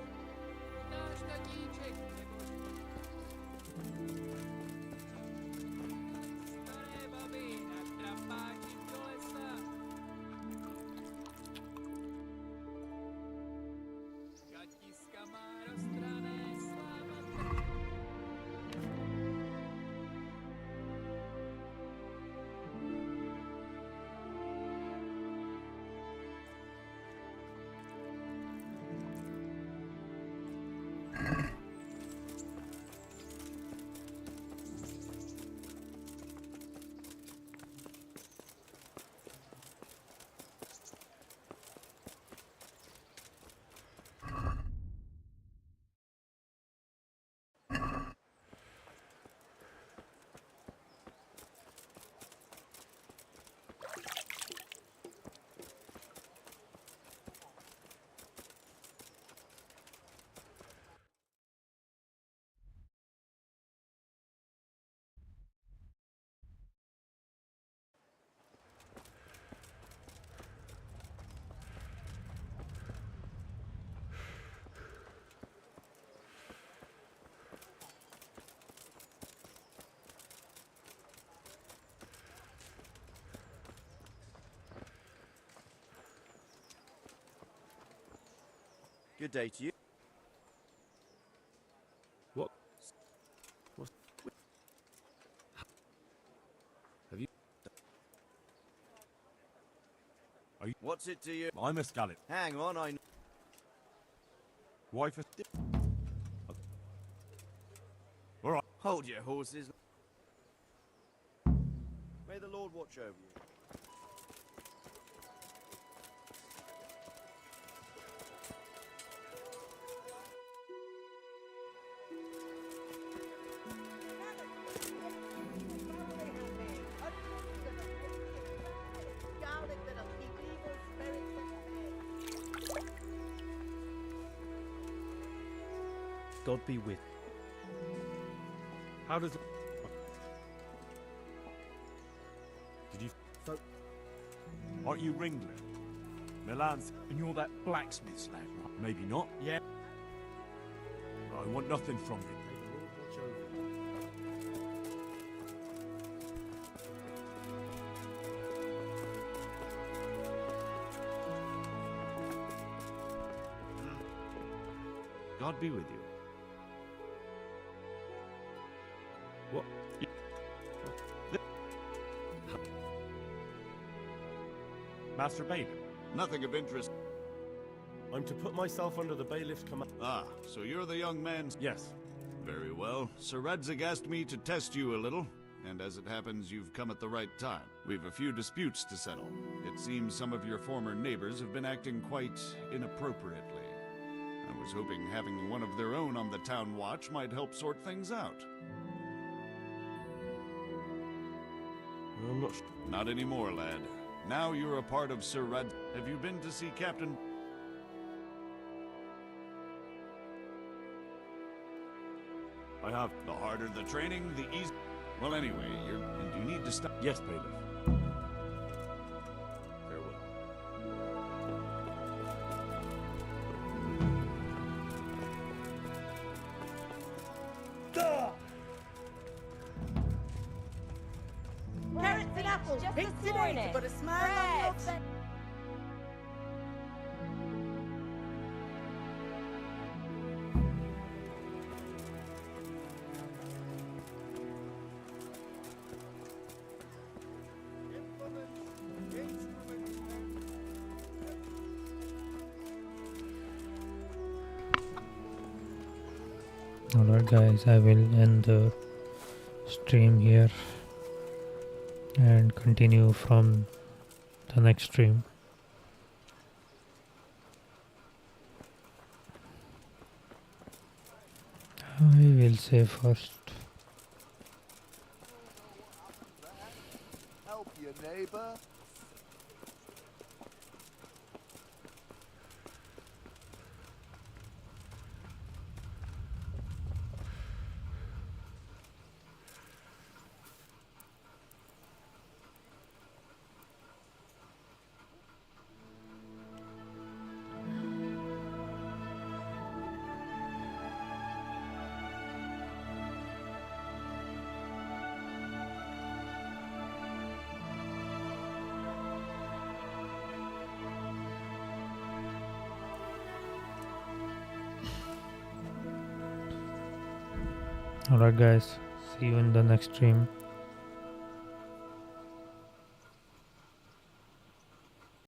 Good day to you. What? Have you... What's it to you? I'm a Scalet. Hang on, I... Wife is... All right. Hold your horses. May the Lord watch over you. God be with. How does... Did you... Aren't you Ringler? Milan's... And you're that blacksmith's lad, right? Maybe not. Yeah. I want nothing from you. God be with you. What? Master Bailiff? Nothing of interest. I'm to put myself under the bailiff's command. Ah, so you're the young man? Yes. Very well. Sir Radzig asked me to test you a little, and as it happens, you've come at the right time. We've a few disputes to settle. It seems some of your former neighbors have been acting quite inappropriately. I was hoping having one of their own on the town watch might help sort things out. I'm not... Not anymore, lad. Now you're a part of Sir Rad... Have you been to see Captain... I have. The harder the training, the easier... Well, anyway, and you need to stop... Yes, Bailiff. Farewell. Carrots and apples, just pizza this morning. but a smile on your face. Alright guys, I will end the stream here and continue from the next stream. I will say first. Help your neighbor. Alright guys, see you in the next stream.